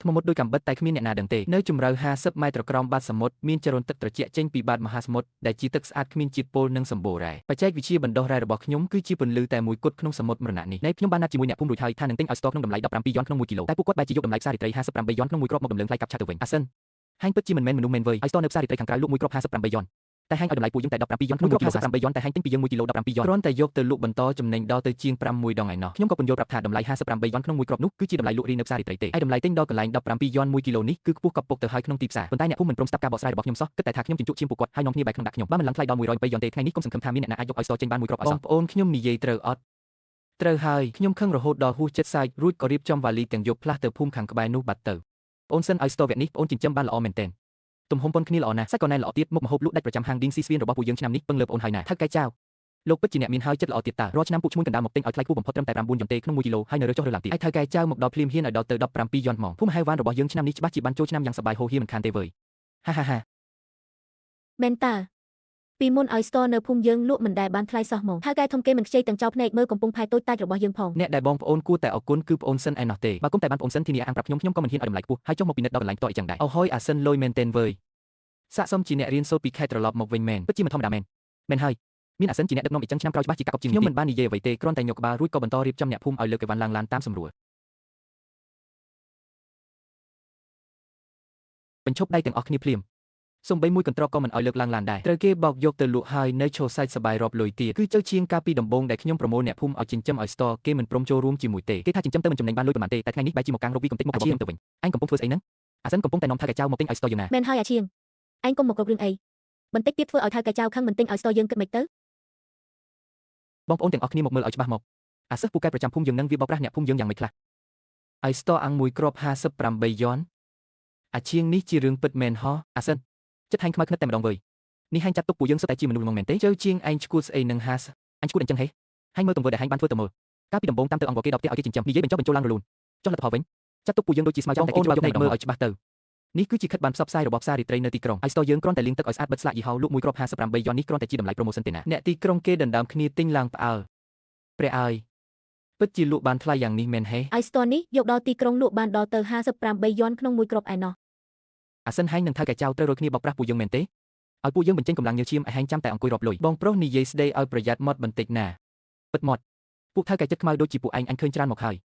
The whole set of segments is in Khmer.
ថ្មមុតដោយកំបិតតែគ្មានអ្នកណាដឹងទេនៅជម្រៅ50ម៉ែត្រក្រោមបាតសមុទ្រមានចរន្តទឹកត្រជាក់ចេញពីបាតមហាសមុទ្រដែលជាទឹកស្អាតគ្មានជាតិពុលនិងសម្បូររ៉ែបច្ចេកវិទ្យាបណ្ដុះរ៉ែរបស់ខ្ញុំគឺជាពន្លឺតែមួយគត់ក្នុងសមុទ្រមរណៈនេះនៃខ្ញុំបានណាត់ជាមួយអ្នកភូមិរួចហើយថានឹងទិញឲ្យស្ទកក្នុងតម្លៃ17យ៉នក្នុង1គីឡូតែពួកគាត់បែរជាយកតម្លៃផ្សាររាត្រី58យ៉នក្នុងមួយគ្រាប់មកដំឡើងថ្លៃកាប់ឆាទៅវិញអាសិនហាញពិតជាមិនមែនមនុស្សមែនវើយឲ្យស្ទកនៅផ្សាររាត្រីខាងក្រៅលក់មួយគ្រាប់58យ៉នតែហាញឲ្យតម្លៃពួកយើងតែ17យ៉នក្នុង1គីឡូ58យ៉នតែហាញទិញពីយើង1គីឡូ17យ៉នគ្រាន់តែយកទៅលក់បន្តចំណេញដល់ទៅជាង6ដងឯណោះខ្ញុំក៏ពន្យល់ប្រាប់ថាតម្លៃ58យ៉នក្នុងមួយគ្រាប់នោះគឺជាតម្លៃលក់រីនៅផ្សាររាត្រីទេឯតម្លៃទិញដល់កន្លែង17យ៉ន1គីឡូនេះគឺខ្ពស់កប់ពុកទៅហើយក្នុងទីផ្សារប៉ុន្តែអ្នកភូមិមិនព្រមស្ដាប់ការបកស្រាយរបស់ខ្ញុំសោះគិតតែថាខ្ញុំជញ្ជក់ឈាមពួកគាត់ហើយនាំគ្នាបែកក្នុងដាក់ខ្ញុំបើមិនឡើងថ្លៃដល់120យ៉នទេថ្ងៃនេះកុំសង្ឃឹមថាមានអ្នកណាអាចយកឲ្យស្ទកចេញបានមួយគ្រាប់អត់សោះបងប្អូនខ្ញុំនិយាយត្រូវអត់ត្រូវហើយខ្ញុំខឹងរហូតដល់ហួសចិត្តសាច់រួចក៏រៀបចំវ៉ាលីទាំងយកផ្លាស់ទៅភូមិខាងក្បែរនោះបាត់ទៅបងសិនឲ្យស្ទកវគ្គនេះបងចិញ្ចឹមបានល្អមែនទែនទំហំប៉ុនគ្នាល្អណាស់សាច់ក៏ណែនល្អទៀតមុខម្ហូបលក់ដាច់ប្រចាំហាងឌីងស៊ីស្វៀនរបស់ពួកយើងឆ្នាំនេះពឹងលើបងហើយណាថៅកែចៅលោកពិតជាអ្នកមានហើយចិត្តល្អទៀតតារាល់ឆ្នាំពួកឈ្មួញកណ្ដាលមកទិញឲ្យថ្លៃខ្ពស់បំផុតត្រឹមតែ9យ៉នទេក្នុង1គីឡូហើយនៅរើចុះរើឡើងទៀតឯថៅកែចៅមកដល់ភ្លាមហ៊ានឲ្យដល់ទៅ17យ៉នហ្មងភូមិហៅវ៉ានរបស់យើងឆ្នាំនេះច្បាស់ជាបានចូលឆ្នាំយ៉ាងសប្បាយហូរហៀមិនខានទេវើយហាហាហាមែនតើពីមុនឲ្យស្ទនៅភូមិយើងលក់មិនដែលបានថ្លៃសោះហ្មងថៅកែធំគេមិនខ្ចីទាំងចោលភ្នែកមើលកំពុងផែតូចតាចរបស់យើងផងអ្នកដែលបងប្អូនគួរតែអរគុណគឺប្អូនសិនឯណោះទេបើគុំតែបានប្អូនសិនធានាអាងប្រាប់ខ្ញុំក៏មិនហ៊ានឲ្យតម្លៃខ្ពស់ហើយចុះមកពិនិត្យដល់កន្លែងតអីចឹងដែរអូហើយអាសិនលុយមែនទែនវើយសាកសមជាអ្នករៀនសូត្រពីខេត្តត្រឡប់មកវិញមែនពិតជាមិនធម្មតាមែនហើយមានអាសិនជាអ្នកដឹកនាំអីចឹងឆ្នាំក្រោយច្បាស់ជាកាប់ជាងខ្ញុំមិនបាននិយាយអ្វីទេគ្រាន់តែញកក្បាលរួចក៏បន្តរៀបចំអ្នកភូមិឲ្យលើកអីវ៉ាន់ឡើងឡានតាមសម្រួលបញ្ឈប់ដៃទាំងអស់គ្នាភ្លាមសំបីមួយកន្ត្រកក៏មិនឲ្យលើកឡើងឡានដែរត្រូវគេបោកយកទៅលក់ហើយនៅឈរសាច់សបាយរាប់លុយទៀតគឺជើជាងកាលពីដំបូងដែលខ្ញុំប្រមូលអ្នកភូមិឲ្យចិញ្ចឹមឲ្យស្ទកគេមិនព្រមចូលរួមជាមួយទេគេថាចិញ្ចឹមទៅមិនចំណេញបានលុយប៉ុន្មានទេតែថ្ងៃនេះបែរជាមកកាំងរកវីកំតិចមករបស់ខ្ញុំទៅវិញអញកំពុងធ្វើស្អីហ្នឹងអាសិនកំពុងតែនាំថៅកែចៅមកទិញឲ្យស្ទកយើងណាមែនហើយអាឈៀងឯងកុំមករករឿងអីបន្តិចទៀតធ្វើឲ្យថៅកែចៅខឹងមិនទិញឲ្យស្ទកយើងគិតមិនទៅបងប្អូនទាំងអស់គ្នាមកមើលឲ្យច្បាស់មកអាសិស្សពូកែប្រចាំភូមិយើងនឹងវាបោកប្រាស់អ្នកភូមិយើងយ៉ាងម៉េចខ្លះឲ្យស្ទកអាំងមួយគ្រាប់58យ៉នអាឈៀងនេះជារឿងពិតមែនហ៎អាសិនចិត្តហាញ់ខ្មៅខ្និតតែម្ដងវើយនេះហាញ់ចាត់ទុកពួកយើងសុទ្ធតែជាមនុស្សល្ងងមែនទេជើជាងឯងឈួតស្អីនឹងហាសអញឈួតអញ្ចឹងហេហាញ់មើលទង្វើដែលហាញ់បានធ្វើទៅមើលកាលពីដំបូងតាមទៅអង្គគេដល់ផ្ទះឲ្យគេចិញ្ចឹមនិយាយបញ្ចុះបញ្ចូលឡើងរលូនចុះលទ្ធផលវិញចាត់ទុកពួកយើងដូចជាស្មៅចង់តែគេយកទៅមើលឲ្យច្បាស់ទៅនេះគឺជាខិតបានផ្សព្វផ្សាយរបស់ផ្សាររាត្រីនៅទីក្រុងហើយស្ទកយើងគ្រាន់តែលាងទឹកឲ្យស្អាតបិទស្លាកយីហោលក់មួយគ្រាប់58យ៉ននេះគ្រាន់តែជាតម្លៃប្រូម៉ូសិនទេណាអ្នកទីក្រុងគេដណ្ដើមគ្នាទិញឡើងផ្អើលព្រះអើយពិតជាលក់បានថ្លៃយ៉ាងនេះមែនហេឲ្យស្ទកនេះយកដល់ទីក្រុងលក់បានដល់ទៅ58យ៉នក្នុងមួយគ្រាប់ឯណោះអាសិនហាញ់នឹងថៅកែចៅត្រូវរកគ្នាបោកប្រាស់ពួកយើងមែនទេឲ្យពួកយើងបញ្ចេញកម្លាំងញើសឈាមឲ្យហាញ់ចាំតែអង្គុយរាប់លុយបងប្រុសនិយាយស្ដីឲ្យប្រយ័ត្នមាត់បន្តិចណាពិតមាត់ពួកថៅកែចិត្តខ្មៅដូចជាពួកឯងឃើញច្រើនមកហើយ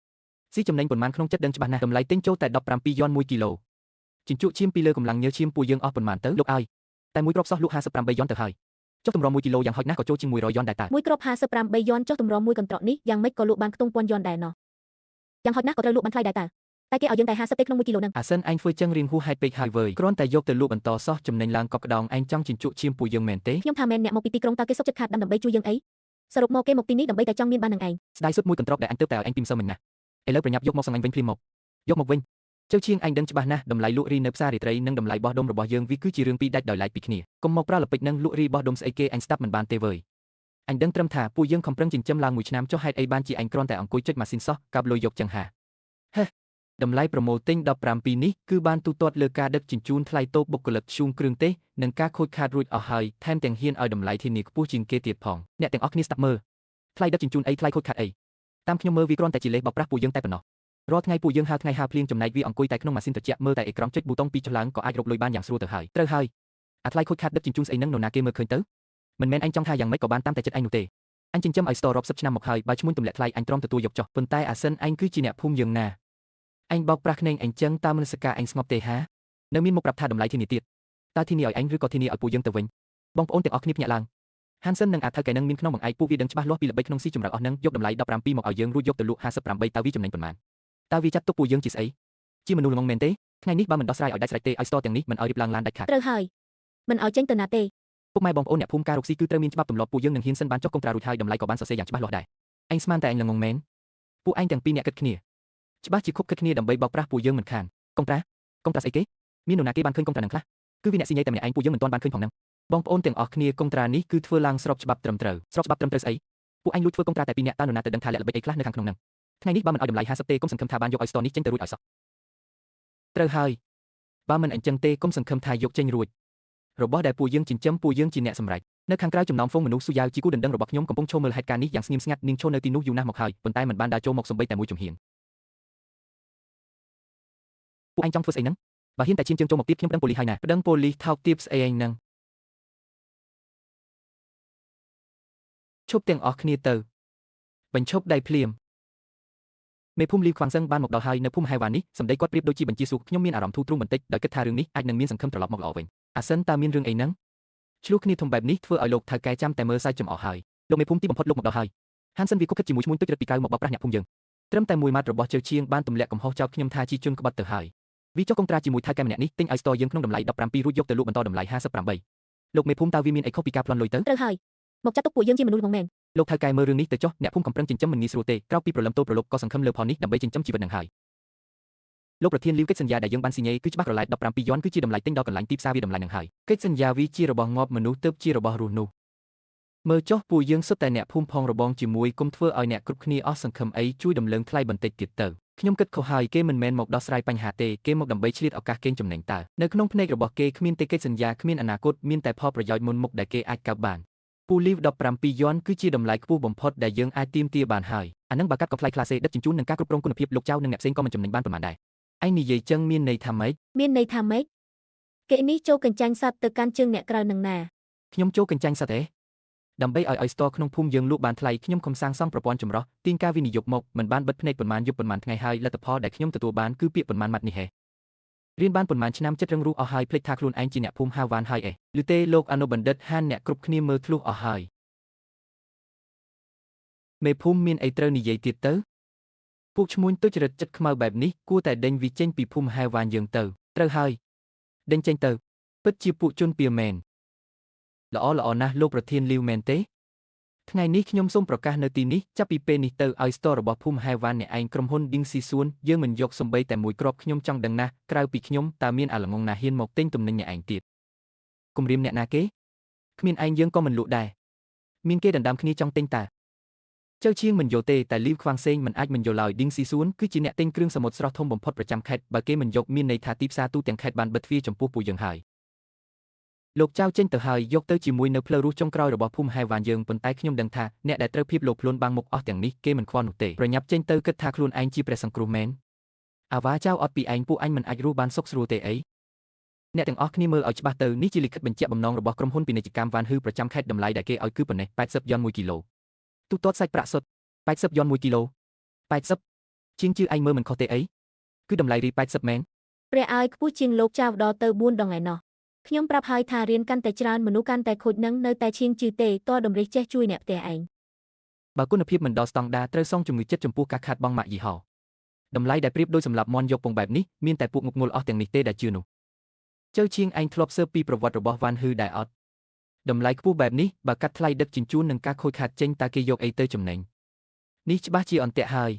ស៊ីចំណេញប៉ុន្មានក្នុងចិត្តដឹងច្បាស់ណាស់តម្លៃទិញចូលតែ17យ៉ន1គីឡូជញ្ជក់ឈាមពីលើកម្លាំងញើសឈាមពួកយើងអស់ប៉ុន្មានទៅលោកអើយតែមួយគ្រាប់សោះលក់58យ៉នទៅហើយចុះតម្រាំ1គីឡូយ៉ាងហោចណាស់ក៏ចូលជាង100យ៉នដែរតើមួយគ្រាប់58យ៉នចុះតម្រាំមួយកន្ត្រកនេះយ៉ាងម៉េចក៏លក់បានខ្ទង់ពាន់យ៉នដែរណោះយ៉ាងហោចណាស់ក៏ត្រូវលក់បានថ្លៃដែរតើតែគេឲ្យយើងតែ50ទេក្នុង1គីឡូហ្នឹងអាសិនឯងធ្វើចឹងរៀងហួសហេតុពេកហើយវើយគ្រាន់តែយកទៅលក់បន្តសោះចំណេញឡើងកប់ក្ដងឯងចង់ជញ្ជក់ឈាមពួកយើងមែនទេខ្ញុំថាមែនអ្នកមកពីទីក្រុងតើគេសុខចិត្តខាតដាំដើម្បីជួយយើងអីសរុបមកគេមកទីនេះដើម្បីតែចង់មានបាននឹងឯងស្ដាយសុទ្ធមួយកន្ត្រកដែលអញទៅតែឲ្យឯងពីម្សិលមិញណាឥឡូវប្រញាប់យកមកសង្អញវិញភ្លាមមកយកមកវិញជើជាងអញដឹងច្បាស់ណាស់តម្លៃលក់រីនៅផ្សាររាត្រីនិងតម្លៃបោះដុំរបស់យើងវាគឺជារឿងពីរដាច់ដោយឡែកពីគ្នាកុំមកប្រើល្បិចនឹងលក់រីបោះដុំស្អីគេអញស្ដាប់មិនបានទេវើយអញដឹងត្រឹមថាពួកយើងខំប្រឹងចិញ្ចឹមឡើងមួយឆ្នាំចុះហេតុអីបានជាអញគ្រាន់តែអង្គុយចុចម៉ាស៊ីនសោះកាប់លុយយកចឹងហាហេតម្លៃប្រម៉ូទិញ17នេះគឺបានទូទាត់លើការដឹកជញ្ជូនថ្លៃតូបបុគ្គលិកឈូងគ្រឿងទេសនិងការខូចខាតរួចអស់ហើយថែមទាំងហ៊ានឲ្យតម្លៃធានាខ្ពស់ជាងគេទៀតផងអ្នកទាំងអស់គ្នាស្ដាប់មើលថ្លៃដឹកជញ្ជូនអីថ្លៃខូចខាតអីតាមខ្ញុំមើលវាគ្រាន់តែជាលេសបោកប្រាស់ពួកយើងតែប៉ុណ្ណោះរាល់ថ្ងៃពួកយើងហើថ្ងៃហើភ្លៀងចំណែកវាអង្គុយតែក្នុងម៉ាស៊ីនត្រជាក់មើលតែអេក្រង់ចុចប៊ូតុងពីចុះឡើងក៏អាចរកលុយបានយ៉ាងស្រួលទៅហើយត្រូវហើយអាថ្លៃខូចខាតដឹកជញ្ជូនស្អីហ្នឹងនរណាគេមើលឃើញទៅមិនមែនអញចង់ថាយ៉ាងម៉េចក៏បានតាមតែចិត្តអញនោះទេអញចិញ្ចឹមឲ្យស្ទរាប់សិបឆ្នាំមកហើយបើឈ្មោះទម្លាក់ថ្លៃអញទ្រាំទទួលយកចុះប៉ុន្តែអាសិនអញគឺជាអ្នកភូមិយើងណាអញបោកប្រាស់ក្នេងអញចឹងតើមនសិការអញស្ងប់ទេហានៅមានមុខប្រាប់ថាតម្លៃធានាទៀតតើធានាឲ្យអញឬក៏ធានាឲ្យពួកយើងទៅវិញបងប្អូនទាំងអស់គ្នាភ្ញាក់ឡើងហានសិននិងអាថៅកែនឹងមានក្នុងបង្អែកពួកវាដឹងច្បាស់លាស់ពីល្បិចក្នុងស៊ីចម្រៅអស់នឹងយកតម្លៃ17មកឲ្យយើងរួចយកទៅលក់58តើវាចំណេញប៉ុន្មានតើវាចាត់ទុកពួកយើងជាស្អីជាមនុស្សល្ងងមែនទេថ្ងៃនេះបើមិនដោះស្រាយឲ្យដាច់ស្រេចទេឲ្យស្ទទាំងនេះមិនឲ្យរៀបឡើងឡានដាច់ខាតត្រូវហើយមិនឲ្យចេញទៅណាទេពុកម៉ែបងប្អូនអ្នកភូមិការរកស៊ីគឺត្រូវមានច្បាប់ទម្លាប់ពួកយើងនឹងហ៊ានសិនបានចុះកុងត្រារួចហើយតម្លៃក៏បានសរសេរយ៉ាងច្បាស់លាស់ដែរអញស្មានតែអញល្ងងមែនពួកឯងទាំងពីរអ្នកគិតគ្នាច្បាស់ជាខុបគិតគ្នាដើម្បីបោកប្រាស់ពួកយើងមិនខានកុងត្រាស្អីគេមាននរណាគេបានឃើញកុងត្រានឹងខ្លះគឺវាអ្នកស៊ីញ៉ៃតែម្នាក់ឯងពួកយើងមិនទាន់បានឃើញផងហ្នឹងបងប្អូនទាំងអស់គ្នាកុងត្រានេះគឺធ្វើឡើងស្របច្បាប់ត្រឹមត្រូវស្អីពួកឯងលួចធ្វើកុងត្រាតែពីរអ្នកតើនរណាទៅដឹងថាលាក់ល្បិចអីខ្លះនៅខាងក្នុងហ្នឹងថ្ងៃនេះបើមិនឲ្យតម្លៃ50ទេកុំសង្ឃឹមថាបានយកឲ្យស្ទនេះចេញទៅរួចឲ្យសោះត្រូវហើយបើមិនអញ្ចឹងទេកុំសង្ឃឹមថាយកចេញរួចរបស់ដែលពួកយើងចិញ្ចឹមពួកយើងជាអ្នកសម្រេចនៅខាងក្រៅចំណោមហ្វូងមនុស្សស៊ូយ៉ាវជាគូដណ្ដឹងរបស់ខ្ញុំកំពុងឈរមើលហេតុការណ៍នេះយ៉ាងស្ងៀមស្ងាត់នាងឈរនៅទីនោះយូរណាស់មកហើយប៉ុន្តែមិនបានដើរចូលមកសំបីតែមួយជំហាន ពួកអញចង់ធ្វើស្អីហ្នឹងបើហ៊ានតែឈានជើងចូលមកទៀតខ្ញុំប្តឹងប៉ូលីសហើយណាប្តឹងប៉ូលីសថោកទាបស្អីឯងហ្នឹងឈប់ទាំងអស់គ្នាទៅបញ្ឈប់ដៃភ្លាមមេភូមិលីវខ្វាំងសឹងបានមកដល់ហើយនៅភូមិហែវ៉ានេះសម្ដីគាត់ប្រៀបដូចជាបញ្ជាសួរខ្ញុំមានអារម្មណ៍ធូរទ្រូងបន្តិចដោយគិតថារឿងនេះអាចនឹងមានសង្ឃឹមត្រឡប់មកល្អវិញអាសិនតើមានរឿងអីហ្នឹងឆ្លោះគ្នាធំបែបនេះធ្វើឲ្យលោកថៅកែចាំតែមើលសាច់ចំអស់ហើយលោកមេភូមិទីបំផុតលោកមកដល់ហើយហានសិនវាគុកគិតជាមួយឈ្មោះទុចរត់ពីក្រៅមកបោកប្រាស់អ្នកភូមិយើងត្រឹមតែមួយម៉ាត់របស់ជើឈៀងបានទម្លាក់កំហុសចោទខ្ញុំថាជាជនក្បត់ទៅហើយវាចុះកុងត្រាជាមួយថៅកែម្នាក់នេះទិញឲ្យស្តយើងក្នុងតម្លៃ17រួចយកទៅលក់បន្តតម្លៃ58លោកមេភូមិតើវាមានអីខុសពីការប្លន់លុយទៅត្រូវហើយមកចាត់ទុកពួកយើងជាមនុស្សល្ងងមែនលោកថៅកែមើលរឿងនេះទៅចុះអ្នកភូមិកំប្រឹងចិញ្ចឹមមិនងាយស្រួលទេក្រោកពីព្រលឹមទល់ព្រលប់ក៏សង្ឃឹមលើផលនេះដើម្បីចិញ្ចឹមជីវិតនឹងហើយលោកប្រធានលីវកិច្ចសន្យាដែលយើងបានស៊ីញេគឺច្បាស់ក្រឡែត17យន់គឺជាតម្លៃទិញដល់កន្លែងទីផ្សារវាតម្លៃនឹងហើយកិច្ចសន្យាវាជារបស់ងាប់មនុស្សទៅជារបស់រស់នោះមើលចុះពួកយើងសុទ្ធតែអ្នកភូមិផងរបងជាមួយគុំធ្វើឲ្យអ្នកគ្រប់គ្នាអស់សង្ឃឹមអីជួយដំឡើងថ្លៃបន្តិចទៀតទៅខ្ញុំគិតខុសហើយគេមិនមែនមកដោះស្រាយបញ្ហាទេគេមកដើម្បីឆ្លៀតឱកាសកេងចំណេញតើនៅក្នុងភ្នែករបស់គេគ្មានទេកិច្ចសន្យាគ្មានអនាគតមានតែផលប្រយោជន៍មុនមុខដែលគេអាចកើបបានពូលីវ17យន់គឺជាតម្លៃខ្ពស់បំផុតដែលយើងអាចទាមទារបានហើយអានឹងបើកាត់ក៏ថ្លៃក្លាសេដឹកជញ្ជូននិងការគ្រប់គ្រងគុណភាពលោកចៅនិងអ្នកផ្សេងក៏មិនចំណេញបានប៉ុន្មានដែរឯងនិយាយចឹងមានន័យថាម៉េចមានន័យថាម៉េចគេនេះចូលកញ្ចាញ់សត្វទៅកាន់ជើងអ្នកក្រៅនឹងណាខ្ញុំចូលកញ្ចាញ់សត្វទេដើម្បីឲ្យស្តក្នុងភូមិយើងលក់បានថ្លៃខ្ញុំខំសាងសង់ប្រព័ន្ធចម្រោះទាញការវិនិយោគមកមិនបានបិទភ្នែកប៉ុន្មានយប់ប៉ុន្មានថ្ងៃហើយលទ្ធផលដែលខ្ញុំទទួលបានគឺពាក្យប៉ុន្មានម៉ាត់នេះហេរៀនបានប៉ុន្មានឆ្នាំចិត្តរឹងរូសអស់ហើយភ្លេចថាខ្លួនឯងជាអ្នកភូមិហាវ៉ានហើយឬទេលោកអនុបណ្ឌិតហានអ្នកគ្រប់គ្នាមើលធ្លុះអស់ហើយមេភូមិមានអីត្រូវនិយាយទៀតទៅពួកឈ្មួញទុច្ចរិតចិត្តខ្មៅបែបនេះគួរតែដេញវាចេញពីភូមិហែវ៉ានយើងទៅត្រូវហើយដេញចេញទៅពិតជាពួកជនពៀមែនល្អណាស់លោកប្រធានលីវមែនទេថ្ងៃនេះខ្ញុំសូមប្រកាសនៅទីនេះចាប់ពីពេលនេះទៅឲ្យស្តរបស់ភូមិហែវ៉ានអ្នកឯងក្រុមហ៊ុនឌីងស៊ីសួនយើងមិនយកសំបីតែមួយគ្រាប់ខ្ញុំចង់ដឹងណាស់ក្រៅពីខ្ញុំតើមានអាល្ងងណាហ៊ានមកទិញទំនិញអ្នកឯងទៀតគំរាមអ្នកណាគេគ្មានឯងយើងក៏មិនលក់ដែរមានគេដណ្ដើមគ្នាចង់ទិញតើជើឈៀងមិនយកទេតែលីវខ្វាំងសេងមិនអាចមិនយកឡើយឌីងស៊ីសួនគឺជាអ្នកទិញគ្រឿងសមុទ្រស្រស់ធំបំផុតប្រចាំខេត្តបើគេមិនយកមានន័យថាទីផ្សារទូទាំងខេត្តបានបិទទ្វារចំពោះពួកយើងហើយលោកចៅចេញទៅហើយយកទៅជាមួយនៅផ្លូវរស់ចុងក្រោយរបស់ភូមិហែវ៉ានយើងប៉ុន្តែខ្ញុំដឹងថាអ្នកដែលត្រូវភៀបលោកខ្លួនបាំងមុខអស់ទាំងនេះគេមិនខ្វល់នោះទេប្រញាប់ចេញទៅគិតថាខ្លួនឯងជាព្រះសង្គ្រោះមែនអាវ៉ាចៅអត់ពីឯងពួកអញមិនអាចរស់បានសុខស្រួលទេអីអ្នកទាំងអស់គ្នាមើលឲ្យច្បាស់ទៅនេះជាលិខិតបញ្ជាក់បំណងរបស់ក្រុមហ៊ុនពាណិជ្ជកម្មវ៉ានហ៊ឺប្រចាំខេត្តតម្លៃដែលគេឲ្យគឺប៉ុណ្ណេះ80យន់1គីឡូទូទាត់សាច់ប្រាក់សុទ្ធ80យន់1គីឡូ80ជាងជឿឯងមើលមិនខុសទេអីគឺតម្លៃរី80មែនព្រះឲ្យខ្ពស់ជាងលោកចៅដល់ទៅ4ដងឯណោះខ្ញុំប្រាប់ហើយថារៀនកាន់តែច្រើនមនុស្សកាន់តែខូចនឹងនៅតែឈៀងជឿទេតតម្រេចចេះជួយអ្នកផ្ទះឯងបើគុណភាពមិនដល់ស្តង់ដារត្រូវសងជំងឺចិត្តចំពោះការខាតបង់ម៉ាកយីហោតម្លៃដែលប្រៀបដូចសម្រាប់មន់យកពងបែបនេះមានតែពួកងុកងុលអស់ទាំងនេះទេដែលជឿនោះជើឈៀងឯងធ្លាប់ស៊ើបពីប្រវត្តិរបស់វ៉ាន់ហ៊ឺដែរអត់តម្លៃខ្ពស់បែបនេះបើកាត់ថ្លៃដឹកជញ្ជូននិងការខូចខាតចេញតើគេយកអីទៅចំណេញនេះច្បាស់ជាអន្ទាក់ហើ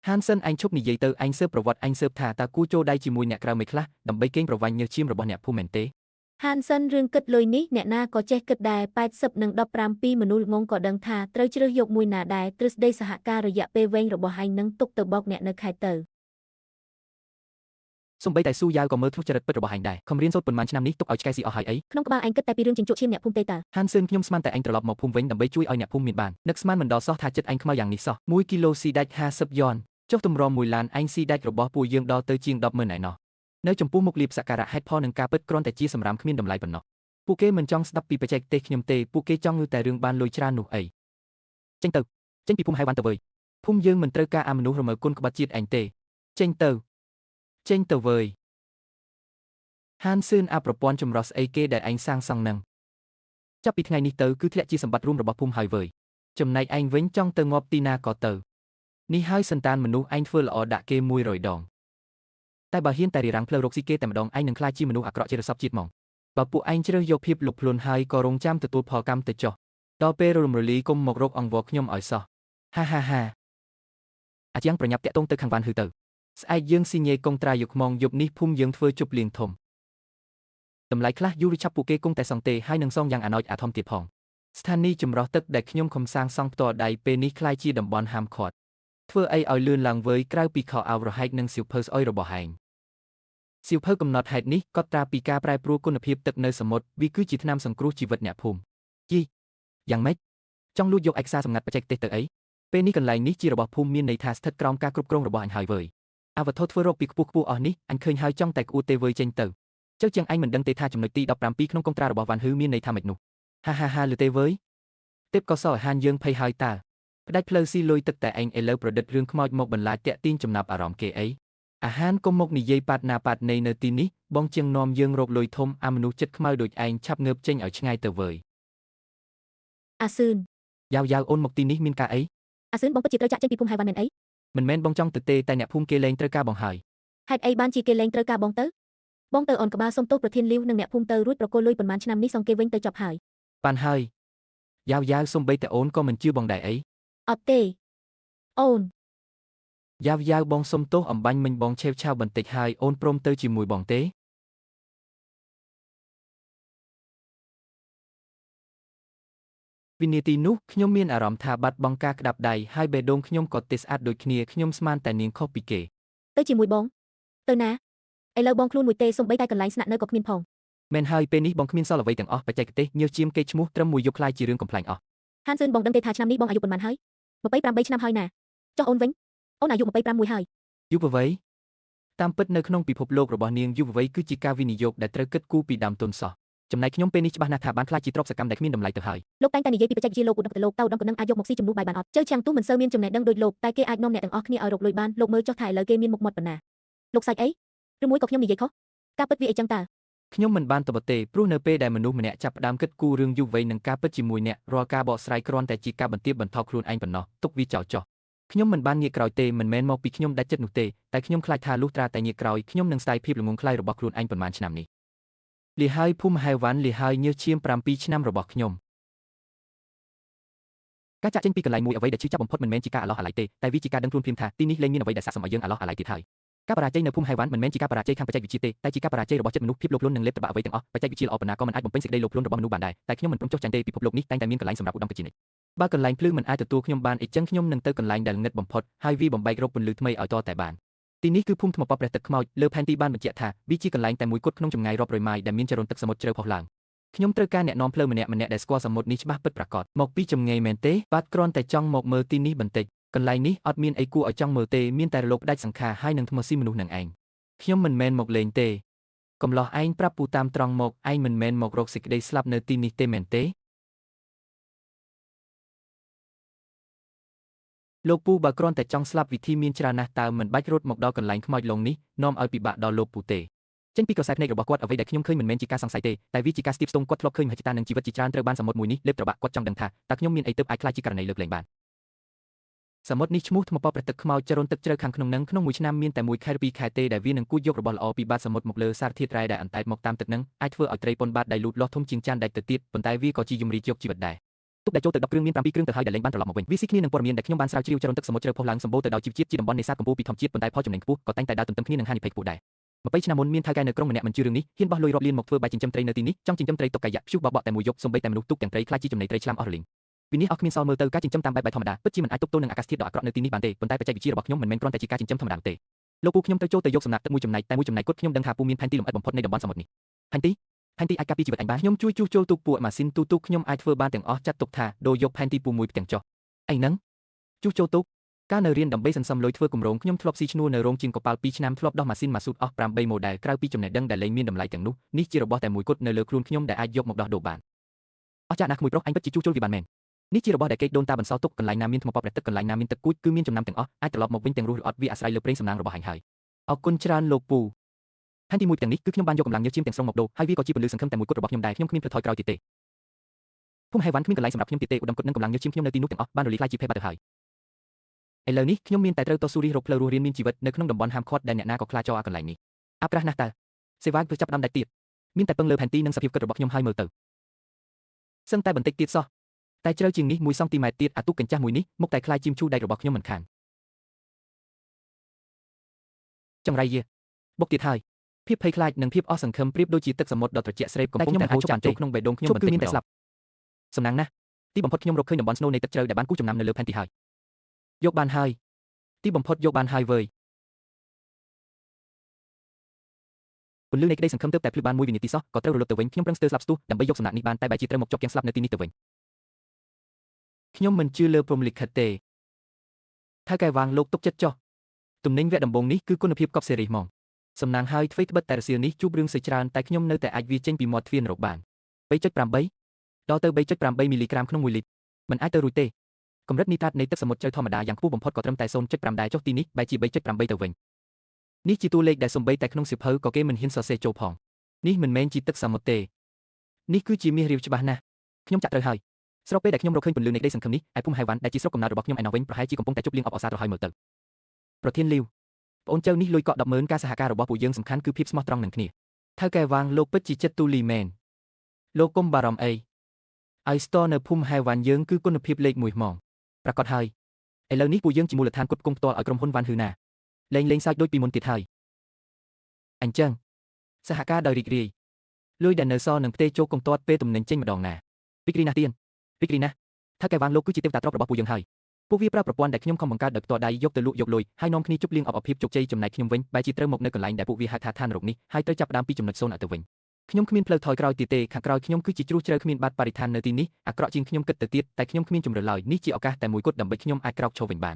យហានសិនឯងឈប់និយាយទៅឯងស៊ើបប្រវត្តិឯងស៊ើបថាតើគូចូលដៃជាមួយអ្នកក្រៅមិនខ្លះដើម្បីកេងប្រវ័ញ្ចញើសឈាមរបស់អ្នកភូមិមែនទេហានសិនរឿងគិតលុយនេះអ្នកណាក៏ចេះគិតដែរ80និង17មនុស្សល្ងងក៏ដឹងថាត្រូវជ្រើសយកមួយណាដែរទ្រឹស្ដីសហការរយៈពេលវែងរបស់ឯងនឹងទុកទៅបោកអ្នកនៅខេត្តទៅសំបីតែស៊ូយ៉ាវក៏មើលធ្លុះចរិតពិតរបស់ឯងដែរខំរៀនសូត្រប៉ុន្មានឆ្នាំនេះទុកឲ្យឆ្កែស៊ីអស់ហើយអីក្នុងក្បាលឯងគិតតែពីរឿងចិញ្ចក់ឈាមអ្នកភូមិទេតើហានសិនខ្ញុំស្មានតែឯងត្រឡប់មកភូមិវិញដើម្បីជួយឲ្យអ្នកភូមិមានបាននឹកស្មានមិនដល់សោះថាចិត្តឯងខ្មៅយ៉ាងនេះសោះ1គីឡូស៊ីដាច់50យន់ចុះទម្រាំ1ឡានឯងស៊ីដាច់របស់ពួកយើងដល់ទៅជាង100000ឯណោះនៅចំពោះមុខលៀបសក្ការៈហេតុផលនឹងការពិតគ្រាន់តែជាសម្រាមគ្មានតម្លៃប៉ុណ្ណោះពួកគេមិនចង់ស្ដាប់ពីបច្ចេកទេសខ្ញុំទេពួកគេចង់ឮតែរឿងបានលុយច្រើននោះអីចេញពីភូមិហៃវ៉ាន់ទៅវើយភូមិយើងមិនត្រូវការអាមនុស្សរមើលគុណក្បត់ជាតិឯងទេចេញទៅវើយហានសឿនអាប្រព័ន្ធចម្រោះស្អីគេដែលឯងសាងសង់នឹងចាប់ពីថ្ងៃនេះទៅគឺធ្លាក់ជាសម្បត្តិរួមរបស់ភូមិហើយវើយចំណែកឯងវិញចង់ទៅងាប់ទីណាក៏ទៅនេះហើយសន្តានមនុស្សឯងធ្វើល្អដាក់គេ100ដងតែបើហ៊ានតែរៀបរៀងផ្លូវរកស៊ីគេតែម្ដងឯងនឹងក្លាយជាមនុស្សអាក្រក់ជារស័ព្ទជាតិហ្មងបើពួកឯងជ្រើសយកភាពលុបខ្លួនហើយក៏រងចាំទទួលផលកម្មទៅចុះដល់ពេលរលំរលីកុំមករកអង្វរខ្ញុំឲ្យសោះហាអាជាងប្រញាប់តាក់ទងទៅខាងវ៉ាន់ហ៊ឺទៅស្អែកយើងស៊ីញេកុងត្រាយកខ្មងយប់នេះភូមិយើងធ្វើជប់លៀងធំតម្លៃខ្លះយូរឆាប់ពួកគេគង់តែសងទេហើយនឹងសងយ៉ាងអាណោចអាធំទៀតផងស្ថានីយ៍ចម្រោះទឹកដែលខ្ញុំខំសាងសង់ផ្ទាល់ដៃពេលនេះคล้ายជាតំបន់ហាមឃាត់ធ្វើអីឲ្យលឿនឡើងវើយក្រៅពីខោអាវរហែកនិងសៀវភៅស្អុយរបស់ឯងសៀវភៅកំណត់ហេតុនេះកត់ត្រាពីការប្រែប្រួលគុណភាពទឹកនៅសមុទ្រវាគឺជាថ្នាំសង្គ្រោះជីវិតអ្នកភូមិយ៉ាងម៉េចចង់លួចយកឯកសារសម្ងាត់បច្ចេកទេសទៅអីពេលនេះកន្លែងនេះជារបស់ភូមិមានន័យថាស្ថិតក្រោមការគ្រប់គ្រងរបស់អញហើយវើយ អាវត្ថុធ្វើរកពីខ្ពស់អស់នេះអញឃើញហើយចង់តែក្អួតទេវើចេញទៅចៅជាងអញមិនដឹងទេថាចំណុចទី17ក្នុងកុងត្រារបស់វ៉ាន់ហ៊ឺមានន័យថាម៉េចនោះហាលើទេវើទេពក៏សអាហានយើងភ័យហើយតើផ្ដាច់ផ្លូវស៊ីលុយទឹកតែឯងឥឡូវប្រឌិតរឿងខ្មោចមកបន្លាចតាក់ទាញចំណាប់អារម្មណ៍គេអីអាហានកុំមកនិយាយប៉ាតណាប៉ាតណីនៅទីនេះបងជាងនាំយើងរកលុយធំអាមនុស្សចិត្តខ្មៅដូចឯងឆាប់ងើបចេញឲ្យឆ្ងាយទៅវើយ អាសឿន យ៉ាវអូនមកទីនេះមានការអី អាសឿនបងពិតជាត្រូវចាក់ចេញពីភូមិហើយវ៉ាន់មែនអី មិនមែនបងចង់ទៅទេតែអ្នកភូមិគេលែងត្រូវការបងហើយ ហេតុអីបានជាគេលែងត្រូវការបងទៅអូនក្បាលសុំទោសប្រធានលីវនិងអ្នកភូមិទៅរួចប្រគល់លុយប៉ុន្មានឆ្នាំនេះសងគេវិញទៅចប់ហើយ ប៉ាន់ហើយយ៉ាវសំបីតែអូនក៏មិនជឿបងដែរអី អត់ទេអូន យ៉ាវបងសុំទោសអំបញ្ញមិញបងឆេវឆាវបន្តិចហើយអូនព្រមទៅជាមួយបងទេវិនាទីនោះខ្ញុំមានអារម្មណ៍ថាបាត់បង់ការក្តាប់ដៃហើយបេះដូងខ្ញុំក៏ទេស្អាតដូចគ្នាខ្ញុំស្មានតែនាងខុសពីគេ ទៅជាមួយបងទៅណាឥឡូវបងខ្លួនមួយទេសំបីតែកន្លែងស្នាក់នៅក៏គ្មានផង មែនហើយពេលនេះបងគ្មានសល់អ្វីទាំងអស់បច្ចេកទេសញើសជាមគេឈ្មោះត្រឹមមួយយប់ខ្លាយជារឿងកំ pl ែងអស់ ហានសឿនបងដឹងទេថាឆ្នាំនេះបងអាយុប៉ុន្មានហើយ28ឆ្នាំហើយណាចុះអូនវិញអូនអាយុ26ហើយ យុវវ័យតាមពិតនៅក្នុងពិភពលោករបស់នាងយុវវ័យគឺជាការវិនិយោគដែលត្រូវគិតគូរពីដើមទុនសោះចំណែកខ្ញុំពេលនេះច្បាស់ណាស់ថាបានខ្លាចជាទ្រព្យសកម្មដែលគ្មានតម្លៃទៅហើយ លោកតែងតែនិយាយពីបច្ចេកវិទ្យាលោកឧត្តមទៅលោកតៅឧត្តមក៏នឹងអាចយកមកស៊ីជំនួសបាយបានអត់ជើចាំងទូមិនសូវមានចំណេះដឹងដូចលោកតែគេអាចនាំអ្នកទាំងអស់គ្នាឲ្យរកលុយបានលោកមើលចុះថាឥឡូវគេមានមុខមាត់ប៉ុណ្ណាលោកសាច់អីឬមួយក៏ខ្ញុំនិយាយខុសការពិតវាអីចឹងតើ ខ្ញុំមិនបានតបទេព្រោះនៅពេលដែលមនុស្សម្នាក់ចាប់ផ្ដើមគិតគូររឿងយុវវ័យនិងការពិតជាមួយអ្នករាល់ការបកស្រាយគ្រាន់តែជាការបន្ទាបបន្ថោខ្លួនឯងប៉ុណ្ណោះទុកវាចោលចុះខ្ញុំមិនបានងាកក្រោយទេមិនមែនមកពីខ្ញុំដាច់ចិត្តនោះទេតែខ្ញុំខ្លាចថាលុះត្រាតែងាកក្រោយខ្ញុំនឹងស្ដាយភាពល្ងងខ្លៃរបស់ខ្លួនឯងប៉ុន្មានឆ្នាំនេះលាហើយភូមិហែវ៉ាន់លាហើយញើសឈាម7ឆ្នាំរបស់ខ្ញុំការចាក់ចេញពីកន្លែងមួយអ្វីដែលឈឺចាប់បំផុតមិនមែនជាការអាឡោះអាល័យទេតែវាជាការដឹងខ្លួនភ្លាមថាទីនេះលែងមានអ្វីដែលស័ក្តិសមឲ្យយើងអាឡោះអាល័យទៀតហើយការបរាជ័យនៅភូមិហែវ៉ាន់មិនមែនជាការបរាជ័យខាងបច្ចេកវិទ្យាទេតែជាការបរាជ័យរបស់ចិត្តមនុស្សភាពលោភលន់និងលេបត្របាក់អ្វីទាំងអស់បច្ចេកវិទ្យាល្អប៉ុណ្ណាក៏មិនអាចបំពេញសេចក្តីលោភលន់របស់មនុស្សបានដែរតែខ្ញុំមិនព្រមចុះចាញ់ទេពិភពលោកនេះតែងតែមានកន្លែងសម្រាប់ឧត្តមប្រជានិច្ចបើកន្លែងភ្លើងមិនអាចទទួលខ្ញុំបានអញ្ចឹងខ្ញុំនឹងទៅកន្លែងដែលងឹតបំផុតហើយវាបំបែករកពន្លឺថ្មីឲ្យតតែបានទីនេះគឺភូមិថ្មប៉ព្រះទឹកខ្មោចលើផែនទីបានបញ្ជាក់ថាវាជាកន្លែងតែមួយគត់ក្នុងចម្ងាយរាប់រយម៉ាយដែលមានចរន្តទឹកសមុទ្រជ្រៅផុសឡើងខ្ញុំត្រូវការអ្នកនាំផ្លូវម្នាក់ដែលស្គាល់សមុទ្រនេះច្បាស់ពិតប្រាកដមកពីចម្ងាយមែនទេបាទគ្រាន់តែចង់មកមើលទីនេះបន្តិចកន្លែងនេះអត់មានអីគួរឲ្យចង់មើលទេមានតែរលកផ្ដាច់សង្ខារហើយនឹងថ្មស៊ីមនុស្សនឹងឯងខ្ញុំមិនមែនមកលេងទេកំឡោះឯងប្រាប់ពូតាមត្រង់មកឯងមិនមែនមករកសេចក្តីស្លាប់នៅទីនេះទេមែនទេលោកពូបើគ្រាន់តែចង់ស្លាប់វិធីមានច្រើនណាស់តើមិនបាច់រត់មកដល់កន្លែងខ្មោចលងនេះនាំឲ្យពិបាកដល់លោកពូទេចេញពីក្រសែភ្នែករបស់គាត់អ្វីដែលខ្ញុំឃើញមិនមែនជាការសង្ស័យទេតែវាជាការស្ទាបស្ទង់គាត់ធ្លាប់ឃើញមហិច្ឆតានឹងជីវិតជាច្រើនត្រូវបានសមុទ្រមួយនេះលេបត្របាក់គាត់ចង់ដឹងថាតើខ្ញុំមានអីទើបអាចខ្លាចជាករណីលើកលែងបានសមុទ្រនេះឈ្មោះថ្មប៉ព្រះទឹកខ្មោចចរន្តទឹកជ្រៅខាងក្នុងនឹងក្នុងមួយឆ្នាំមានតែមួយខែឬពីរខែទេដែលវានឹងគួចយករបស់ល្អពីបាតសមុទ្រមកលើសារធាតុរ៉ែដែលអណ្តែតមកតាមទឹកនឹងអាចធ្វើឲ្យត្រីពន់បាតដែលលូតលាស់ធំជាងចានដាច់ទៅទៀតប៉ុន្តែវាក៏ជាយំរីកយកជីវិតដែរទុកដែលចូលទៅ10គ្រឿងមាន7គ្រឿងទៅហើយដែលលែងបានត្រឡប់មកវិញវាស៊ីគ្នានឹងព័ត៌មានដែលខ្ញុំបានស្រាវជ្រាវចរន្តទឹកសមុទ្រជ្រៅផុសឡើងសម្បូរទៅដោយជីវជាតិជាតំបន់នេសាទកម្ពុជាពីធម្មជាតិប៉ុន្តែផលចំណេញខ្ពស់ក៏តែងតែដើរទន្ទឹមគ្នានឹងហានិភ័យខ្ពស់ដែរ20ឆ្នាំមុនមានថៅកែនៅក្រុងម្នាក់មិនជឿរឿងនេះហ៊ានបោះលុយរាប់លានមកធ្វើបាយចិញ្ចឹមត្រីនៅទីនេះចង់ចិញ្ចឹមត្រីទុកកាយៈព្យុះបបកតែមួយយប់សូម្បីតែមនុស្សទុកទាំងត្រីខ្លាចជាចំណីត្រីឆ្លាមអស់រលីងពីនេះអស់គ្មានសល់មើលទៅការចិញ្ចឹមតាមបែបបាយធម្មតាពិតជាមិនអាចទប់ទល់នឹងអាកាសធាតុដ៏អាក្រក់នៅទីនេះបានទេប៉ុន្តែបច្ចេកវិទ្យារបស់ខ្ញុំមិនមែនគ្រាន់តែជាការចិញ្ចឹមធម្មតាទេលោកពូខ្ញុំត្រូវចូលទៅយកសំណាក់ទឹកមួយចំណែកតែមួយចំណែកគត់ខ្ញុំដឹងថាពូមានផែនទីលម្អិតបំផុតនៃតំបន់សមុទ្រនេះផែនទីអាចការពារជីវិតអញបានខ្ញុំជួយជួសជុលទូកពួកម៉ាស៊ីនទូកខ្ញុំអាចធ្វើបានទាំងអស់ចាត់ទុកថាដូរយកផែនទីពូមួយទាំងចុះអីហ្នឹងជួសជុលទូកការនៅរៀនដើម្បីសន្សំលុយធ្វើគម្រោងខ្ញុំធ្លាប់ស៊ីឈ្នួលនៅរោងជាងកប៉ាល់2ឆ្នាំធ្លាប់ដោះម៉ាស៊ីនម៉ាស៊ូតអស់8ម៉ូដែលក្រៅពីចំណេះដឹងដែលលែងមានតម្លៃទាំងនោះនេះជារបស់តែមួយគត់នៅលើខ្លួនខ្ញុំដែលអាចយកមកដោះដូរបានអស់ចាក់ណាស់ក្មួយប្រុសអញពិតជាជួសជុលវាបានមែននេះជារបស់ដែលគេដូនតាបន្សល់ទុកកន្លែងណាមានថ្មប៉ព្រះទឹកកន្លែងណាមានទឹកគួចគឺមានចំណាំទាំងអស់អាចត្រឡប់មកវិញទាំងរស់ឬអត់វាអាស្រ័យលើប្រេងសំណាងរបស់អញហើយអរគុណច្រើនលោកពូផែនទីមួយទាំងនេះគឺខ្ញុំបានយកកម្លាំងញើសឈាមទាំងស្រុងមកដូរហើយវាក៏ជាពន្លឺសង្ឃឹមតែមួយគត់របស់ខ្ញុំដែរខ្ញុំគ្មានផ្លូវថយក្រោយទៀតទេភូមិហែវ៉ាន់គ្មានកន្លែងសម្រាប់ខ្ញុំទៀតទេឧត្តមគត់និងកម្លាំងញើសឈាមខ្ញុំនៅទីនោះទាំងអស់បានរលាយខ្លាយជាភេទបាត់ទៅហើយឥឡូវនេះខ្ញុំមានតែត្រូវតស៊ូរិះរកផ្លូវរស់រានមានជីវិតនៅក្នុងតំបន់ហាមឃាត់ដែលអ្នកណាក៏ខ្លាចចោលអាកន្លែងនេះអាប់ក្រាស់ណាស់តើសេវាគឺចាប់ដើមដាច់ទៀតមានតែពឹងលើផែនទីនិងសភាពគិតរបស់ខ្ញុំហើយមើលទៅសឹងតែបន្តិចទៀតសោះតែជ្រៅជាងនេះ1សង់ទីម៉ែត្រទៀតអាទូកកញ្ចាស់មួយនេះមុខតែខ្លាយជីមជូរដែករបស់ខ្ញុំមិនខានចង្រៃយាបុកទៀតហើយភាពភ័យខ្លាចនិងភាពអស់សង្ឃឹមប្រៀបដូចជាទឹកសមុទ្រដ៏ត្រជាក់ស្រេបកំពុងតែហូរចានចូលក្នុងបេះដូងខ្ញុំបន្តិចតែស្លាប់សំណាងណាស់ទីបំផុតខ្ញុំរកឃើញតំបន់ស្នូលនៃទឹកជ្រៅដែលបានគូសចំណាំនៅលើផែនទីហើយយកបានហើយទីបំផុតយកបានហើយវើយពន្លឺនៃក្តីសង្ឃឹមទើបតែភ្លឺបាន1វិនាទីសោះក៏ត្រូវរលត់ទៅវិញខ្ញុំប្រឹងស្ទើរស្លាប់ស្ទុះដើម្បីយកសំណាក់នេះបានតែបែរជាត្រូវមកជាប់គាំងស្លាប់នៅទីនេះទៅវិញខ្ញុំមិនជឿលើព្រហ្មលិខិតទេថៅកែវាងលោកទុកចិត្តចុះ ទំនិញវគ្គដំបូងនេះគឺគុណភាពកប់សេរីហ្មងសំណាងហើយអ្វីត្បិតតែរសៀលនេះជួបរឿងសេចច្រើនតែខ្ញុំនៅតែអាចវាចេញពីមាត់ទ្វារនរកបាន3.8ដល់ទៅ3.8មីលីក្រាមក្នុង1លីត្រមិនអាចទៅរួចទេកម្រិតនីត្រាតនៃទឹកសមុទ្រជ្រៅធម្មតាយ៉ាងខ្ពស់បំផុតក៏ត្រឹមតែ0.5ដែរចុះទីនេះបែរជា3.8ទៅវិញនេះជាតួលេខដែលសំបីតែក្នុងសៀវភៅក៏គេមិនហ៊ានសរសេរចូលផងនេះមិនមែនជាទឹកសមុទ្រទេនេះគឺជាមាសរាវច្បាស់ណាស់ខ្ញុំចាក់ត្រូវហើយស្របពេលដែលខ្ញុំរកឃើញពន្លឺនៃក្តីសង្ឃឹមនេះឯភូមិហៃវ៉ាន់ដែលជាស្រុកកំណើតរបស់ខ្ញុំឯណោះវិញប្រហែលជាកំពុងតែជប់លៀងអបអរសាទរហើយមើលទៅប្រធានលាវប្អូនចៅនេះលុយកក់100000ការសហការរបស់ពួកយើងសំខាន់គឺភាពស្មោះត្រង់នឹងគ្នាថៅកែវ៉ាងលោកពិតជាចិត្តទូលីមែនលោកកុំបារម្ភអីឲ្យស្តនៅភូមិហៃវ៉ាន់យើងគឺគុណភាពលេខ1ហ្មងប្រកាសហើយឥឡូវនេះពួកយើងជាមូលដ្ឋានគ្រប់គ្រងផ្ទាល់ឲ្យក្រុមហ៊ុនវ៉ាន់ហ៊ឺណាលេងសើចដូចពីមុនទៀតហើយអញ្ចឹងសហការដោយរីករាយលុយដែលនៅសល់នឹងផ្ទេរចូលកុំទាត់ពេលទំនិញចេញម្ដងណារីករាយណាស់ទៀនរីករាយណាស់ថៅកែវ៉ាងលោកគឺជាទេវតាទ្រព្យរបស់ពួកយើងហើយពួកវាប្រើប្រព័ន្ធដែលខ្ញុំខំបង្កើតដោយផ្ទាល់ដៃយកទៅលក់យកលុយហើយនាំគ្នាជប់លៀងអបអរភាពជោគជ័យចំណែកខ្ញុំវិញបែរជាត្រូវមកនៅកន្លែងដែលពួកវាហៅថាឋាននរកនេះហើយត្រូវចាប់ផ្ដើមពីចំណុច0ទៅវិញខ្ញុំគ្មានផ្លូវថយក្រោយទៀតទេខាងក្រោយខ្ញុំគឺជាជ្រោះជ្រៅគ្មានបាត់បរិស្ថាននៅទីនេះអាក្រក់ជាងខ្ញុំគិតទៅទៀតតែខ្ញុំគ្មានជំរឿឡើយនេះជាឱកាសតែមួយគត់ដើម្បីខ្ញុំអាចក្រោកឈរវិញបាន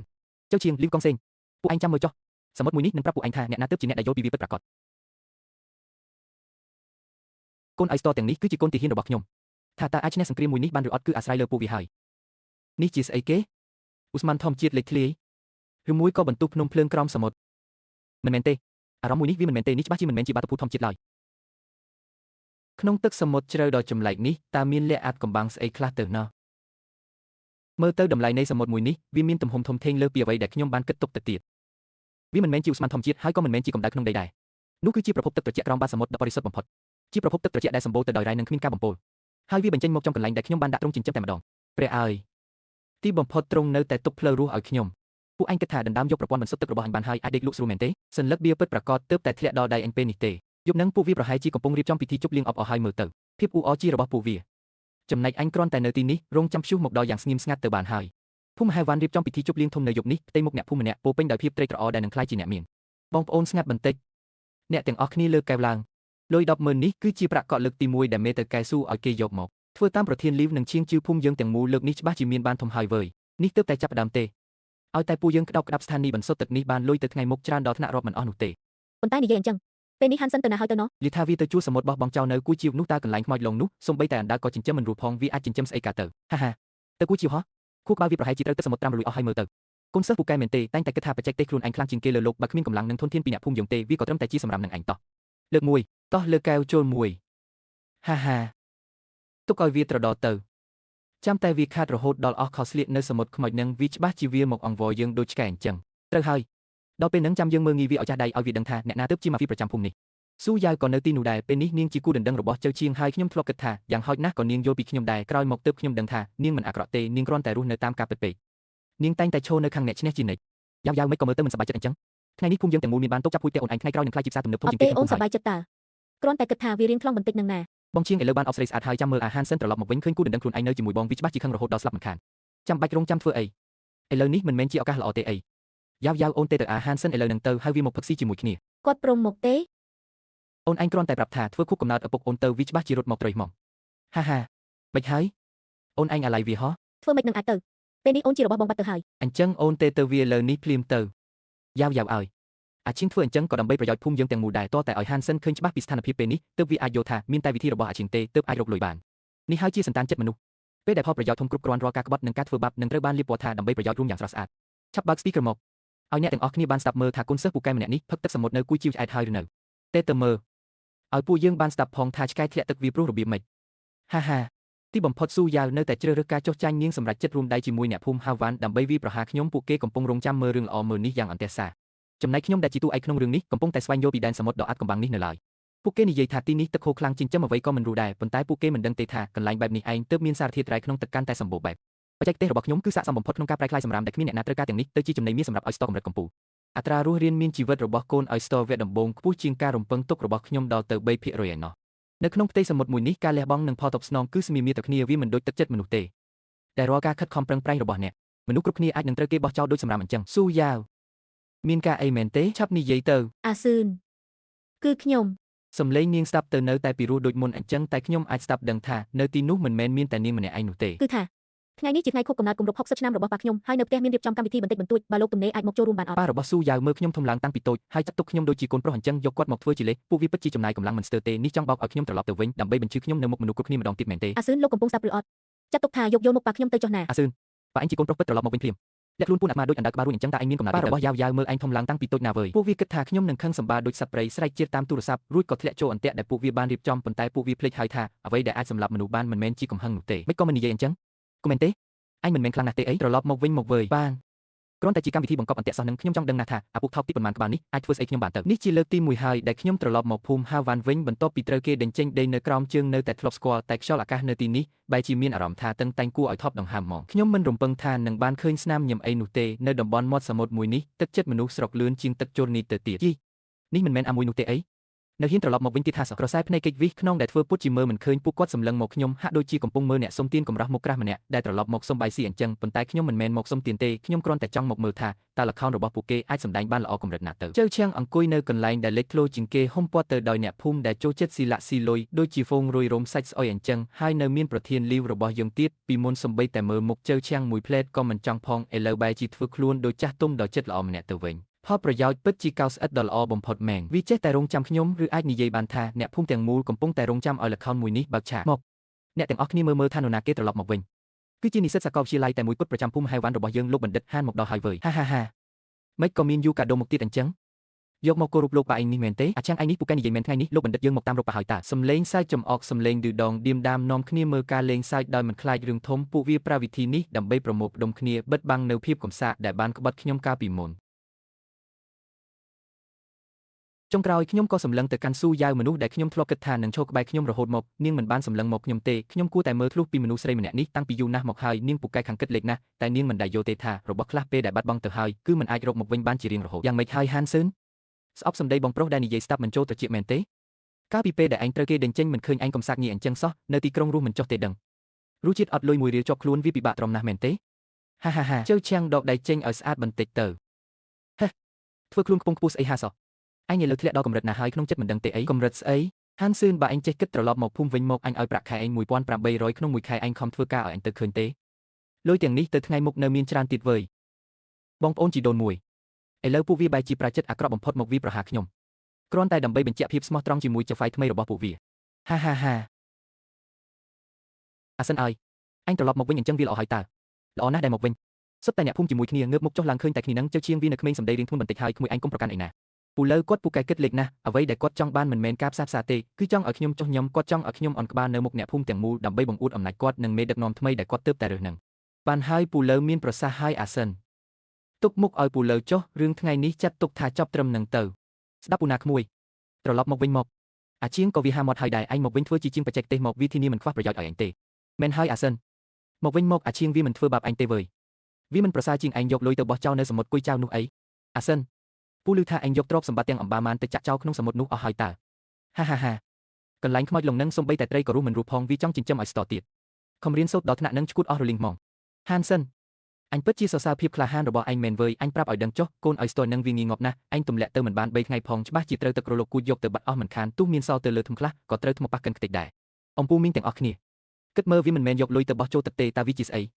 ចៅជាងលីវកងសេងពួកឯងចាំមើលចុះសមុទ្រមួយនេះនឹងប្រាប់ពួកឯងថាអ្នកណាទើបជាអ្នកដែលយល់ពីវាពិតប្រាកដកូនអៃស្តទាំងនេះគឺជាកូនទាហានរបស់ខ្ញុំថាតើអាចឈ្នះសង្គ្រាមមួយនេះបានឬអត់គឺអាស្រ័យលើពួកវាហើយនេះជាស្អីគេឧស្ម័នធម្មជាតិលេចធ្លាយឬមួយក៏បន្ទុះភ្នំភ្លើងក្រោមសមុទ្រមិនមែនទេអារម្មណ៍មួយនេះវាមិនមែនទេនេះច្បាស់ជាមិនមែនជាបាតុភូតធម្មជាតិឡើយក្នុងទឹកសមុទ្រជ្រៅដ៏ចម្លែកនេះតើមានលក្ខអាតកំបាំងស្អីខ្លះទៅណោះមើលទៅតម្លៃនៃសមុទ្រមួយនេះវាមានទំហំធំធេងលើសពីអ្វីដែលខ្ញុំបានគិតទុកទៅទៀតវាមិនមែនជាឧស្ម័នធម្មជាតិហើយក៏មិនមែនជាកម្ដៅក្នុងដីដែរនោះគឺជាប្រភពទឹកត្រជាក់ក្រោមបាតសមុទ្រដ៏បរិសុទ្ធបំផុតជាប្រភពទឹកត្រជាក់ដែលសម្បូរទៅដោយរ៉ែនិងគ្មានការបំពុលហើយវាបញ្ចេញមកចំកន្លែងដែលខ្ញុំបានដាក់ទ្រង់ចិញ្ចឹមតែម្ដងព្រះអើយទីបំផុតទ្រង់នៅតែទុកផ្លូវរស់ឲ្យខ្ញុំពួកឯងគិតថាដណ្ដើមយកប្រព័ន្ធបន្សុទ្ធទឹករបស់អញបានហើយអាចដេកលក់ស្រួលមែនទេសន្លឹកបៀពិតប្រាកដទើបតែធ្លាក់ដល់ដៃអញពេលនេះទេយប់ហ្នឹងពួកវាប្រហែលជាកំពុងរៀបចំពិធីជប់លៀងអបអរហើយមើលទៅភាពអ៊ូអរជារបស់ពួកវាចំណែកអញគ្រាន់តែនៅទីនេះរងចាំព្យុះមកដល់យ៉ាងស្ងៀមស្ងាត់ទៅបានហើយភូមិហៃវ៉ាន់រៀបចំពិធីជប់លៀងធំនៅយប់នេះផ្ទៃមុខអ្នកភូមិម្នាក់ពោពេញដោយភាពត្រេកត្រអរដែលនឹងក្លាយជាអ្នកមានបងប្អូនស្ងាត់បន្តិចអ្នកទាំងអស់គ្នាលើកកែវឡើងលុយ100000នេះគឺជាប្រាក់កក់លើកទី1ដែលមេទៅកែស៊ូឲ្យគេយកមកធ្វើតាមប្រធានលីវនិងឈៀងជឿភូមិយើងទាំងមូលលើកនេះច្បាស់ជាមានបានធំហើយវើយនេះទើបតែចាប់ផ្ដើមទេឲ្យតែពួកយើងក្តោបក្តាប់ស្ថានីយ៍បន្សុទ្ធទឹកនេះបានលុយទៅថ្ងៃមុខច្រើនដល់ថ្នាក់រាប់មិនអស់នោះទេប៉ុន្តែនិយាយអញ្ចឹងពេលនេះហាន់សិនទៅណាហើយទៅណោះលីថាវាទៅជួសសមុទ្របោះបង់ចោលនៅគូជីវនោះតើកន្លែងខ្មោចលងនោះសំបីតែអណ្ដើកក៏ចិញ្ចឹមមិនរួចផងវាអាចចិញ្ចឹមស្អីកាទៅហាហាទៅគូជីវហោះខួរក្បាលវាប្រហែលជាត្រូវទឹកសមុទ្រត្រាំរលួយអស់ហើយមើលទៅកូនសិស្សពូកែមែនទេតែងតែគិតថាបច្ចេកទេសខ្លួនឯងខ្លាំងជាងគេលើលោកបើគ្មានកម្លាំងនិងធនធានពីអ្នកភូមិយើងទេវាក៏ត្រឹមតែជាសម្រាប់នឹងឯងតោះលើក1តោះលើកកែវចូល1ហាហាទុកឲ្យវាត្រដទៅចាំតែវាខាតរហូតដល់អស់ខោស្លៀកនៅសមុទ្រខ្មោចនឹងវាច្បាស់ជាវាមកអង្វរយើងដូចឆ្កែអញ្ចឹងត្រូវហើយដល់ពេលហ្នឹងចាំយើងមើលងាយវាឲ្យចាស់ដៃឲ្យវាដឹងថាអ្នកណាទើបជាម៉ាហ្វីប្រចាំភូមិនេះស៊ូយ៉ាវក៏នៅទីនោះដែរពេលនេះនាងជាគូដណ្ដឹងរបស់ចៅជាងហើយខ្ញុំធ្លាប់គិតថាយ៉ាងហោចណាស់ក៏នាងយល់ពីខ្ញុំដែរក្រោយមកទើបខ្ញុំដឹងថានាងមិនអាក្រក់ទេនាងគ្រាន់តែរស់នៅតាមការពិតពេកនាងតែងតែឈរនៅខាងអ្នកឈ្នះជានិច្ចយ៉ាវមិនក៏មើលទៅមិនសប្បាយចិត្តអញ្ចឹងថ្ងៃនេះភូមិយើងទាំងមូលមានបានទុកចាប់ពូជតែអូនឯងថ្ងៃក្រោយនឹងខ្លាចជាផ្សារទំនើបធំជាងគេអូនសប្បាយចិត្តតើគ្រាន់តែគិតថាវារៀងខ្លងបន្តិចនឹងណាបងជាងឥឡូវបានអបស្រីស្អាតហើយចាំមើលអាហានសិនត្រឡប់មកវិញឃើញគូដណ្ដឹងខ្លួនឯងនៅជាមួយបងវាច្បាស់ជាខឹងរហូតដល់ស្លាប់មិនខានចាំបាច់រងចាំធ្វើអីឥឡូវនេះមិនមែនជាឱកាសល្អទេអីយ៉ាវអូនទេទៅអាហានសិនឥឡូវនឹងទៅហើយវាមកផឹកស៊ីជាមួយគ្នាគាត់ព្រមមកទេអូនឯងគ្រាន់តែប្រាប់ថាធ្វើខួបកំណើតឪពុកអូនទៅវាច្បាស់ជារត់មកត្រីហ្មងហាហាបិចហើយអូនឯងអាឡ័យវាហោះធ្វើមិននឹងអាចទៅពេលនេះអូនជារបស់បងបាត់ទៅហើយអញ្ចឹងអូនទេទៅវាលើនេះភ្លាមទៅយ៉ាវឲ្យអាឈៀងធ្វើអញ្ចឹងក៏ដើម្បីប្រយោជន៍ភូមិយើងទាំងមូលដែរតតែឲ្យហានសិនឃើញច្បាស់ពីស្ថានភាពពេលនេះទើបវាអាចយល់ថាមានតែវិធីរបស់អាឈៀងទេទើបអាចរកលុយបាននេះហើយជាសន្តានចិត្តមនុស្សពេលដែលផលប្រយោជន៍ធំគ្រប់គ្រាន់រាល់ការក្បត់និងការធ្វើបាបនឹងត្រូវបានលាបពណ៌ថាដើម្បីប្រយោជន៍រួមយ៉ាងស្រស់ស្អាតឆាប់បើក speaker មកឲ្យអ្នកទាំងអស់គ្នាបានស្ដាប់មើលថាគុនសិស្សពូកែម្នាក់នេះផឹកទឹកសមុទ្រនៅគួយជីវឆ្អែតហើយឬនៅទេទៅមើលឲ្យពួកយើងបានស្ដាប់ផងថាឆ្កែធ្លាក់ទឹកវាព្រោះរបៀបម៉េចហាហាទីបំផុតស៊ូយ៉ាវនៅតែជ្រើសរើសការចុះចាញ់នាងសម្រាប់ចិត្តរួមដៃជាមួយអ្នកភូមិហាវ៉ាន់ដើម្បីវាប្រហារខ្ញុំពួកគេកំពុងរងចាំមើលរឿងល្អមើលនេះយ៉ាងអន្ទះសាចំណែកខ្ញុំដែលជាតួឯកក្នុងរឿងនេះកំពុងតែស្វែងយល់ពីដែនសមុទ្រដ៏អាថ៌កំបាំងនេះនៅឡើយពួកគេនិយាយថាទីនេះទឹកហូរខ្លាំងចិញ្ចឹមអ្វីក៏មិនรู้ដែរប៉ុន្តែពួកគេមិនដឹងទេថាកន្លែងបែបនេះឯងទើបមានសារធាតុរ៉ែក្នុងទឹកកាន់តែសម្បូរបែបបច្ចេកទេសរបស់ខ្ញុំគឺស័ក្តិសមបំផុតក្នុងការប្រែក្លាយសម្រាមដែលគ្មានអ្នកណាត្រូវការទាំងនេះទៅជាចំណីមាសសម្រាប់ឲ្យស្តកម្រិតកម្ពស់អត្រារស់រានមានជីវិតរបស់កូនឲ្យស្តវគ្គដំបូងខ្ពស់ជាងការរំពឹងទុករបស់ខ្ញុំដល់ទៅ3%ឯណោះនៅក្នុងផ្ទៃសមុទ្រមួយនេះការលះបង់និងផលតបស្នងគឺស្មើមាត្រគ្នាវាមិនដូចទឹកចិត្តមនុស្សទេតែរាល់ការខិតខំប្រឹងប្រែងរបស់អ្នកមនុស្សគ្រប់គ្នាអាចនឹងត្រូវគេបោះចោលដូចសម្រាមអញ្ចឹងស៊ូយ៉ាវមានការអីមែនទេឆាប់និយាយទៅអាស៊ឿនគឺខ្ញុំសំឡេងនាងស្ដាប់ទៅនៅតែពីរោះដូចមុនអញ្ចឹងតែខ្ញុំអាចស្ដាប់ដឹងថានៅទីនោះមិនមែនមានតែនាងម្នាក់ឯងនោះទេគឺថា ថ្ងៃនេះជាថ្ងៃខួបកំណើតគម្រប់60ឆ្នាំរបស់ប៉ាខ្ញុំហើយនៅផ្ទះមានរៀបចំកម្មវិធីបន្តិចបន្តួចបើលោកទំនេរអាចមកចូលរួមបានអត់ ប៉ារបស់ស៊ូយ៉ាវមើលខ្ញុំធំឡើងតាំងពីតូចហើយចាត់ទុកខ្ញុំដូចជាកូនប្រុសអញ្ចឹងយកគាត់មកធ្វើជាលេសពួកវាពិតជាចំណាយកម្លាំងមិនស្ទើរទេនេះចង់បោកឲ្យខ្ញុំត្រឡប់ទៅវិញដើម្បីបញ្ជឿខ្ញុំនៅមុខមនុស្សគ្រប់គ្នាម្ដងទៀតមែនទេ អាសឿនលោកកំពុងស្ដាប់ឬអត់ចាត់ទុកថាយកយល់មុខប៉ាខ្ញុំទៅចុះណា អាសឿនប៉ាអញជាកូនប្រុសពិតត្រឡប់មកវិញភ្លាមលាក់ខ្លួនពូនអាត្មាដូចអណ្ដើកក្បាលរួចអញ្ចឹងតើអញមានកំណត់ប៉ារបស់យ៉ាវយ៉ាវមើលអញធំឡើងតាំងពីតូចណាវើយពួកវាគិតថាខ្ញុំនឹងខឹងសម្បាដូចសត្វព្រៃស្រែកជៀតតាមទូរស័ព្ទរួចក៏ធ្លាក់ចូលអន្ទាក់ដែលពួកវាបានរៀបចំប៉ុន្តែពួកវាភ្លេចហើយថាអ្វីដែលអាចសម្លាប់មនុស្សបានមិនមែនជាកំហឹងនោះទេមិនក៏មិននិយាយអញ្ចឹងក៏មែនទេអញមិនមែនខ្លាំងណាស់ទេអីត្រឡប់មកវិញមកវើយបានគ្រាន់តែជាកម្មវិធីបង្កប់អន្ទាក់សោះនឹងខ្ញុំចង់ដឹងណាស់ថាអាពួកថោកទីប៉ុន្មានក្បាលនេះអាចធ្វើស្អីខ្ញុំបានទៅនេះជាលើកទី1ហើយដែលខ្ញុំត្រឡប់មកភូមិហាវ៉ាន់វិញបន្ទាប់ពីត្រូវគេដេញចេញដេញនៅក្រោមជើងនៅតែធ្លាប់ស្គាល់តែខ្យល់អាកាសនៅទីនេះបែរជាមានអារម្មណ៍ថាតឹងតែងគួរឲ្យថប់ដង្ហើមមកខ្ញុំមិនរំពឹងថានឹងបានឃើញស្នាមញញឹមអីនោះទេនៅតំបន់មាត់សមុទ្រមួយនេះទឹកចិត្តមនុស្សស្រុកលឿនជាងទឹកជលនីទៅទៀតយីនេះមិនមែនអាមួយនោះទេអីនៅហ៊ានត្រឡប់មកវិញទៀតថាសោះក្រសែភ្នែកកិច្ចវិសខ្នងដែលធ្វើពុតជាមើលមិនឃើញពួកគាត់សម្លឹងមកខ្ញុំហាក់ដូចជាកំពុងមើលអ្នកសុំទានកម្រាស់មុខក្រាស់ម្នាក់ដែលត្រឡប់មកសុំបាយស៊ីអញ្ចឹងប៉ុន្តែខ្ញុំមិនមែនមកសុំទានទេខ្ញុំគ្រាន់តែចង់មកមើលថាតើល្ខោនរបស់ពួកគេអាចសម្ដែងបានល្អកម្រិតណាទៅជើឈាំងអង្គុយនៅកន្លែងដែលលេចធ្លោជាងគេហុំព័ទ្ធទៅដោយអ្នកភូមិដែលចូលចិត្តស៊ីលាក់ស៊ីលុយដូចជាហ្វូងរុយរោមសាច់ស្អុយអញ្ចឹងហើយនៅមានប្រធានលីវរបស់យើងទៀតពីមុនសំបីតែមើលមុខជើឈាំងមួយផ្លែតក៏មិនចង់ផងឥឡូវបែរជាធ្វើខ្លួនដូចចាស់ទុំដ៏ចិត្តល្អម្នាក់ទៅវិញផលប្រយោជន៍ពិតជាកៅស្អិតដ៏ល្អបំផុតមែងវាចេះតែរងចាំខ្ញុំឬអាចនិយាយបានថាអ្នកភូមិទាំងមូលកំពុងតែរងចាំឲ្យល្ខោនមួយនេះបើកឆាកមកអ្នកទាំងអស់គ្នាមើលថានរណាគេត្រឡប់មកវិញគឺជានិស្សិតសាកលវិទ្យាល័យតែមួយគត់ប្រចាំភូមិហៃវ៉ាន់របស់យើងលោកបណ្ឌិតហានមកដល់ហើយវើយហាហាហាមិនក៏មានយូកាដូមកទៀតអញ្ចឹងយកមកគោរពលោកប៉ាឯងនេះមែនទេអាចាំងឯងនេះពូកែនិយាយមែនថ្ងៃនេះលោកបណ្ឌិតយើងមកតាមរកប៉ាហើយតាសំឡេងសើចចំអកសំឡេងឌឺដងឌៀមដាមនាំគ្នាមើលការលេងសើចដោយមិនខ្លាចរឿងធំពួកវាប្រើវិធីនេះដើម្បីប្រមូលផ្ដុំគ្នាបិទបាំងនៅភាពកំសាកដែលបានក្បត់ខ្ញុំកាលពីមុនចុងក្រោយខ្ញុំក៏សម្លឹងទៅកាន់ស៊ូយ៉ាវមនុស្សដែលខ្ញុំធ្លាប់គិតថានឹងឈរក្បែរខ្ញុំរហូតមកនាងមិនបានសម្លឹងមកខ្ញុំទេខ្ញុំគួរតែមើលធ្លុះពីមនុស្សស្រីម្នាក់នេះតាំងពីយូរណាស់មកហើយនាងពូកែខាងគិតលេខណាស់តែនាងមិនដែលយល់ទេថារបស់ខ្លះពេលដែលបាត់បង់ទៅហើយគឺមិនអាចរកមកវិញបានជារៀងរហូតយ៉ាងម៉េចហើយហានស៊ឿនស្អប់សម្ដីបងប្រុសដែលនិយាយស្ដាប់មិនចូលត្រចៀកមែនទេកាលពីពេលដែលឯងត្រូវគេដេញចេញមិនឃើញឯងកំសាកងាយអញ្ចឹងសោះនៅទីក្រុងរស់មិនចុះទេដឹងរសជាតិអត់លុយមួយរៀលជាប់ខ្លួនវាពិបាកទ្រាំណាស់មែនទេហាហាហាជើឈាំងដកដៃចេញឲ្យស្អាតបន្តិចទៅហេធ្វើខ្លួនខ្ពង់ខ្ពស់ស្អីហាសោះអញឥឡូវធ្លាក់ដល់កម្រិតណាហើយក្នុងចិត្តមិនដឹងទេអីកម្រិតស្អីហានស៊ឿនបើអញចេះគិតត្រឡប់មកភូមិវិញមកអញឲ្យប្រាក់ខែអញ1800ក្នុងមួយខែអញខំធ្វើការឲ្យអញទៅឃើញទេលុយទាំងនេះទៅថ្ងៃមុខនៅមានច្រើនទៀតវើយបងប្អូនជីដូនមួយឥឡូវពួកវាបែរជាប្រាចិត្តអាក្រក់បំផុតមកវាប្រហារខ្ញុំគ្រាន់តែដើម្បីបញ្ជាក់ភាពស្មោះត្រង់ជាមួយចៅហ្វាយថ្មីរបស់ពួកវាហាហាហាអាសិនអើយអញត្រឡប់មកវិញអញ្ចឹងវាល្អហើយតើល្អណាស់ដែលមកវិញសុទ្ធតែអ្នកភូមិជាមួយគ្នាងើបមុខចុះឡើងឃើញតែគ្នានឹងជើឈៀងវានៅក្មេងសម្ដីរៀងធ្ងន់បន្តិចហើយក្មួយអញកុំប្រកាន់អីណាពូលើគាត់ពូកែគិតលេខណាស់អ្វីដែលគាត់ចង់បានមិនមែនការផ្សះផ្សាទេគឺចង់ឲ្យខ្ញុំចុះញឹមគាត់ចង់ឲ្យខ្ញុំអន់ក្បាលនៅមុខអ្នកភូមិទាំងមូលដើម្បីបង្អួតអំណាចគាត់និងមេដឹកនាំថ្មីដែលគាត់ទើបតែរើសនឹងបានហើយពូលើមានប្រសាសន៍ហើយអាសិនទុកមុខឲ្យពូលើចុះរឿងថ្ងៃនេះចាត់ទុកថាចប់ត្រឹមនឹងទៅស្ដាប់ពូណាក្មួយត្រឡប់មកវិញមកអាជាងក៏វាហាមាត់ហើយដែរឯងមកវិញធ្វើជាជាងបច្ចេកទេសមកវាធានាមិនខ្វះប្រយោជន៍ឲ្យឯងទេមែនហើយអាសិនមកវិញមកអាជាងវាមិនធ្វើបាបឯងទេវើយវាមិនប្រសើរជាងឯងយកលុយទៅបោះចោលនៅសមុទ្រគុយចៅនោះអីអាសិនពូឮថាឯងយកទ្រព្យសម្បត្តិទាំងអម្បាលម៉ានទៅចាក់ចោលក្នុងសមុទ្រនោះអស់ហើយតើហាហាហាកន្លែងខ្មោចលងនឹងសំបីតែត្រីក៏រស់មិនរស់ផងវាចង់ចិញ្ចឹមឲ្យស្ទទៀតខំរៀនសូត្រដល់ថ្នាក់នឹងឈួតអស់រលីងហ្មងហានសិនអញពិតជាសរសើរភាពក្លាហានរបស់ឯងមែនវើយអញប្រាប់ឲ្យដឹងចុះកូនឲ្យស្ទល់នឹងវាងាយងាប់ណាស់អញទម្លាក់ទៅមិនបាន3ថ្ងៃផងច្បាស់ជាត្រូវទឹករលកគួចយកទៅបាត់អស់មិនខានទោះមានសល់ទៅលើធំខ្លះក៏ត្រូវថ្មប៉ះកិនខ្ទេចដែរអំពូមីងទាំងអស់គ្នាគិតមើលវាមិនមែនយកលុយទៅបោះចូលទឹកទេតើវាជាស្អី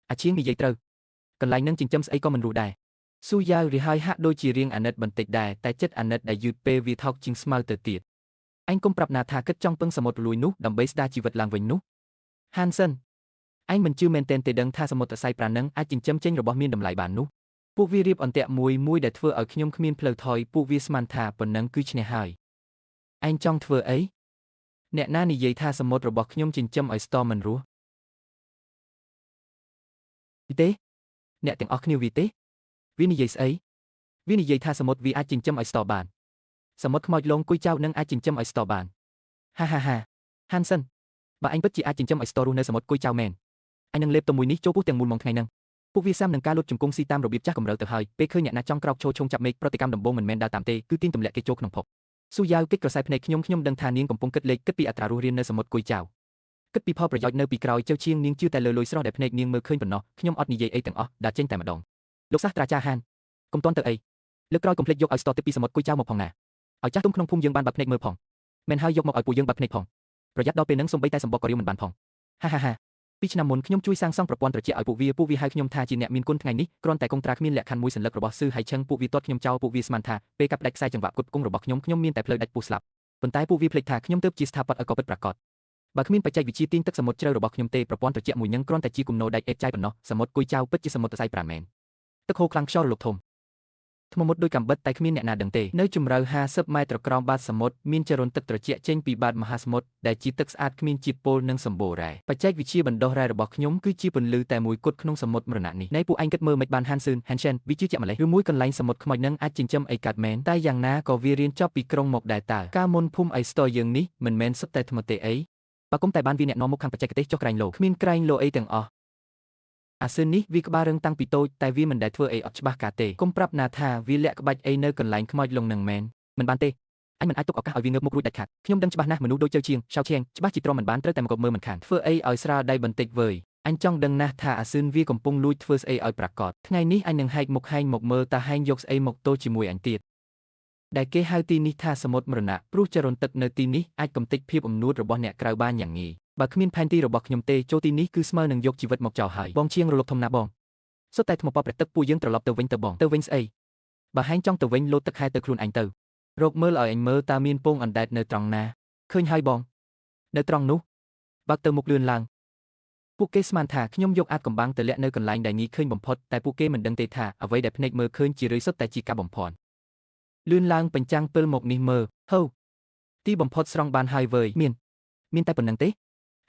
អាឈៀងនិយាយត្រូវកន្លែងនឹងចិញ្ចឹមស្អីក៏មិនរស់ដែរស៊ូយ៉ាវរីហើយហាក់ដូចជារៀងអាណិតបន្តិចដែរតែចិត្តអាណិតដែលយឺតពេលវាថោកជាងស្មៅទៅទៀតអញកុំប្រាប់ណាថាគិតចង់ពឹងសមុទ្រលួយនោះដើម្បីស្ដារជីវិតឡើងវិញនោះហានសិនអញមិនជឿមែនទែនទេដឹងថាសមុទ្រសៃប្រានឹងអាចចិញ្ចឹមចេញរបស់មានតម្លៃបាននោះពួកវារៀបអន្ទាក់មួយដែលធ្វើឲ្យខ្ញុំគ្មានផ្លូវថយពួកវាស្មានថាប៉ុណ្ណឹងគឺឈ្នះហើយឯងចង់ធ្វើអីអ្នកណានិយាយថាសមុទ្ររបស់ខ្ញុំចិញ្ចឹមឲ្យស្ទមិនរស់វិទេអ្នកទាំងអស់គ្នាវិទេវានិយាយស្អីវានិយាយថាសមុទ្រវាអាចចិញ្ចឹមឲ្យស្ទបានសមុទ្រខ្មោចលងគុយចៅនឹងអាចចិញ្ចឹមឲ្យស្ទបានហាហាហាហានសិនបើអញពិតជាអាចចិញ្ចឹមឲ្យស្ទរស់នៅសមុទ្រគុយចៅមែនអញនឹងលេបទៅមួយនេះចូលពោះទាំងមូលមកថ្ងៃហ្នឹងពួកវាសាមនឹងការលុតជង្គង់ស៊ីតាមរបៀបចាស់កម្រើទៅហើយពេលឃើញអ្នកណាចង់ក្រោកឈរឈងចាប់មេឃប្រតិកម្មដំបងមិនមែនដើរតាមទេគឺទាញទម្លាក់គេចូលក្នុងភពស៊ូយ៉ាវគិតក្រសែភ្នែកខ្ញុំដឹងថានាងកំពុងគិតលេខគិតពីអត្រារស់រាននៅសមុទ្រគុយចៅគិតពីផលប្រយោជន៍នៅពីក្រោយជើឈៀងនាងជឿតែលើលុយស្រស់ដែលភ្នែកនាងមើលឃើញប៉ុណ្ណោះខ្ញុំអត់និយាយអីទាំងអស់ដាក់ចេញតែម្ដងលោកសាស្ត្រាចារ្យហានកុំតន់ទៅអីលើកក្រោយកុំភ្លេចយកឲ្យស្ទទីពីសមុទ្រគុយចៅមកផងណាឲ្យចាស់ទុំក្នុងភូមិយើងបានបើកភ្នែកមើលផងមិនហើយយកមកឲ្យពួកយើងបើកភ្នែកផងប្រយ័ត្នដល់ពេលហ្នឹងសំបីតែសម្បកក៏រៀវមិនបានផងហាហាហា ពីឆ្នាំមុនខ្ញុំជួយសាងសង់ប្រព័ន្ធត្រជាក់ឲ្យពួកវាហៅខ្ញុំថាជាអ្នកមានគុណថ្ងៃនេះគ្រាន់តែកុងត្រាគ្មានលក្ខខណ្ឌមួយសន្លឹករបស់ស៊ឺហៃឆឹងពួកវាទាត់ខ្ញុំចោលពួកវាស្មានថាពេលកាប់ផ្ដាច់ខ្សែចង្វាក់គុតគង់របស់ខ្ញុំមានតែផ្លូវដាច់ពោះស្លាប់ប៉ុន្តែពួកវាភ្លេចថាខ្ញុំទើបជាស្ថាបត្យករពិតប្រាកដបើគ្មានបច្ចេកវិទ្យាទាញទឹកសមុទ្រជ្រៅរបស់ខ្ញុំទេប្រព័ន្ធត្រជាក់មួយនឹងគ្រាន់តែជាគំនរដែកអេតចាយប៉ុណ្ណោះសមុទ្រគុយចៅពិតជាសមុទ្រសរសៃប្រាមែនទឹកហូរខ្លាំងខ្យល់រលកធំថ្មមុតដូចកាំបិតតែគ្មានអ្នកណាដឹងទេនៅជម្រៅ50ម៉ែត្រក្រោមបាតសមុទ្រមានចរន្តទឹកត្រជាក់ចេញពីបាតមហាសមុទ្រដែលជាទឹកស្អាតគ្មានជាតិពុលនិងសម្បូររ៉ែបច្ចេកវិទ្យាបណ្ដុះរ៉ែរបស់ខ្ញុំគឺជាពន្លឺតែមួយគត់ក្នុងសមុទ្រមរណៈនេះនៃពួកឯងគិតមើលមិនបានហានស៊ឿនហានឆែនវាជឿជាក់ម្លេះឬមួយកន្លែងសមុទ្រខ្មោចនឹងអាចចិញ្ចឹមអីកើតមែនតែយ៉ាងណាក៏វារៀនចប់ពីក្រុងមកដែរតើការមុនភូមិអៃស្តយើងនេះមិនមែនសុទ្ធតែថ្មទេអីបើគុំតែបានវាអ្នកនាំមុខខាងបច្ចេកទេសចុះក្រែងលោគ្មានក្រែងលោអីទាំងអស់អាស៊ើននេះវាក្បាលរឹងតាំងពីតូចតែវាមិនដែលធ្វើអីអត់ច្បាស់កាទេគុំប្រាប់ណាថាវាលាក់ក្បាច់អីនៅកន្លែងខ្មោចលងនឹងមែនមិនបានទេអញមិនអាចទុកឱកាសឲ្យវាងើបមុខរួចដាច់ខាតខ្ញុំដឹងច្បាស់ណាស់មនុស្សដូចជើជាងឆៅឈៀងច្បាស់ជាទ្រាំមិនបានត្រូវតែមកគប់មើលមិនខានធ្វើអីឲ្យស្រាលដៃបន្តិចវើយអញចង់ដឹងណាស់ថាអាស៊ើនវាកំពុងលួចធ្វើស្អីឲ្យប្រាកដថ្ងៃនេះអញនឹងហែកមុខហែងមកមើលតើហែងយកស្អីមកទល់ជាមួយអញទៀតដែលគេហៅទីនេះថាសមុទ្រមរណៈព្រោះចរន្តទឹកនៅទីនេះអាចកំទេចភាពអំនួតរបស់អ្នកក្រៅបានយ៉ាងងាយបើគ្មានផែនទីរបស់ខ្ញុំទេចូលទីនេះគឺស្មើនឹងយកជីវិតមកចោលហើយបងជាងរលកធំណាបងសុទ្ធតែថ្មប៉ព្រះទឹកពួកយើងត្រឡប់ទៅវិញទៅបងទៅវិញស្អីបើហែងចង់ទៅវិញលោតទឹកហែទៅខ្លួនអញទៅរកមើលឲ្យអញមើលតើមានពងអណ្ដែតនៅត្រង់ណាឃើញហើយបងនៅត្រង់នោះបើកទៅមុខលឿនឡើងពួកគេស្មានថាខ្ញុំយកអាចកំបាំងទៅលាក់នៅកន្លែងដែលងាយឃើញបំផុតតែពួកគេមិនដឹងទេថាអ្វីដែលភ្នែកមើលឃើញជារឿយសុទ្ធតែជាការបំភាន់លឿនឡើងបញ្ចាំងពិលមកនេះមើលហូទីបំផុតស្រង់បានហើយវើយមានតែប៉ុណ្្នឹងទេ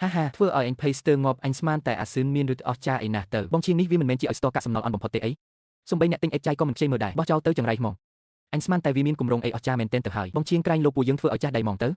ហាហាធ្វើឲ្យអញភ័យស្ទើងាប់អញស្មានតែអាស៊ើនមានឬអស់ចាអីណាស់ទៅបងជាងនេះវាមិនមែនជាឲ្យស្ទរកាក់សំណល់អន់បំផុតទេអីសំបីអ្នកទិញអេតចាយក៏មិនខ្ជិលមើលដែរបោះចោលទៅចង្រៃហ្មងអញស្មានតែវាមានគម្រោងអីអស់ចាមែនទែនទៅហើយបងជាងក្រែងលោកពួកយើងធ្វើឲ្យចាស់ដៃហ្មងទៅ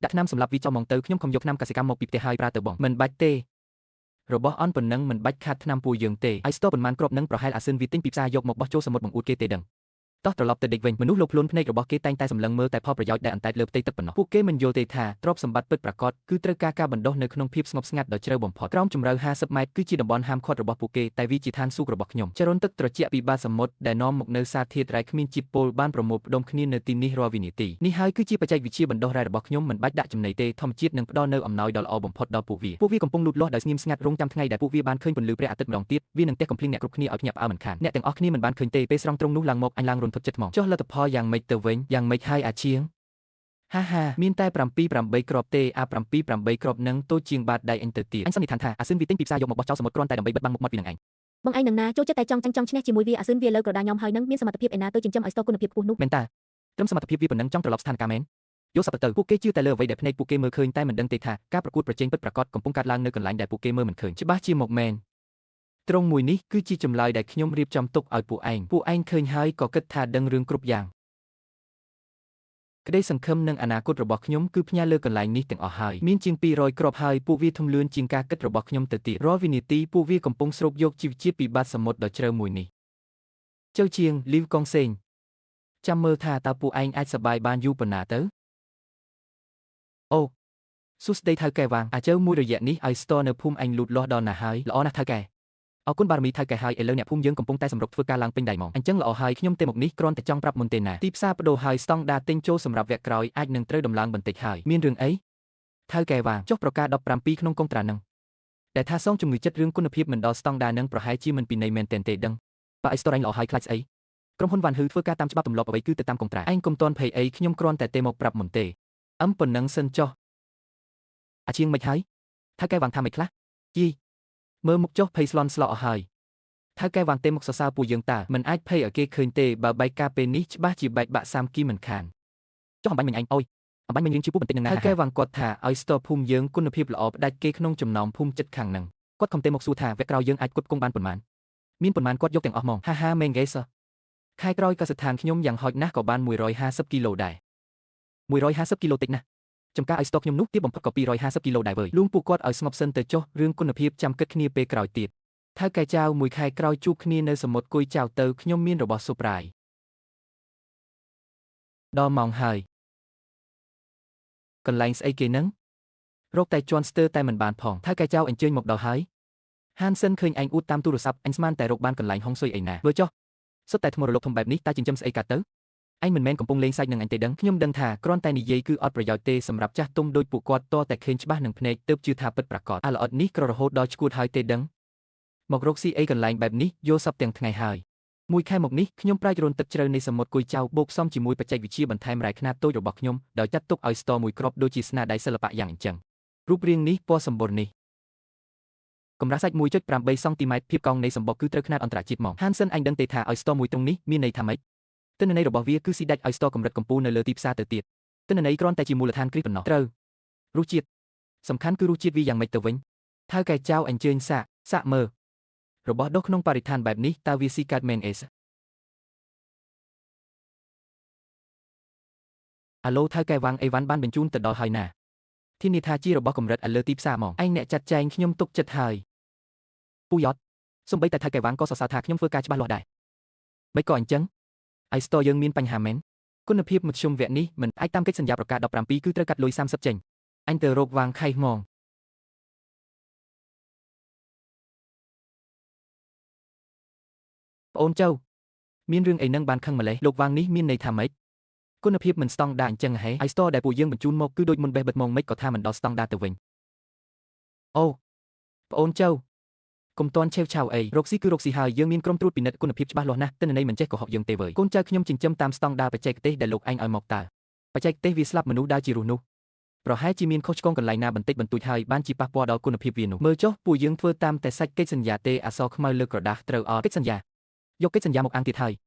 ដាក់ថ្នាំសម្រាប់វាចោលហ្មងទៅខ្ញុំខំយកថ្នាំកសិកម្មមកពីផ្ទះហើយប្រើទៅបងមិនបាច់ទេរបស់អន់ប៉ុណ្ណឹងមិនបាច់ខាតថ្នាំពួកយើងទេឲ្យស្ទរប៉ុន្មានគ្រាប់នឹងប្រហែលអាស៊ើនវាទិញពីផ្សារយកមកបោះចូលសមុទ្របង្អួតគេទេដឹងតោះត្រឡប់ទៅដេកវិញមនុស្សលោកខ្លួនភ្នែករបស់គេតែងតែសម្លឹងមើលតែផលប្រយោជន៍ដែលអន្តែតលើផ្ទៃទឹកប៉ុណ្ណោះពួកគេមិនយល់ទេថាទ្រព្យសម្បត្តិពិតប្រាកដគឺត្រូវការបណ្ដុះនៅក្នុងភាពស្ងប់ស្ងាត់ដ៏ជ្រៅបំផុតក្រោមជម្រៅ50ម៉ែត្រគឺជាតំបន់ហាមឃាត់របស់ពួកគេតែវាជាឋានសួគ៌របស់ខ្ញុំចរន្តទឹកត្រជាក់ពីបាតសមុទ្រដែលនាំមកនៅសារធាតុរ៉ែគ្មានជាតិពុលបានប្រមូលផ្ដុំគ្នានៅទីនេះរាល់វិនាទីនេះហើយគឺជាបច្ចេកវិទ្យាបណ្ដុះរ៉ែរបស់ខ្ញុំមិនបាច់ដាក់ចំណីទេធម្មជាតិនឹងផ្ដល់នូវអំណោយដ៏ល្អបំផុតដល់ពួកវាកំពុងលូតលាស់ដោយស្ងៀមស្ងាត់រងចាំថ្ងៃដែលពួកវាបានឃើញពន្លឺព្រះអាទិត្យម្ដងទៀតវានឹងទះកំភ្លៀងអ្នកគ្រប់គ្នាឲ្យភ្ញាក់ផ្អើលមិនខានអ្នកទាំងអស់គ្នាមិនបានឃើញទេពេលស្រង់ត្រង់នោះឡើងមកអញឡើងរន្ធត់ចិត្តហ្មងចុះលទ្ធផលយ៉ាងម៉េចទៅវិញយ៉ាងម៉េចហើយអាជាងហាមានតែ7-8គ្រាប់ទេអា7-8គ្រាប់នឹងតូចជាងបាតដៃអញទៅទៀតអញសន្និដ្ឋានថាអាស៊ើនវាទិញពីផ្សារយកមកបោះចោលសមុទ្រគ្រាន់តែដើម្បីបិទបាំងមុខមាត់វានឹងឯងបងឯងនឹងណាចូលចិត្តតែចង់ឈ្នះជាមួយវាអាស៊ើនវាលើក្រដាខ្ញុំហើយនឹងមានសមត្ថភាពឯណាទៅចិញ្ចឹមឲ្យស្ទរគុណភាពខ្ពស់នោះមែនតើត្រឹមសមត្ថភាពវាប៉ុណ្ណឹងចង់ត្រឡប់ស្ថានភាពមែនយកសពទៅពួកគេជឿតែលើអ្វីដែលភ្នែកពួកគេមើលឃើញតែមិនដឹងទេថាការប្រកួតប្រជែងពិតប្រាកដកំពុងកើតឡើងនៅកន្លែងដែលពួកគេមើលមិនឃើញច្បាស់ជាមកមែនត្រង់មួយនេះគឺជាចម្លើយដែលខ្ញុំរៀបចំទុកឲ្យពួកឯងឃើញហើយក៏គិតថាដឹងរឿងគ្រប់យ៉ាងក្តីសង្ឃឹមនិងអនាគតរបស់ខ្ញុំគឺផ្ញើលើកន្លែងនេះទាំងអស់ហើយមានជាង200គ្រាប់ហើយពួកវាធំលឿនជាងការគិតរបស់ខ្ញុំទៅទៀតរាល់វិនាទីពួកវាកំពុងស្រូបយកជីវជាតិពីបាតសមុទ្រដ៏ជ្រៅមួយនេះជើជាងលីវកុងសេងចាំមើលថាតើពួកឯងអាចសប្បាយបានយូរប៉ុណ្ណាទៅអូសួស្តីថៅកែវាងអាចើមួយរយៈនេះឲ្យស្ទរនៅភូមិអញលូតលាស់ដល់ណាហើយល្អណាស់ថៅកែអរគុណបារមីថៅកែហើយឥឡូវអ្នកភូមិយើងកំពុងតែសម្រុកធ្វើការឡើងពេញដៃហ្មងអញ្ចឹងល្អហើយខ្ញុំទេមកនេះគ្រាន់តែចង់ប្រាប់មុនទេណាទីផ្សារបដូរហើយស្តង់ដារទិញចូលសម្រាប់វគ្គក្រោយអាចនឹងត្រូវដំឡើងបន្តិចហើយមានរឿងអីថៅកែវាងចុះប្រកាស17ក្នុងកុងត្រានឹងដែលថាសងជំងឺចិត្តរឿងគុណភាពមិនដល់ស្តង់ដារនឹងប្រហែលជាមិនពីនៃមែនទែនទេដឹងបើអីស្ទរអញល្អហើយខ្លាចស្អីក្រុមហ៊ុនវ៉ាន់ហ៊ឺធ្វើការតាមច្បាប់ទម្លាប់អ្វីគឺទៅតាមកុងត្រាឯងកុំតន់ភ័យអីខ្ញុំគ្រាន់តែទេមកប្រាប់មុនទេប៉ុណ្ណឹងសិនចុះអាជាងមិនហើយថៅកែវាងថាមិនខ្លះយីមើលមុខចុះភ័យស្លន់ស្លោអស់ហើយថៅកែវាងទេមកសរសើរពួកយើងតើមិនអាចភ័យឲ្យគេឃើញទេបើបែកការពេលនេះច្បាស់ជាបែកបាក់សាមគីមិនខានចុះអំបញ្ញមិញឯងអុយអំបញ្ញមិញរៀងជាពូបន្តិចនឹងណាថៅកែវាងគាត់ថាឲ្យស្ទរភូមិយើងគុណភាពល្អផ្ដាច់គេក្នុងចំណោមភូមិចិត្តខាងហ្នឹងគាត់ខំទេមកសួរថាវគ្គក្រោយយើងអាចគត់គង់បានប៉ុន្មានមានប៉ុន្មានគាត់យកទាំងអស់មកហាមែងហ្គេសខែក្រោយកសិដ្ឋានខ្ញុំយ៉ាងហោចណាស់ក៏បាន150គីឡូដែរ150គីឡូតិចណាស់ចំការឲ្យស្តុកខ្ញុំនោះទីបំផុតក៏250គីឡូដែរវើយលួងពួកគាត់ឲ្យស្ងប់សិនទៅចុះរឿងគុណភាពចាំគិតគ្នាពេលក្រោយទៀតថៅកែចៅមួយខែក្រោយជួបគ្នានៅសមុទ្រគុយចៅទៅខ្ញុំមានរបស់ស៊ុបរាយដល់ម៉ោងហើយកន្លែងស្អីគេហ្នឹងរកតែជន់ស្ទើរតែមិនបានផងថៅកែចៅអញ្ជើញមកដល់ហើយហានសិនឃើញឯងអ៊ូតតាមទូរស័ព្ទអញស្មានតែរកបានកន្លែងហុងស៊ុយអីណាវើចុះសុទ្ធតែថ្មរលកធំបែបនេះតែចិញ្ចឹមស្អីកាត់ទៅ anhមិនមែនកំពុងលេងសើចនឹងអញទេដឹងខ្ញុំដឹងថាគ្រាន់តែនិយាយគឺអត់ប្រយោជន៍ទេសម្រាប់ចាស់ទុំដូចពួកគាត់តតែឃើញច្បាស់នឹងភ្នែកទើបជឿថាពិតប្រាកដអាល្អិតនេះក៏រហូតដល់ឈួតហើយទេដឹងមករកស៊ីអីកន្លែងបែបនេះយល់សពទាំងថ្ងៃហើយមួយខែមកនេះខ្ញុំប្រាជ្ញរនទឹកជ្រៅនៃសមុទ្រគុយចៅបូកសំជាមួយបច្ចេកវិទ្យាបន្ថែមរ៉ែខ្នាតតូចរបស់ខ្ញុំដោយចាត់ទុកឲ្យស្ទមួយគ្រាប់ដូចជាស្នាដៃសិល្បៈយ៉ាងអញ្ចឹងរូបរាងនេះពណ៌សម្បុរនេះកម្រាស់សាច់ 1.8 សង់ទីម៉ែត្រភាពកង់នៃសម្បុកគឺត្រូវខ្នាតអន្តរជាតិមកហានសិនអញដឹងទេថាឲ្យស្ទមួយត្រង់នេះមានន័យថាម៉េចទិន្នន័យរបស់វាគឺស៊ីដាច់ឲ្យស្ទកម្រិតកម្ពស់នៅលើទីផ្សារទៅទៀតទិន្នន័យគ្រាន់តែជាមូលដ្ឋានគ្រឹះប៉ុណ្ណោះត្រូវរសជាតិសំខាន់គឺរសជាតិវាយ៉ាងម៉េចទៅវិញថៅកែចៅអញ្ជើញសាកមើលរបស់ដុសក្នុងបរិស្ថានបែបនេះតើវាស៊ីកើតមែនអេសអាឡូថៅកែវ៉ាងអីវ៉ាន់បានបញ្ជូនទៅដល់ហើយណាធានាថាជារបស់កម្រិតឥឡូវទីផ្សារហ្មងឯងអ្នកចាត់ចែងខ្ញុំទុកចិត្តហើយពូយ៉តសំបីតែថៅកែវ៉ាងក៏សរសើរថាខ្ញុំធ្វើការច្បាស់លាស់ដែរមិនក៏អញ្ចឹងឯស្តយើងមានបញ្ហាមែនគុណភាពមធ្យមវគ្គនេះមិនអាចតាមកិច្ចសន្យាប្រកាស17គឺត្រូវកាត់លុយ30ចេញអញទៅរកវ៉ាងខៃហ្មងប្អូនចៅមានរឿងអីនឹងបានខឹងម្លេះលោកវ៉ាងនេះមានន័យថាម៉េចគុណភាពមិនស្តង់ដារអញ្ចឹងហេឯស្តដែលពួកយើងបញ្ជូនមកគឺដូចមុនបេះបិទមកមិនក៏ថាមិនដល់ស្តង់ដារទៅវិញអូប្អូនចៅកុំតន់ឆេវឆាវអីរកស៊ីគឺរកស៊ីហើយយើងមានក្រុមត្រួតពិនិត្យគុណភាពច្បាស់លាស់ណាស់ទិន្នន័យមិនចេះកុហកយើងទេវើយកូនចៅខ្ញុំចិញ្ចឹមតាមស្តង់ដារបច្ចេកទេសដែលលោកឯងឲ្យមកតើបច្ចេកទេសវាស្លាប់មនុស្សដើរជារស់នោះប្រហែលជាមានខុសឆ្គងកន្លែងណាបន្តិចបន្តួចហើយបានជាប៉ះពាល់ដល់គុណភាពវានោះមើលចុះពួកយើងធ្វើតាមតែសាច់កិច្ចសន្យាទេអសរខ្មៅលើក្រដាសត្រូវអត់កិច្ចសន្យាយកកិច្ចសន្យាមកអាំងទៀតហើយ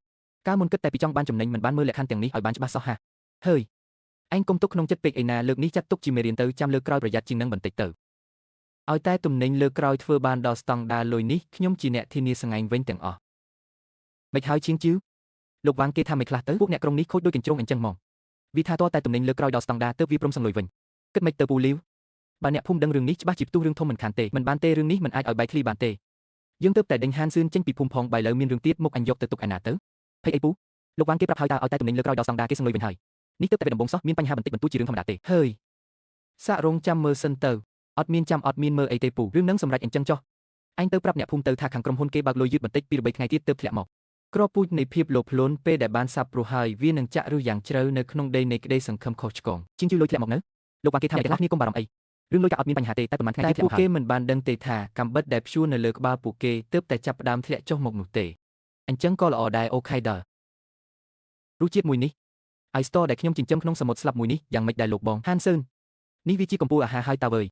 កាលមុនគិតតែពីចង់បានចំណេញមិនបានមើលលក្ខខណ្ឌទាំងនេះឲ្យបានច្បាស់សោះហាហើយឯងកុំទុកក្នុងចិត្តពេកឯណាលើកនេះចាត់ទុកជាមេរៀនទៅចាំលើកក្រោយប្រយ័ត្នជាងនឹងបន្តិចទៅឲ្យតែទំនិញលើក្រោយធ្វើបានដល់ស្តង់ដារលុយនេះខ្ញុំជាអ្នកធានាសង្ហែងវិញទាំងអស់មិនហើយជាងជឿលោកវ៉ាងគេថាមិនខ្លះទៅពួកអ្នកក្រុងនេះខូចដូចកញ្ជ្រោងអញ្ចឹងហ្មងវាថាតតែទំនិញលើក្រោយដល់ស្តង់ដារទើបវាព្រមសងលុយវិញគិតមិនទៅពូលីវបើអ្នកភូមិដឹងរឿងនេះច្បាស់ជាផ្ទុះរឿងធំមិនខានទេមិនបានទេរឿងនេះមិនអាចឲ្យបែកឃ្លីបានទេយើងទើបតែដេញហានសឿនចេញពីភូមិផងបើឥឡូវមានរឿងទៀតមុខអញយកទៅទុកឯណាទៅភ័យអីពូលោកវ៉ាងគេប្រាប់ហើយតើឲ្យតែទំនិញលើក្រោយដល់ស្តង់ដារគេសងលុយវិញហើយនេះទើបតែដំបងសោះមានបញ្ហាបន្តិចបន្តួចជារឿងធម្មតាទេហើយសាក់រងចាំមើលសិនទៅអត់មានមើលអីទេពូរឿងនឹងសម្រាប់អញ្ចឹងចុះអញទៅប្រាប់អ្នកភូមិទៅថាខាងក្រុមហ៊ុនគេបើកលុយយឺតបន្តិចពីរបីថ្ងៃទៀតទើបធ្លាក់មកក្របពូជនៃភាពលោភលន់ពេលដែលបានសាប់ព្រោះហើយវានឹងចាក់ឫសយ៉ាងជ្រៅនៅក្នុងដីនៃក្តីសង្ឃឹមខុសឆ្គងជាងជឿលុយធ្លាក់មកនៅលោកបានគេថាអ្នកខ្លះគ្នាកុំបារម្ភអីរឿងលុយក៏អត់មានបញ្ហាទេតែប្រហែលថ្ងៃទៀតធ្លាក់មកហើយពួកគេមិនបានដឹងទេថាកំបិតដែលព្យួរនៅលើក្បាលពួកគេទើបតែចាប់ផ្ដើមធ្លាក់ចុះមកនោះទេអញ្ចឹងក៏ល្អដែរអូខេដល់រសជាតិមួយនេះไอស្តដែលខ្ញុំចិញ្ចឹមក្នុងសមុទ្រស្លាប់មួយនេះយ៉ាងម៉េចដែរលោកបងហានសឿននេះវាជាកម្ពុជាអាហារហើយតើវើយ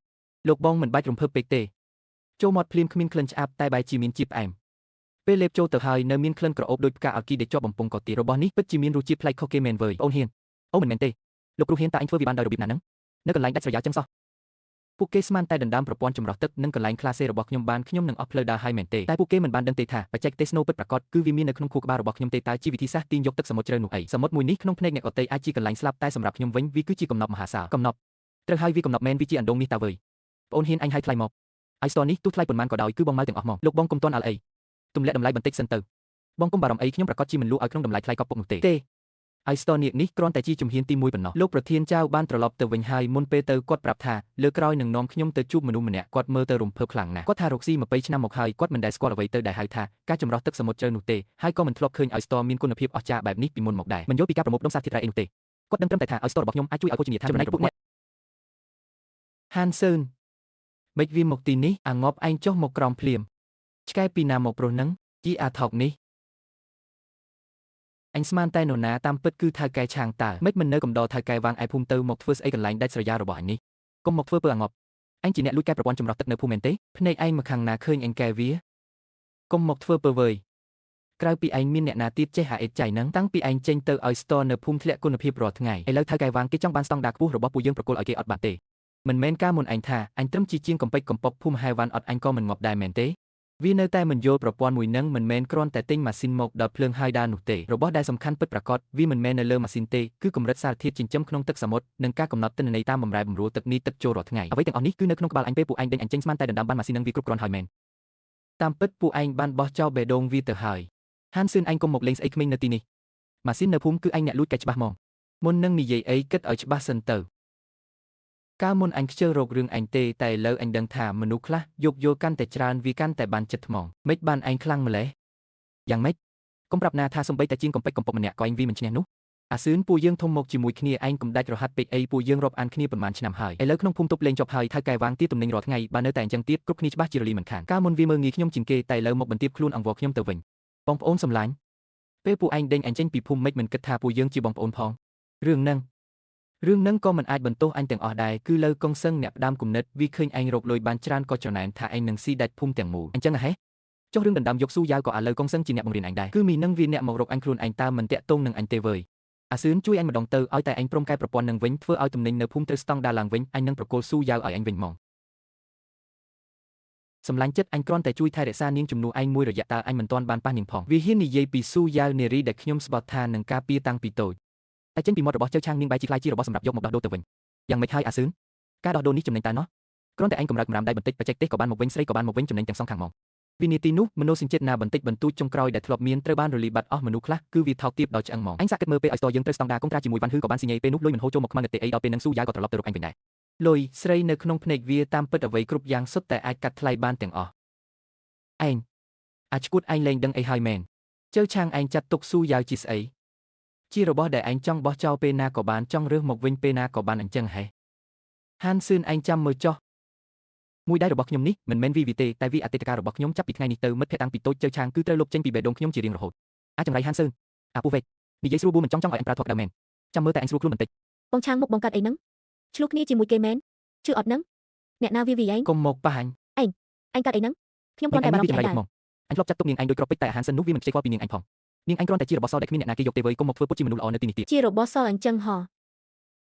លោកបងមិនបាច់រំភើបពេកទេចូលមាត់ភ្លាមគ្មានក្លិនឆ្អាបតែបែរជាមានជាតិផ្អែមពេលលេបចូលទៅហើយនៅមានក្លិនក្រអូបដូចផ្កាអាគីដែលជាប់បំពង់ក៏ទៀតរបស់នេះពិតជាមានរសជាតិប្លែកខុសគេមែនវើយអូនហ៊ានអូមិនមែនទេលោកគ្រូហ៊ានតើអញធ្វើវាបានដោយរបៀបណាហ្នឹងនៅកន្លែងដាច់ស្រយាលចឹងសោះពួកគេស្មានតែដណ្ដើមប្រព័ន្ធចម្រោះទឹកនិងកន្លែងក្លាសេរបស់ខ្ញុំបានខ្ញុំនឹងអស់ផ្លូវដើរហើយមែនទេតែពួកគេមិនបានដឹងទេថាបច្ចេកទេសស្នូពិតប្រាកដគឺវាមាននៅក្នុងខួរក្បាលរបស់ខ្ញុំទេតើជាវិធីសាស្ត្រទាញយកទឹកសមុទ្រជ្រៅនោះអីសមុទ្រមួយនេះក្នុងភ្នែកអ្នកដទៃអាចជាកន្លែងស្លាប់តែសម្រាប់ខ្ញុំវិញវាគឺជាកំណប់មហាសាលកំណប់ត្រូវហើយវាកំណប់មែនវាជាអណ្ដូងនេះតើវើយប្អូនហ៊ានអញឲ្យថ្លៃមកไอស្តនេះទោះថ្លៃប៉ុន្មានក៏ដោយគឺបងមកទាំងអស់មកលោកបងកុំទាន់អល់អីទម្លាក់តម្លៃបន្តិចសិនទៅបងកុំបារម្ភអីខ្ញុំប្រកាសជាមិនលក់ឲ្យក្នុងតម្លៃថ្លៃកប់ពុកនោះទេไอស្តនេះគ្រាន់តែជាជំហានទី1ប៉ុណ្ណោះលោកប្រធានចៅបានត្រឡប់ទៅវិញហើយមុនពេលទៅគាត់ប្រាប់ថាលើក្រោយនឹងនាំខ្ញុំទៅជួបមនុស្សម្នាក់គាត់មើលទៅរំភើបខ្លាំងណាស់គាត់ថារកស៊ី20ឆ្នាំមកហើយគាត់មិនដែលស្គាល់អ្វីទៅដែលហៅថាការចម្រោះទឹកសមុទ្រជ្រៅនោះទេហើយក៏មិនធ្លាប់ឃើញไอស្តមានគុណភាពអស្ចារ្យបែបនេះពីមុនមកដែរមិនយល់ពីការប្រមូលផ្ដុំសារធាតុរ៉ែអីនោះទេគាត់ដឹងត្រឹមតែថាไอស្តរបស់ខ្ញុំអាចជួយឲ្យភោជនីយដ្ឋានចំណែកពួកអ្នកហានសឿនមិនវាមកទីនេះអាងប់ឯងចុះមកក្រោមភ្លាមឆ្កែពីណាមកប្រុសនឹងជីអាថោកនេះអញស្មានតែនរណាតាមពិតគឺថៅកែឆាងតើមិននៅកំដរថៅកែវ៉ាងឯភូមិទៅមកធ្វើស្អីកន្លែងដាច់ស្រយាលរបស់អញនេះកុំមកធ្វើពើអាងប់អញជាអ្នកលួចកែប្រព័ន្ធចម្រោះទឹកនៅភូមិមែនទេភ្នែកឯងមកខាងណាឃើញអញកែវាកុំមកធ្វើពើវើយក្រៅពីឯងមានអ្នកណាទៀតចេះអាអេតចៃហ្នឹងតាំងពីឯងចេញទៅឲ្យស្តនៅភូមិធ្លាក់គុណភាពរាល់ថ្ងៃឥឡូវថៅកែវ៉ាងគេចង់បានស្តង់ដារខ្ពស់របស់ពួកយើងប្រគល់ឲ្យគេអត់បានទេមិនមែនការមុនឯងថាអញត្រឹមជាជាងកំពេចកំប៉ុកភូមិហែវ៉ាន់អត់អញក៏មិនងាប់ដែរមែនទេវានៅតែមិនយល់ប្រព័ន្ធមួយនឹងមិនមែនគ្រាន់តែទិញម៉ាស៊ីនមកដល់ភ្លើងហើយដានោះទេរបស់ដែលសំខាន់ពិតប្រាកដវាមិនមែននៅលើម៉ាស៊ីនទេគឺកម្រិតសារធាតុចិញ្ចឹមក្នុងទឹកសមុទ្រនិងការកំណត់ទិន្នន័យតាមបម្រែបម្រួលទឹកនេះទឹកចូលរាល់ថ្ងៃអ្វីទាំងអស់នេះគឺនៅក្នុងក្បាលអញពេលពួកឯងដេញអញចេញស្មានតែដណ្ដើមបានម៉ាស៊ីននឹងវាគ្រប់គ្រាន់ហើយមែនតាមពិតពួកឯងបានបោះចោលបេះដូងវាទៅហើយហានសឿនឯងកុំមកលេងស្អីក្មេងនៅទីនេះម៉ាស៊ីននៅភូមិគឺឯងអ្នកលួចកែច្បាស់ហ្មងមុននឹងនិយាយអីគិតឲ្យច្បាស់សិនទៅកាលមុនអញខ្ជិលរករឿងអញទេតែឥឡូវអញដឹងថាមនុស្សខ្លះយកយល់កាន់តែច្រើនវាកាន់តែបានចិត្តថ្មងមិនបានឯងខ្លាំងម្លេះយ៉ាងម៉េចកុំប្រាប់ណាថាសំបីតែជាងកំពេចកំពុកម្នាក់ក៏ឯងវាមិនឈ្នះនោះ អាសឿនពួកយើងធំមកជាមួយគ្នាឯងកំដាច់រហ័សពេកអីពួកយើងរាប់អានគ្នាប៉ុន្មានឆ្នាំហើយឥឡូវក្នុងភូមិទប់លេងចប់ហើយថៅកែវាងទៀតទំនិញរាល់ថ្ងៃបើនៅតែអញ្ចឹងទៀតគ្រប់គ្នាច្បាស់ជារលីមិនខានកាលមុនវាមើងងាយខ្ញុំជាងគេតែឥឡូវមកបន្ទាបខ្លួនអង្វរខ្ញុំទៅវិញបងប្អូនសម្លាញ់ពេលពួកឯងដេញអញចេញពីភូមិមិនគិតថាពួកយើងជាបងប្អូនផងរឿងហ្នឹងក៏មិនអាចបន្ទោសអញទាំងអស់ដែរគឺលើកុងសឹងអ្នកផ្ដាំគំនិតវាឃើញឯងរកលុយបានច្រើនក៏ច្រណែនថាឯងនឹងស៊ីដាច់ភូមិទាំងមូលអញ្ចឹងហ៎ចុះរឿងដណ្ដើមយកស៊ូយ៉ាវក៏ឥឡូវកុងសឹងជាអ្នកបង្រៀនអញដែរគឺមីនឹងវាអ្នកមករកអញខ្លួនឯងតើមិនតាក់ទងនឹងអញទេវើយអាសឿនជួយអញម្ដងទៅឲ្យតែអញព្រមកែប្រព័ន្ធនឹងវិញធ្វើឲ្យទំនិញនៅភូមិត្រូវស្តង់ដារឡើងវិញអញនឹងប្រគល់ស៊ូយ៉ាវឲ្យអញវិញមកសម្លាញ់ចិត្តអញគ្រាន់តែជួយថែរក្សានាងជំនួសឯងមួយរយៈតើអញមិនទាន់បានប៉ះនាងផងវាហ៊ាននិយាយពីស៊ូយ៉ាវនារីដែលខ្ញុំស្បត់ថានឹងការពារតាំងពីតូចតែចេញពីមាត់របស់ចៅឆាងនាងបែរជាខ្លាយជារបស់សម្រាប់យកមកដោះដូរទៅវិញយ៉ាងម៉េចហើយអាសឿនការដោះដូរនេះចំណេញតើណោះគ្រាន់តែឯងកម្រើកម្រាមដៃបន្តិចបច្ចេកទេសក៏បានមកវិញស្រីក៏បានមកវិញចំណេញទាំងសងខាងមកវិនាទីនោះមនោសញ្ចេតនាបន្តិចបន្តួចចុងក្រោយដែលធ្លាប់មានត្រូវបានរលីបាត់អស់មនុស្សខ្លះគឺវាថោកទាបដល់ឆ្អឹងមកអញសាកគិតមើលពេលឲ្យស្ទរយើងត្រូវស្តង់ដារកុងត្រាជាមួយវ៉ាន់ហឺក៏បានស៊ីញ៉េពេលនោះលុយមិនហូរចូលមកខ្មាំងទេអីដល់ពេលនឹងស៊ូយ៉ាវក៏ត្រឡប់ទៅរកអញវិញដែរលុយស្រីនៅក្នុងភ្នែកវាតាមពិតអ្វីគ្រប់យ៉ាងសុទ្ធតែអាចកាត់ថ្លៃបានទាំងអស់ឯងអាចឈួតឯងលែងដឹងអីហើយមែនជើឆាងឯងចាត់ទុកស៊ូយ៉ាវជាស្អីជារបស់ដែលឯងចង់បោះចោលពេលណាក៏បានចង់រើសមកវិញពេលណាក៏បានអញ្ចឹងហេហានសឿនឯងចាំមើលចុះមួយដៃរបស់ខ្ញុំនេះមិនមែនវីទេតែវីអតីតកាលរបស់ខ្ញុំចាប់ពីថ្ងៃនេះទៅមិត្តភក្តិតាំងពីតូចជើឆាងគឺត្រូវលុបចេញពីបេះដូងខ្ញុំជារៀងរហូតអាចចម្រៃហានសឿនអាពូវេកនិយាយស្រួលបួមិនចង់ឲ្យអញប្រើធေါ်ក្តៅមែនចាំមើលតែអញស្រួលខ្លួនបន្តិចបងឆាងមុខបងកាត់អីហ្នឹងឆ្លោះគ្នាជាមួយគេមែនជឿអត់ហ្នឹងអ្នកណាវាឯងកុំមកប៉ះអញអញកាត់អីហ្នឹងខ្ញុំគ្រាន់តែបារម្ភពីអញដែរអញធ្លាប់ចាត់ទុកនាងឯងដោយក្របពេជ្រតែអាហានសិននោះវាមិនខ្ចីខ្វល់ពីនាងឯងផងនាងឯងគ្រាន់តែជារបស់សដែលគ្មានអ្នកណាគេយកទេវើយកុំមកធ្វើពុតជាមនុស្សល្អនៅទីនេះទៀតជារបស់សអញ្ចឹងហ៎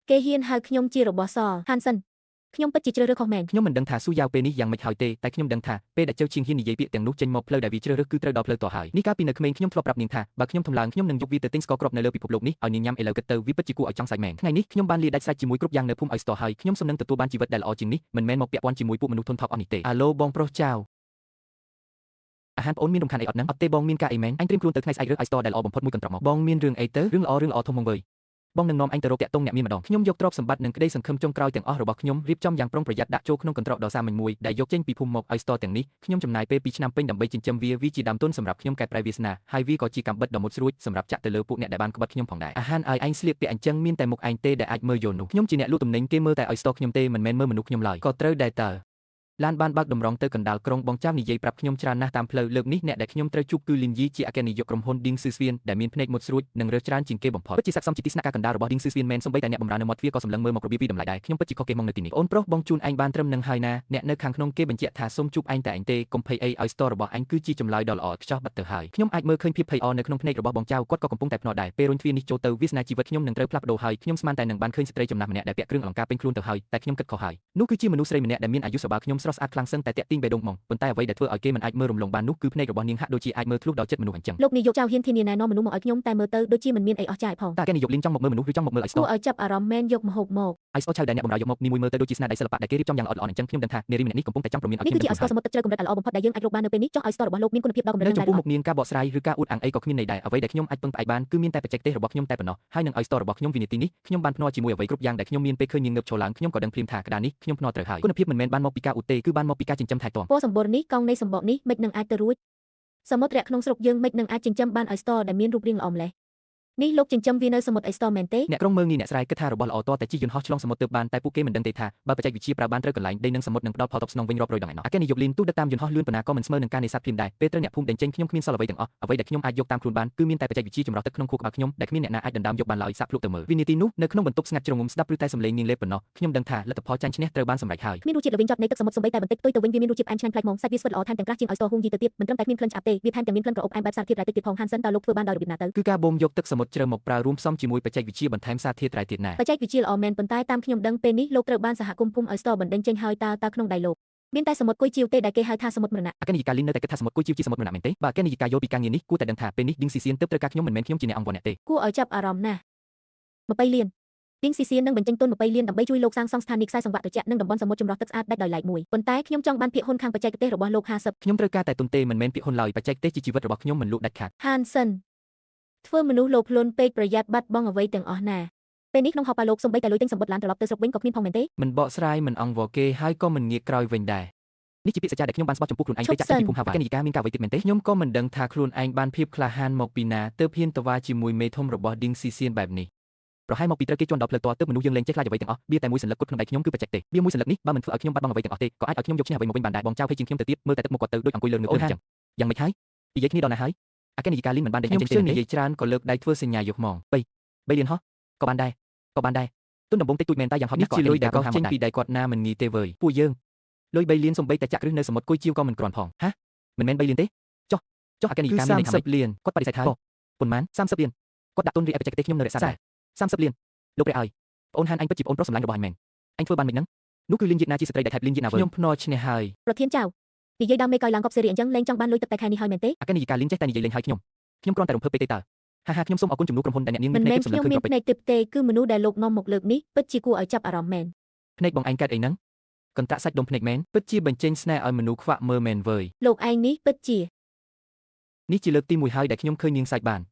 គេហ៊ានហៅខ្ញុំជារបស់សហានសិនខ្ញុំពិតជាជ្រើសរើសខុសមែនខ្ញុំមិនដឹងថាស៊ូយ៉ាវពេលនេះយ៉ាងម៉េចហើយទេតែខ្ញុំដឹងថាពេលដែលជើឈៀងហ៊ាននិយាយពាក្យទាំងនោះចេញមកផ្លូវដែលវាជ្រើសរើសគឺត្រូវដល់ផ្លូវតហើយនេះកាលពីនៅក្មេងខ្ញុំធ្លាប់ប្រាប់នាងថាបើខ្ញុំធំឡើងខ្ញុំនឹងយកវាទៅទិញស្ករគ្រាប់នៅលើពិភពលោកនេះឲ្យនាងញ៉ាំឥឡូវគិតទៅវាពិតជាគួរឲ្យចង់សាច់មែនថ្ងៃនេះខ្ញុំបានលាដាច់ស្រេចជាមួយគ្រប់យ៉ាងនៅភូមិឲ្យស្ទរហើយខ្ញុំសូមនឹងទទួលបានជីវិតដែលល្អជាងនេះមិនមែនមកពាក់ព័ន្ធជាមួយពួកមនុស្សធន់ថប់អស់នេះទេអាឡូបងប្រុសចៅអាហានបងមានរំខានអីអត់ហ្នឹងអត់ទេបងមានការអីមែនអញត្រៀមខ្លួនទៅថ្ងៃស្អែករើស iStore ដែលល្អបំផុតមួយកន្ត្រកមកបងមានរឿងអីទៅរឿងល្អធំមកវើយបងនឹងនាំអញទៅរកតាក់ទងអ្នកមានម្ដងខ្ញុំយកទ្រព្យសម្បត្តិនិងក្តីសង្ឃឹមចុងក្រោយទាំងអស់របស់ខ្ញុំរៀបចំយ៉ាងប្រុងប្រយ័ត្នដាក់ចូលក្នុងកន្ត្រកដ៏សាមញ្ញមួយដែលយកចេញពីភូមិមក iStore ទាំងនេះខ្ញុំចំណាយពេល2ឆ្នាំពេញដើម្បីចិញ្ចឹមវាជាដើមទុនសម្រាប់ខ្ញុំកែប្រែវាសនាហើយវាក៏ជាកាំបិតដ៏មុតស្រួចសម្រាប់ចាក់ទៅលើពួកអ្នកដែលបានក្បត់ខ្ញុំផងដែរអាហានឲ្យឯងស្លៀកពាក់អញ្ចឹងមានតែមុខឯងទេដែលអាចមើលយល់នោះខ្ញុំជាអ្នកលក់ទំនិញគេមើលតែ iStore ខ្ញុំទេមិនមែនមើលមនុស្សខ្ញុំឡើយក៏ត្រូវដែរតើឡានបានបើកតម្រង់ទៅកណ្ដាលក្រុងបងចាំនិយាយប្រាប់ខ្ញុំច្រើនណាស់តាមផ្លូវលើកនេះអ្នកដែលខ្ញុំត្រូវជួបគឺលីនយីជាអគ្គនាយកក្រុមហ៊ុន Ding Sisvian ដែលមានភ្នែកមុតស្រួចនិងរើសច្រើនជាងគេបំផុតពិតជាស័ក្តិសមជាទីស្នាក់ការកណ្ដាលរបស់ Ding Sisvian មែនសូម្បីតែអ្នកបម្រើនៅមាត់ទ្វារក៏សម្លឹងមើលមករបៀបពីតម្លៃដែរខ្ញុំពិតជាខុសគេមកនៅទីនេះអូនប្រុសបងជូនឯងបានត្រឹមនឹងហើយណាអ្នកនៅខាងក្នុងគេបញ្ជាក់ថាសូមជួបឯងតែឯងទេកុំភ័យអីឲ្យ store របស់ឯងគឺជាចម្លើយដ៏ល្អឥតខ្ចោះបាត់ទៅហើយខ្ញុំអាចមើលឃើញភាពភ័យអរនៅក្នុងភ្នែករបស់បងចៅគាត់ក៏កំពុងតែភ្នាល់ដែរពេលរុញទ្វារនេះចូលទៅវាសនាជីវិតខ្ញុំនឹងត្រូវផ្លាស់ប្ដូរហើយខ្ញុំស្មានតែនឹងបានឃើញស្ត្រីចំណាស់ម្នាក់ដែលពាក់គ្រឿងអលង្ការពេញខ្លួនទៅហើយតែខ្ញុំគិតខុសហើយនោះគឺជាមនុស្សស្រីម្នាក់ដែលមានអាយុសបាខ្ញុំស្រស់ស្អាតខ្លាំងសឹងតែតាក់ទាញបេះដូងមកប៉ុន្តែអ្វីដែលធ្វើឲ្យគេមិនអាចមើលរំលងបាននោះគឺភ្នែករបស់នាងហាក់ដូចជាអាចមើលធ្លុះដល់ចិត្តមនុស្សអញ្ចឹងលោកនាយកចៅហ៊ានធានាណែនាំមនុស្សមកឲ្យខ្ញុំតែមើលទៅដូចជាមិនមានអីអស្ចារ្យផងតើគេនាយកលីនចង់មកមើលមនុស្សឬចង់មកមើល iStore គួរឲ្យចាប់អារម្មណ៍មែនយកម្ហូបមក iStore ឆៅដែលអ្នកបម្រើយកមកនីមួយមើលទៅដូចជាស្នាដៃសិល្បៈដែលគេរៀបចំយ៉ាងល្អិតល្អន់អញ្ចឹងខ្ញុំដឹងថានារីម្នាក់នេះកំពុងតែចង់ប្រមានឲ្យខ្ញុំនេះគឺជា iStore សមុទ្រទឹកជ្រៅកម្រិតដ៏ល្អបំផុតដែលយើងអាចរកបាននៅពេលនេះចុះ iStore របស់លោកមានគុណភាពដល់កម្រិតណាដែរចំពោះមុខនាងការបកស្រាយឬការអួតអាងអីក៏គ្មានន័យដែរអ្វីដែលខ្ញុំអាចពឹងផ្អែកបានគឺមានតែបច្ចេកទេសរបស់ខ្ញុំតែប៉ុណ្ណោះហើយនឹង iStore របស់ខ្ញុំវិនាទីនេះខ្ញុំបានភ្នាល់ជាមួយអ្វីគ្រប់យ៉ាងដែលខ្ញុំមានពេលឃើញនាងងើបឈរឡើងខ្ញុំក៏ដឹងភ្លាមថាក្តារនេះខ្ញុំភ្នាល់ត្រូវហើយគុណភាពមិនមែនបានមកពីការអួតទេគឺបានមកពីការចិញ្ចឹមថែទាំពណ៌សម្បុរនេះកង់នៃសម្បកនេះមិននឹងអាចទៅរួចសមុទ្រក្នុងស្រុកយើងមិននឹងអាចចិញ្ចឹមបាន iStore ដែលមានរូបរាងល្អម្លេះនេះលោកចិញ្ចឹមវានៅសមុទ្រ iStore មែនទេអ្នកក្រុងមើងងាយអ្នកស្រែគិតថារបស់ល្អតតែជិះយន្តហោះឆ្លងសមុទ្រទើបបានតែពួកគេមិនដឹងទេថាបើបច្ចេកវិទ្យាប្រើបានត្រូវកន្លែងដីនិងសមុទ្រនឹងផ្ដល់ផលតបស្នងវិញរាប់រយដងឯណោះអគ្គនាយកលីនទូដឹកតាមយន្តហោះលឿនប៉ុណ្ណាក៏មិនស្មើនឹងការនេសាទភ្លាមដែរពេលត្រូវអ្នកភូមិដេញចេញខ្ញុំគ្មានសល់អ្វីទាំងអស់អ្វីដែលខ្ញុំអាចយកតាមខ្លួនបានគឺមានតែបច្ចេកវិទ្យាចម្រោះទឹកក្នុងខួរក្បាលខ្ញុំដែលគ្មានអ្នកណាអាចដណ្ដើមយកបានឡើយសាក់ភ្លុកទៅមើលវិនាទីនោះនៅក្នុងបន្ទប់ស្ងាត់ជ្រងងំស្ដាប់ឬតែសំឡេងនាងលេបប៉ុណ្ណោះខ្ញុំដឹងថាលទ្ធផលចាញ់ឈ្នះត្រូវបានសម្រេចហើយគ្មានរសជាតិល្វីងចត់នៃទឹកសមុទ្រសូម្បីតែបន្តិចផ្ទុយទៅវិញវាមានរសជាតិផ្អែមឆ្ងាញ់ប្លែកហ្មងសាច់វាស្វិតល្អថែមទាំងក្រាស់ជាង iStore ហួងយីទៅទៀតមិនត្រឹមតែគ្មានក្លិនឆ្អាបទេវាថែមទាំងមានក្លិនក្រអូបផ្អែមបែបសារធាតុរ៉ែតិចទៀតផងហានសិនតើលោកធ្វើបានដោយរបៀបណាទៅគឺការបូមយកទឹកសមុទ្រជ្រៅមកប្រើរួមផ្សំជាមួយបច្ចេកវិទ្យាបន្ថែមសារធាតុរ៉ែទៀតណាបច្ចេកវិទ្យាល្អមែនប៉ុន្តែតាមខ្ញុំដឹងពេលនេះលោកត្រូវបានសហគមន៍ភូមិ iStore បណ្ដេញចេញហើយតើក្នុងដៃលោកមានតែសមុទ្រគុយជីវទេដែលគេហៅថាសមុទ្រមរណៈអគ្គនាយិកាលីននៅតែគិតថាសមុទ្រគុយជីវជាសមុទ្រមរណៈមែនទេបើអគ្គនាយិកាយល់ពីការងារនេះគួរតែដឹងថាពេលនេះឌីងស៊ីសៀនទើបត្រូវការខ្ញុំមិនមែនខ្ញុំជាអ្នកអង្គវត្តអ្នកទេគួរឲ្យចាប់អារម្មណ៍ណាស់20លានឌីងស៊ីសៀននឹងបញ្ចេញទុន20លានដើម្បីជួយលោកសាងសង់ស្ថានីយខ្សែសង្វាក់ត្រជាក់និងតំបន់សមុទ្រចម្រោះទឹកស្អាតដាច់ដោយឡែកមួយប៉ុន្តែខ្ញុំចង់បានភាគហ៊ុនខាងបច្ចេកទេសរបស់លោក50ខ្ញុំត្រូវការតែទុនទេមិនមែនភាគហ៊ុនឡើយបច្ចេកទេសជាជីវិតរបស់ខ្ញុំមិនលក់ដាច់ខាតហានសិនធ្វើមនុស្សលោភលន់ពេកប្រយ័ត្នបាត់បង់អ្វីទាំងអស់ណាពេលនេះក្នុងហោប៉ាលោកសំបីតែលុយទិញសម្បត្តិឡានត្រឡប់ទៅស្រុកវិញក៏គ្មានផងមែនទេមិនបកស្រាយមិនអង្វរគេហើយក៏មិនងាកក្រោយវិញដែរ នេះជាពាក្យសច្ចាដែលខ្ញុំបានស្បោះចំពោះខ្លួនឯងពេលចាក់ចេញពីភូមិហាវ៉ាកេនីកាមានការអ្វីទៀតមែនទេខ្ញុំក៏មិនដឹងថាខ្លួនឯងបានភាពក្លាហានមកពីណាទើបហ៊ានតវ៉ាជាមួយមេធំរបស់ Ding Xixien បែបនេះប្រហែលមកពីត្រូវគេជន់ដល់ផ្លូវតទើបមនុស្សយើងលែងចេះខ្លាចអ្វីទាំងអស់បៀតែមួយសន្លឹកគត់ក្នុងដៃខ្ញុំគឺបច្ចេកទេសបៀមួយសន្លឹកនេះបើមិនធ្វើឲ្យខ្ញុំបាត់បង់អ្វីទាំងអស់ទេក៏អាចឲ្យខ្ញុំយកឈ្នះអ្វីមកវិញបានដែរបងចៅភ័យជាងខ្ញុំទៅទៀតមើលតែទឹកមុខគាត់ទៅដូចអង្គុយលើងើបអញ្ចឹងយ៉ាងម៉េចហើយនិយាយគ្នាដល់ណាហើយអាកេនីកាលីនមិនបានដេញចេញទេនិយាយច្រើនក៏លើកដៃធ្វើសញ្ញាយកហ្មង3លានហោះក៏បានដែរទុនដំបងតិចតួចមែនតែយ៉ាងហោចណាស់ក៏លុយដែលកោះចេញពីដៃគាត់ណាមិនងាយទេវើយពួកយើងលុយ3លានសំបីតែចាក់គ្រឹះនៅសមុទ្រគុយជាវក៏មិនក្រាន់ផងហាមិនមែន3លានទេចុះអាកេនីកាមានន័យថា30លានគាត់បដិសេធហើយប៉ុន្មាន30លានគាត់ដាក់ទុនរីឯបច្ចេកទេសខ្ញុំនៅរក្សាដែរ30លានលោកព្រះអើយប្អូនហានអញពិតជាប្អូនប្រុសសម្លាញ់របស់អញមែនអញធ្វើបានមិនហ្នឹងនោះគឺលៀនយៀតណាជាស្ត្រីដែលថែបលៀនយៀតណាវើខ្ញុំភ្នាល់ឈ្នះហើយប្រធានចៅនិយាយដើមមេកយឡើងកប់សេរីអញ្ចឹងលែងចង់បានលុយទឹកតែខែនេះហើយមែនទេអាកេនីកាលីនចេះតែនិយាយលេងហើយខ្ញុំគ្រាន់តែរំភើបពេកទេតើហាខ្ញុំសូមអរគុណជំនួសក្រុមហ៊ុនដែលអ្នកនាងមានភ្នែកសម្លឹងឃើញខ្ញុំមានភ្នែកទិព្វទេគឺមនុស្សដែលលោកនាំមកលើកនេះពិតជាគួរឲ្យចាប់អារម្មណ៍មែនភ្នែកបងឯងកើតអីហ្នឹងកន្តាក់សាច់ដុំភ្នែកមែនពិតជាបញ្ចេញស្នេហ៍ឲ្យមនុស្សខ្វាក់មើលមែនវើយលោកឯងនេះពិតជានេះជាលើកទី1ហើយដែលខ្ញុំឃើញនាងសាច់បាន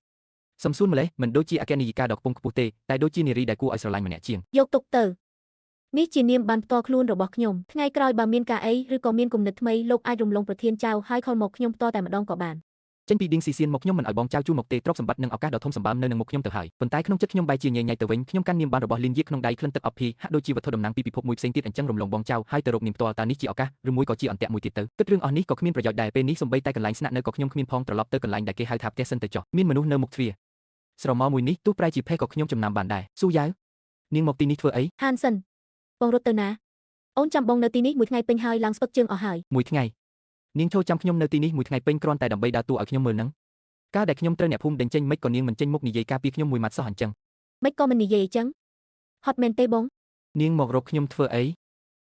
សំសួនម្លេះមិនដូចជាអាកេនីកាដ៏ខ្ពង់ខ្ពស់ទេតែដូចជានារីដែលគួរឲ្យស្រឡាញ់ម្នាក់ជាងយកទុកទៅនេះជានាមបានផ្ទាល់ខ្លួនរបស់ខ្ញុំថ្ងៃក្រោយបើមានការអីឬក៏មានគំនិតថ្មីលោកអាចរំលងប្រធានចៅហើយខលមកខ្ញុំផ្ទាល់តែម្ដងក៏បានចេញពី Ding Xixien មកខ្ញុំមិនឲ្យបងចៅជួមកទេទ្រព្យសម្បត្តិនិងឱកាសដ៏ធំសម្បើមនៅនឹងមុខខ្ញុំទៅហើយប៉ុន្តែក្នុងចិត្តខ្ញុំបែរជាញញែកទៅវិញខ្ញុំកាន់នាមបានរបស់លៀនយៀក្នុងដៃក្លិនទឹកអភីហាក់ដូចជាវត្ថុតំណាងពីពិភពមួយផ្សេងទៀតអញ្ចឹងរំលងបងចៅហើយទៅរកនាមផ្ទាល់តើនេះជាឱកាសឬមួយក៏ជាអន្ទាក់មួយទៀតទៅគិតរឿងអស់នេះក៏គ្មានប្រយោជន៍ដែរពេលនេះសំបីតែកន្លែងស្នាក់នៅក៏ខ្ញុំគ្មានផងត្រឡប់ទៅកន្លែងដែលគេហៅថាផ្ទះសិនទៅចុះមានមនុស្សនៅមុខទ្វារស្រមោលមួយនេះទោះប្រែជាភេទក៏ខ្ញុំចំណាំបានដែរស៊ូយ៉ាវនាងមកទីនេះធ្វើអីហានសិនបងរត់ទៅណាអូនចាំបងនៅទីនេះមួយថ្ងៃពេញហើយឡើងស្ពឹកជើងអស់ហើយមួយថ្ងៃនាងចូលចាំខ្ញុំនៅទីនេះមួយថ្ងៃពេញគ្រាន់តែដើម្បីដើរតួឲ្យខ្ញុំមើលនឹងកាលដែលខ្ញុំត្រូវអ្នកភូមិដេញចេញមិនក៏នាងមិនចេញមុខនិយាយការពីខ្ញុំមួយម៉ាត់សោះអញ្ចឹងមិនក៏មិននិយាយអញ្ចឹងហត់មែនទេបងនាងមករកខ្ញុំធ្វើអី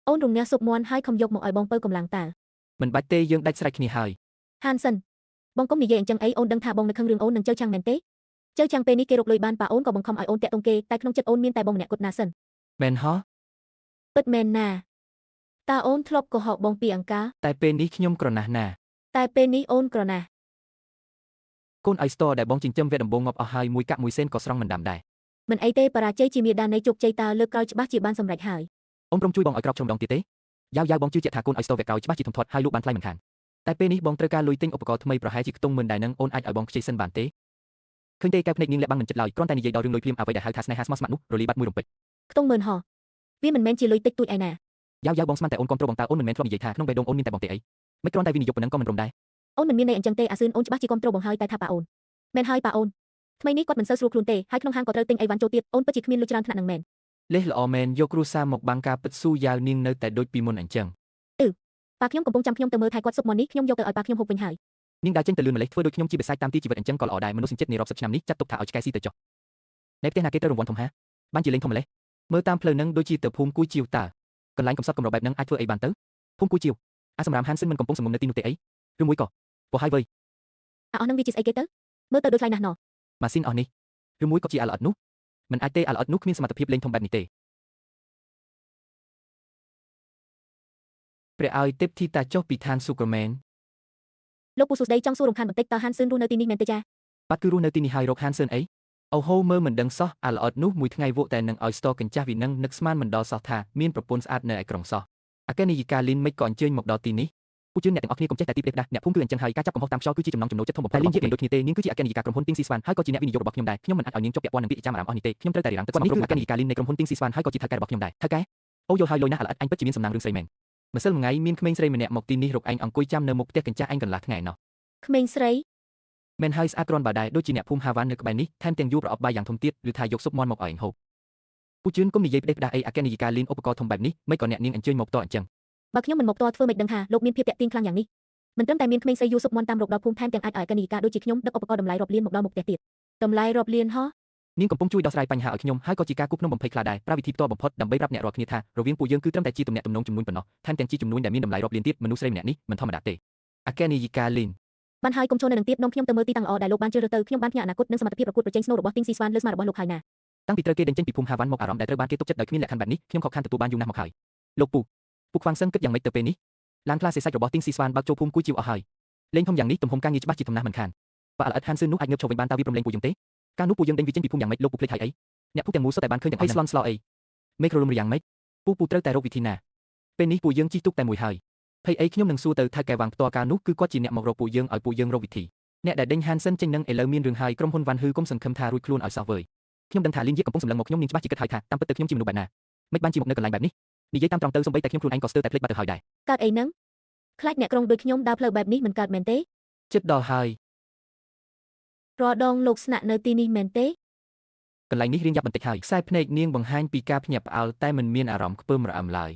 អូនរំញ៉ាស៊ុបមាន់ហើយខំយកមកឲ្យបងពៅកម្លាំងតើមិនបាច់ទេយើងដាច់ស្រេចគ្នាហើយហានសិនបងកុំនិយាយអញ្ចឹងអីអូនដឹងថាបងនៅខឹងរឿងអូននឹងចៅចាំងមែនទេចៅចាំងពេលនេះគេរកលុយបានប៉ាអូនក៏បង្ខំឲ្យអូនតាក់ទងគេតែក្នុងចិត្តអូនមានតែបងម្នាក់គត់ណាសិនមែនហ៎ពិតមែនណាតើអូនធ្លាប់កុហកបងពីអង្ការតែពេលនេះខ្ញុំក្រណាស់ណាតែពេលនេះអូនក្រណាស់កូន iStore ដែលបងចិញ្ចឹមវគ្គដំបូងងាប់អស់ហើយមួយកាក់មួយសេនក៏ស្រង់មិនដាំដែរមិនអីទេបរាជ័យជាមាតានៃជោគជ័យតើលើកក្រោយច្បាស់ជាបានសម្រេចហើយអូនព្រមជួយបងឲ្យក្រោកឈុំដងទៀតទេយ៉ាវបងជឿជាក់ថាកូន iStore វគ្គក្រោយច្បាស់ជាធំធាត់ហើយលក់បានថ្លៃមិនខានតែពេលនេះបងត្រូវការលុយទិញឧបករណ៍ថ្មីប្រហែលជាខ្ទង់10000ដែរនឹងអូនអាចឲ្យបងខ្ចីសិនបានទេឃើញទេកែវភ្នែកនាងលាក់បាំងមិនចិត្តឡើយគ្រាន់តែនិយាយដល់រឿងលុយភ្លាមអ្វីដែលហៅថាស្នេហាស្មោះស្ម័គ្រនោះរលីបាត់មួយរំពេចខ្ទង់10000ហោះវាមិនមែនជាលុយតិចតួចឯណាយ៉ាវបងស្មានតែអូនគ្រប់គ្រងបងតើអូនមិនមែនធ្លាប់និយាយថាក្នុងបេះដូងអូនមានតែបងទេអីមិនគ្រាន់តែវិនិយោគប៉ុណ្ណឹងក៏មិនរំដែរអូនមិនមានន័យអញ្ចឹងទេអាស៊ឿនអូនច្បាស់ជាគ្រប់គ្រងបងហើយតែថាប៉ាអូនមែនហើយប៉ាអូនថ្មីនេះគាត់មិនសូវស្រួលខ្លួនទេហើយក្នុងហាងក៏ត្រូវទិញអីវ៉ាន់ចូលទៀតអូនពិតជាគ្មានលុយច្រើនថ្នាក់នឹងមែនលេះល្អមែនយកគ្រួសារមកបាំងការពិតស៊ូយ៉ាវនាងនៅតែដូចពីមុនអញ្ចឹងប៉ាខ្ញុំកំពុងចាំខ្ញុំទៅមើលថែគាត់សុបមកនេះខ្ញុំយកទៅឲ្យប៉ាខ្ញុំហូបវិញហើយនាងដើរចេញទៅលឿនម្លេះធ្វើដូចខ្ញុំជាបិសាចតាមទីជីវិតអញ្ចឹងក៏ល្អដែរមនុស្សសញ្ជាតិនៃរាប់សិបឆ្នាំនេះចាត់ទុកថាឲ្យឆ្កែស៊ីទៅចុះនៅផ្ទះណាគេទៅរង្វាន់ធំហាបានជាលេងធំម្លេះមើលតាមផ្លូវនឹងដូចជាទៅភូមិគួយជាវតើកន្លែងកំសត់កំរបែបហ្នឹងអាចធ្វើអីបានទៅភូមិគួយជាវអាសម្រាប់ហានសិនមិនកំពុងសំងំនៅទីនោះទេអីឬមួយក៏ពោះហើយវើយអស់នឹងវាជាស្អីគេទៅមើលទៅដូចខ្លាំងណាស់ណោះម៉ាស៊ីនអស់នេះឬមួយក៏ជាអាល្អិតនោះមិនអាចទេអាល្អិតនោះគ្មានសមត្ថភាពលេងធំបែបនេះទេព្រះឲ្យទេពធីតាចុះពីឋានស៊ូក្រមែនលោកពូសុស្ដីចង់សួររំខានបន្តិចតើហានស៊ឿនរស់នៅទីនេះមែនទេចាបាទគឺរស់នៅទីនេះហើយរកហានស៊ឿនអីអូហូមើលមិនដឹងសោះអាល្អិតនោះមួយថ្ងៃវក់តែនឹងឲ្យស្ទកញ្ចាស់វិនឹងនឹកស្មានមិនដល់សោះថាមានប្រពន្ធស្អាតនៅឯក្រុងសោះអាកេនីយីកាលីនមិនក៏អញ្ជើញមកដល់ទីនេះពួកជឿនអ្នកទាំងអស់គ្នាកុំចេះតែទីផ្លេចដាស់អ្នកភូមិគឺអញ្ចឹងហើយការចាប់កំហុសតាមខ្យល់គឺជាចំណងចំណូលចិត្តធំបំផុតតែលៀនជាដូចគ្នាទេនាងគឺជាអាកេនីយីកាក្រុមហ៊ុន Ting Siswan ហើយក៏ជាអ្នកវិនិយោគរបស់ខ្ញុំដែរខ្ញុំមិនអាចឲ្យនាងជាប់ពាក់ព័ន្ធនឹងពាក្យចាំអារម្មណ៍អស់នេះទេខ្ញុំត្រូវតែរៀបទឹកគាត់មករូបអាកេនីយីកាលីននៃក្រុមហ៊ុន Ting Siswan ហើយក៏ជាថៅកែរបស់ខ្ញុំដែរថៅកែអូយល់ហើយលុយណាស់អាល្អិតអញពិតជាមានសំណាងរឿងស្រីមែនម្សិលមិញមានក្មេងស្រីម្នាក់មកទីនេះរកអញអង្គុយចាំនៅមុខផ្ទះកញ្ចាស់អញកន្លះថ្ងៃណោះក្មេងស្រីមែនហើយស្អាតគ្រាន់បើដែរដូចជាអ្នកភូមិហាវ៉ាន់នៅក្បែរនេះថែមទាំងយូរប្រអប់បាយយ៉ាងធំទៀតឬថាយកស៊ុបមាន់មកឲ្យអញហូបពូជឿនគុំនិយាយផ្ដេសផ្ដាស់អីអាកេនីយីកាលីនឧបករណ៍ធំបែបនេះមិនក៏អ្នកនាងអញ្ជើញមកតអញ្ចឹងបើខ្ញុំមិនមកតធ្វើមិនដឹងថាលោកមានភាពតាក់ទាញខ្លាំងយ៉ាងនេះមិនត្រឹមតែមានក្មេងស្រីយូស៊ុបមាន់តាមរកដល់ភូមិថែមទាំងអាចឲ្យអាកេនីយីកាដូចជាខ្ញុំដឹកឧបករណ៍តម្លៃរាប់លានមកដល់មុខផ្ទះទៀតតម្លៃរាប់លានហ៎នាងកំពុងជួយដោះស្រាយបញ្ហាឲ្យខ្ញុំហើយក៏ជាការគូភ្នំបំភ័យខ្លះដែរប្រើវិធីផ្ទាល់បំផុតដើម្បីប្រាប់អ្នករាល់គ្នាថារវាងពួកយើងគឺត្រឹមតែជាទំនាក់ទំនងជំនួញប៉ុណ្ណោះថែមទាំងជាជំនួញដែលមានតម្លៃរាប់លានទៀតមនុស្សស្រីម្នាក់នេះមិនធម្មតាទេអាកេនីយីកាលីនបានហើយកុំចូលនៅនឹងទៀតនំខ្ញុំទៅមើលទីតាំងល្អដែលលោកបានជ្រើសរើសទៅខ្ញុំបានភ្ញាក់អនាគតនិងសមត្ថភាពប្រកួតប្រជែងស្នូលរបស់ Ting Siswan លើស្មារតីរបស់លោកហើយណាតាំងពីត្រូវគេដេញចេញពីភូមិហាវ៉ាន់មកអារម្មណ៍ដែលត្រូវបានគេទុកចិត្តដោយគ្មានលក្ខខណ្ឌបែបនេះខ្ញុំខកខានទទួលបានយូរណាស់មកហើយលោកពូខ្វាំងសឹងគិតយ៉ាងម៉េចទៅពេលនេះឡានក្លាសេសាច់របស់ Ting Siswan បើកចូលភូមិគួយជីវអស់ហើយលេងធំយ៉ាងនេះទំហំការងារច្បាស់ជាធំណាស់មិនខានបើអាល្អិតហានស៊ឿននោះអាចងើបឈរវិញបានតើវាព្រមលេងពួកយើងទេកាលនោះពួកយើងដេញវាចេញពីភូមិយ៉ាងម៉េចលោកពូភ្លេចហើយអីអ្នកភូមិទាំងមូលសុទ្ធតែបានឃើញទាំងអស់ហើយស្លន់ស្លោអីមេក្រលំរយ៉ាងម៉េចពូត្រូវតែរកវិធីណាពេលនេះពួកយើងជិះទូកតែមួយហើយ ភ័យអីខ្ញុំនឹងសួរទៅថៅកែវ៉ាងផ្ទាល់ការនោះគឺគាត់ជាអ្នកមករកពួកយើងឲ្យពួកយើងរកវិធីអ្នកដែលដេញ Hansen ចេញនឹងឥឡូវមានរឿងហើយក្រុមហ៊ុន Van Hư កុំសង្ឃឹមថារួចខ្លួនឲ្យសោះវើយខ្ញុំដឹងថាលីនយាកំពុងសម្លឹងមកខ្ញុំនាងច្បាស់ជាគិតហើយថាតាមពិតទៅខ្ញុំជាមនុស្សបែបណាមិនបានជាមកនៅកន្លែងបែបនេះនិយាយតាមត្រង់ទៅសូម្បីតែខ្ញុំខ្លួនឯងក៏ស្ទើរតែភ្លេចបាត់ទៅហើយដែរកើតអីហ្នឹងខ្លាចអ្នកក្រុងដូចខ្ញុំដើរផ្លូវបែបនេះមិនកើតមែនទេជិតដល់ហើយរាល់ដងលោកស្នាក់នៅទីនេះមែនទេកន្លែងនេះរៀងយ៉ាប់បន្តិចហើយខ្សែភ្នែកនាងបង្ហាញពីការភ្ញាក់ផ្អើលតែមិនមានអារម្មណ៍ខ្ពើមរអិមឡើយ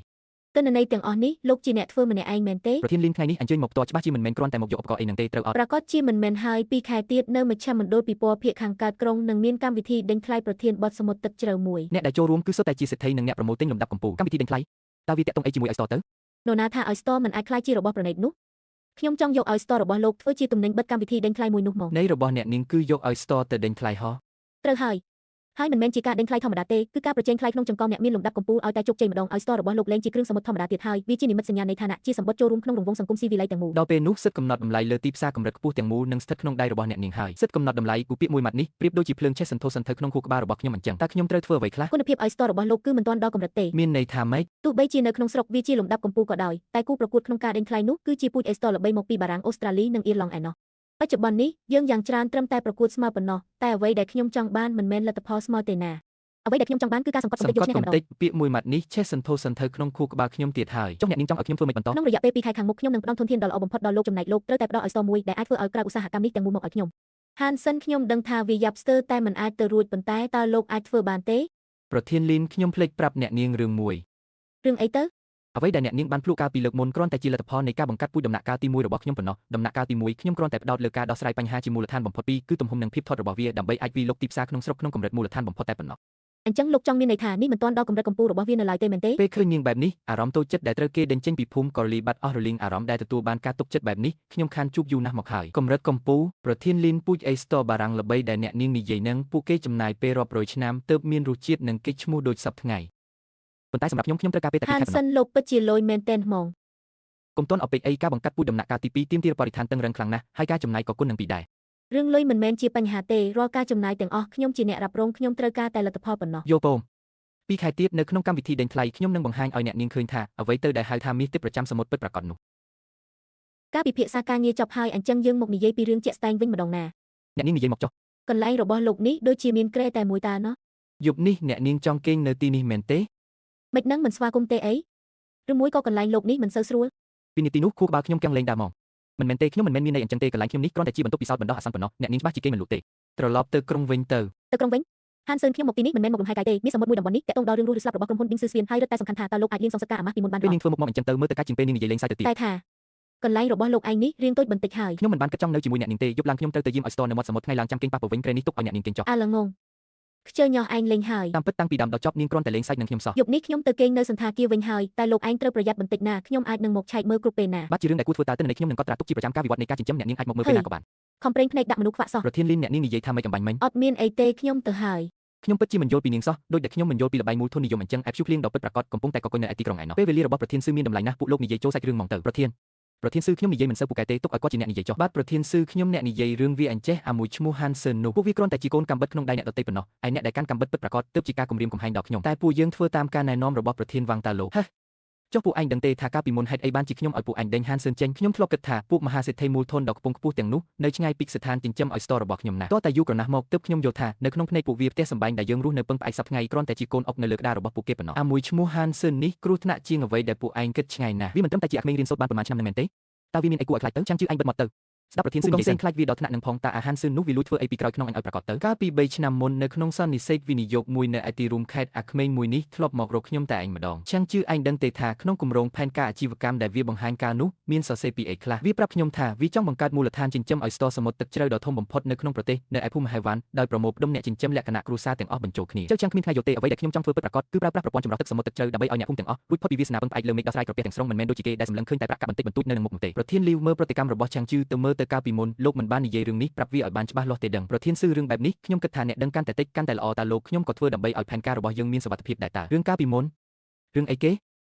ទិន្នន័យទាំងអស់នេះលោកជាអ្នកធ្វើម្នាក់ឯងមែនទេប្រធានលីនថ្ងៃនេះអញ្ជើញមកផ្ទាល់ច្បាស់ជាមិនមែនគ្រាន់តែមកយកឧបករណ៍អីនឹងទេត្រូវអត់ប្រកាសជាមិនមែនហើយ2ខែទៀតនៅមជ្ឈមណ្ឌលពិព័រណ៍ភាគខាងកើតក្រុងនឹងមានកម្មវិធីដេញថ្លៃប្រធានបទសមុទ្រទឹកជ្រៅមួយអ្នកដែលចូលរួមគឺសុទ្ធតែជាសេដ្ឋីនិងអ្នកប្រមូលទិញលំដាប់កម្ពុជាកម្មវិធីដេញថ្លៃតើវាតាក់ទងអីជាមួយ iStore ទៅនរណាថា iStore មិនអាចក្លាយជារបស់ប្រណិតនោះខ្ញុំចង់យក iStore របស់លោកធ្វើជាទំនិញបិទកម្មវិធីដេញថ្លៃមួយនោះមកនៃរបស់អ្នកនាងគឺយក iStore ទៅដេញថ្លៃហ៎ត្រូវហើយមិនមែនជាការដេញថ្លៃធម្មតាទេគឺការប្រជែងថ្លៃក្នុងចំកងអ្នកមានលំដាប់កម្ពុជាឲ្យតែជោគជ័យម្ដង iStore របស់លោកលែងជាគ្រឿងសមុទ្រធម្មតាទៀតហើយវាជានិមិត្តសញ្ញានៃឋានៈជាសម្បត្តិចូលរួមក្នុងរង្វង់សង្គមស៊ីវិល័យទាំងមូលដល់ពេលនោះសិទ្ធិកំណត់តម្លៃលើទីផ្សារកម្រិតខ្ពស់ទាំងមូលនឹងស្ថិតក្នុងដៃរបស់អ្នកនាងហើយសិទ្ធិកំណត់តម្លៃគូពាក្យមួយម៉ាត់នេះប្រៀបដូចជាភ្លើងឆេះសន្ធោសន្ធៅក្នុងខួរក្បាលរបស់ខ្ញុំអញ្ចឹងតើខ្ញុំត្រូវធ្វើអ្វីខ្លះគុណភាព iStore របស់លោកគឺមិនទាន់ដល់កម្រិតទេមានន័យថាម៉េចទោះបីជានៅក្នុងស្រុកវាជាលំដាប់កម្ពុជាក៏ដោយតែគូប្រកួតក្នុងការដេញថ្លៃនោះគឺជាពូជ iStore ល្បីមកពីបារាំងអូស្ត្រាលីនិងអ៊ីរឡង់ឯណោះបច្ចុប្បន្ននេះយើងយ៉ាងច្រើនត្រឹមតែប្រកួតស្មើប៉ុណ្ណោះតែអ្វីដែលខ្ញុំចង់បានមិនមែនលទ្ធផលស្មើទេណាអ្វីដែលខ្ញុំចង់បានគឺការសង្កត់កម្ទេចយកឈ្នះតែម្ដងពាក្យមួយម៉ាត់នេះឆេះសន្ធោសន្ធៅក្នុងខួរក្បាលខ្ញុំទៀតហើយចុះអ្នកនាងចង់ឲ្យខ្ញុំធ្វើម៉េចបន្តក្នុងរយៈពេល2ខែខាងមុខខ្ញុំនឹងផ្ដល់ធនធានដ៏ល្អបំផុតដល់លោកចំណែកលោកត្រូវតែផ្ដល់ឲ្យស្ទរមួយដែលអាចធ្វើឲ្យក្រៅឧស្សាហកម្មនេះទាំងមូលមកឲ្យខ្ញុំ Hansen ខ្ញុំដឹងថាវាយ៉ាប់ស្ទើរតែមិនអាចទៅរួចប៉ុន្តែតើលោកអាចធ្វើបានទេប្រធានលីនខ្ញុំភ្លេចប្រាប់អ្នកនាងរឿងមួយរឿងអីទៅអ្វីដែលអ្នកនាងបានភ្លក់កាលពីលើកមុនគ្រាន់តែជាលទ្ធផលនៃការបង្កាត់ពូជដំណាក់កាលទី1របស់ខ្ញុំប៉ុណ្ណោះដំណាក់កាលទី1ខ្ញុំគ្រាន់តែផ្ដោតលើការដោះស្រាយបញ្ហាជាមូលដ្ឋានបំផុតពីរគឺទំហំនិងភាពថត់របស់វាដើម្បីអាចវាយលុកទីផ្សារក្នុងស្រុកក្នុងកម្រិតមូលដ្ឋានបំផុតតែប៉ុណ្ណោះអញ្ចឹងលោកចង់មានន័យថានេះមិនទាន់ដល់កម្រិតកម្ពុជារបស់វានៅឡើយទេមែនទេពេលឃើញនាងបែបនេះអារម្មណ៍តូចចិត្តដែលត្រូវគេដេញចេញពីភូមិកូរ៉េបាត់អស់រលីងអារម្មណ៍ដែលទទួលបានការទុកចិត្តបែបនេះខ្ញុំខានជួបយូរណាស់មកហើយកម្រិតកម្ពុជាប្រធានលីនពូជ iStore បារាំងល្បីដែលអ្នកនាងនិយាយនឹងពួកគេចំណាយពេលរាប់រយឆ្នាំទើបមានរសជាតិនិងកិច្ចឈ្មោះដូចសពថ្ងៃប៉ុន្តែសម្រាប់ខ្ញុំត្រូវការពេលតែ2ខែប៉ុណ្ណោះ Hansen លោកពិតជាលយមែនទែនហ្មងកុំទាន់អពេកអីការបង្កាត់ពូជដំណាក់កាលទី2ទាមទារបរិស្ថានតឹងរឹងខ្លាំងណាស់ហើយការចំណាយក៏គុណនឹងពីដែររឿងលុយមិនមែនជាបញ្ហាទេរាល់ការចំណាយទាំងអស់ខ្ញុំជាអ្នករ៉ាប់រងខ្ញុំត្រូវការតែលទ្ធផលប៉ុណ្ណោះយោពម2ខែទៀតនៅក្នុងកម្មវិធីដេញថ្លៃខ្ញុំនឹងបង្ហាញឲ្យអ្នកនាងឃើញថាអ្វីទៅដែលហៅថាមាសទិព្វប្រចាំសមុទ្រពិតប្រាកដនោះការពិភាក្សាការងារចប់ហើយអញ្ចឹងយើងមកនិយាយពីរឿងជាក់ស្ដែងវិញម្ដងណាអ្នកនាងនិយាយមកចុះកន្លែងរបស់លោកនេះដូចជាមានក្រែតែមួយតាណោះយប់នេះអ្នកនាងចង់គេងនៅទីនេះមែនទេមិននឹងមិនស្វាគមន៍ទេអីឬមួយក៏កន្លែងលោកនេះមិនសូវស្រួលពីនាទីនោះខួរក្បាលខ្ញុំកាំងលេងដើរមកមិនមែនទេខ្ញុំមិនមែនមានន័យអញ្ចឹងទេកន្លែងខ្ញុំនេះគ្រាន់តែជាបន្ទប់ពិសោធន៍បណ្ដោះអាសន្នប៉ុណ្ណោះអ្នកនាងច្បាស់ជាគេមិនលក់ទេត្រឡប់ទៅក្រុងវិញទៅក្រុងវិញHansen ខ្ញុំមកទីនេះមិនមែនមកលំហែកាយទេមានសមុទ្រមួយតំបន់នេះតាក់ទងដល់រឿងរស់ឬស្លាប់របស់ក្រុមហ៊ុន Bing Swian ហើយរឹតតែសំខាន់ថាតើលោកអាចរៀនសងសឹកការអាម៉ាស់ពីមុនបានទេពេលនាងធ្វើមុខមកអញ្ចឹងទៅមើលទៅកាច់ជាងពេលនាងនិយាយលេងសើចទៅទៀតតែថាកន្លែងរបស់លោកឯងនេះរៀងតូចបន្តិចហើយខ្ញុំមិនបានគិតចង់នៅជាមួយអ្នកនាងទេយប់ឡើងខ្ញុំត្រូវទៅយាមឲ្យស្ទរនៅមាត់សមុទ្រថ្ងៃឡើងចាំគេងប៉ះពវិញក្រែនេះទុកឲ្យអ្នកនាងគេងចុះអាឡងងខ្ជិលញោះឯងលេងហើយតាមពិតតាំងពីដើមដល់ចប់នាងគ្រាន់តែលេងសើចនឹងខ្ញុំសោះយប់នេះខ្ញុំទៅគេងនៅសន្តាគារវិញហើយតែលោកឯងត្រូវប្រយ័ត្នបន្តិចណាខ្ញុំអាចនឹងមកឆែកមើលគ្រប់ពេលណាបាទជារឿងដែលគួរធ្វើតើទិន្នន័យខ្ញុំនឹងកត់ត្រាទុកជាប្រចាំការវិវត្តនៃការចិញ្ចឹមអ្នកនាងអាចមកមើលពេលណាក៏បានខំប្រេងភ្នែកដាក់មនុស្សខ្វាក់សោះប្រធានលីនអ្នកនាងនិយាយថាមិនកំបាញ់មិញអត់មានអីទេខ្ញុំទៅហើយខ្ញុំពិតជាមិនយល់ពីនាងសោះដូចដែលខ្ញុំមិនយល់ពីលបាយមូលធននិយមអញ្ចឹងឯភ្ជូភ្លៀងដ៏ពិតប្រាកដកំពុងតែកកកុញនៅឯទីក្រុងឯណោះពេលវេលារបស់ប្រធានស៊ឺមានតម្លៃណាស់ពួកលោកនិយាយចូលសាច់រឿងហ្មងទៅប្រធានស៊ឺខ្ញុំនិយាយមិនសូវពូកែទេទុកឲ្យគាត់ជាអ្នកនិយាយចុះបាទប្រធានស៊ឺខ្ញុំអ្នកនិយាយរឿងវាអញ្ចេះអាមួយឈ្មោះ Hansen នោះពួកវាគ្រាន់តែជាកូនកំបិតក្នុងដៃអ្នកដទៃប៉ុណ្ណោះឯអ្នកដែលកាន់កំបិតពិតប្រាកដទើបជាការគំរាមកំហែងដល់ខ្ញុំតែពួកយើងធ្វើតាមការណែនាំរបស់ប្រធានវ៉ាងតាឡូហេចុះពួកឯងដឹងទេថាកាលពីមុនហេតុអីបានជាខ្ញុំឲ្យពួកឯងដេញ Hansen ចេញខ្ញុំធ្លាប់គិតថាពួកមហាសេដ្ឋីមូលធនដ៏ខ្ពង់ខ្ពស់ទាំងនោះនៅឆ្ងាយពីស្ថានចិញ្ចឹមឲ្យ store របស់ខ្ញុំណាស់តោះតែយូរក្រណាស់មកទើបខ្ញុំយល់ថានៅក្នុងភ្នែកពួកវាផ្ទះសម្បែងដែលយើងរស់នៅពឹងផ្អែកសប្ថ្ងៃគ្រាន់តែជាកូនអុកនៅលើក្តាររបស់ពួកគេប៉ុណ្ណោះអាមួយឈ្មោះ Hansen នេះគ្រោះថ្នាក់ជាងអ្វីដែលពួកឯងគិតឆ្ងាយណាស់វាមិនត្រឹមតែជាក្មេងរៀនសូត្របានប្រហែលឆ្នាំនឹងមែនទេតើវាមានអីគួរឲ្យខ្លាចទៅចាំងជឿអញបិទមាត់ទៅស្ដាប់ប្រធានស៊ឺនិយាយខ្លាចវាដល់ថ្នាក់នឹងផងតើអាហានស៊ឺនោះវាលួចធ្វើអីពីក្រោយខ្នងអញឲ្យប្រកាសទៅកាលពី3ឆ្នាំមុននៅក្នុងសន្និសីទវិនិយោគមួយនៅឯទីរួមខេត្តអាក្មេងមួយនេះធ្លាប់មករកខ្ញុំតែឯងម្ដងចាំងជឿអញដឹងទេថាក្នុងគម្រោងផែនការអាជីវកម្មដែលវាបង្ហាញការនោះមានសរសេរពីអីខ្លះវាប្រាប់ខ្ញុំថាវាចង់បង្កើតមូលដ្ឋានចិញ្ចឹមឲ្យស្ទរសមុទ្រទឹកជ្រៅដ៏ធំបំផុតនៅក្នុងប្រទេសនៅឯភូមិហេវ៉ាន់ដោយប្រមូលផ្ដុំអ្នកចិញ្ចឹមលក្ខណៈគ្រួសារទាំងអស់បញ្ចូលគ្នាចាំងគ្មានថ្ងៃយល់ទេអ្វីដែលខ្ញុំចង់ធ្វើពិតប្រាកដគឺប្រើប្រាស់ប្រព័ន្ធចម្រោះទឹកសមុទ្រទឹកជ្រៅដើម្បីឲ្យអ្នកភូមិទាំងអស់រួចផុតពីវាសនាពឹងផ្អែកលើមេឃដោះស្រាយក្រពះទាំងស្រុងមិនមែនដូចជាគេដែលសម្លឹងឃើញតែប្រាក់កាក់បន្តិចបន្តួចនៅនឹងមុខនោះទេប្រធានលីវមើលប្រតិកម្មរបស់ចាំងជឿទៅមើលទៅកាលពីមុនលោកមិនបាននិយាយរឿងនេះប្រាប់វាឲ្យបានច្បាស់លាស់ទេដឹងប្រធានស៊ឺរឿងបែបនេះខ្ញុំគិតថាអ្នកដឹងកាន់តែតិចកាន់តែល្អតើលោកខ្ញុំក៏ធ្វើដើម្បីឲ្យផែនការរបស់យើងមានសុវត្ថិភាពដែរតើរឿងកាលពីមុនរឿងអីគេ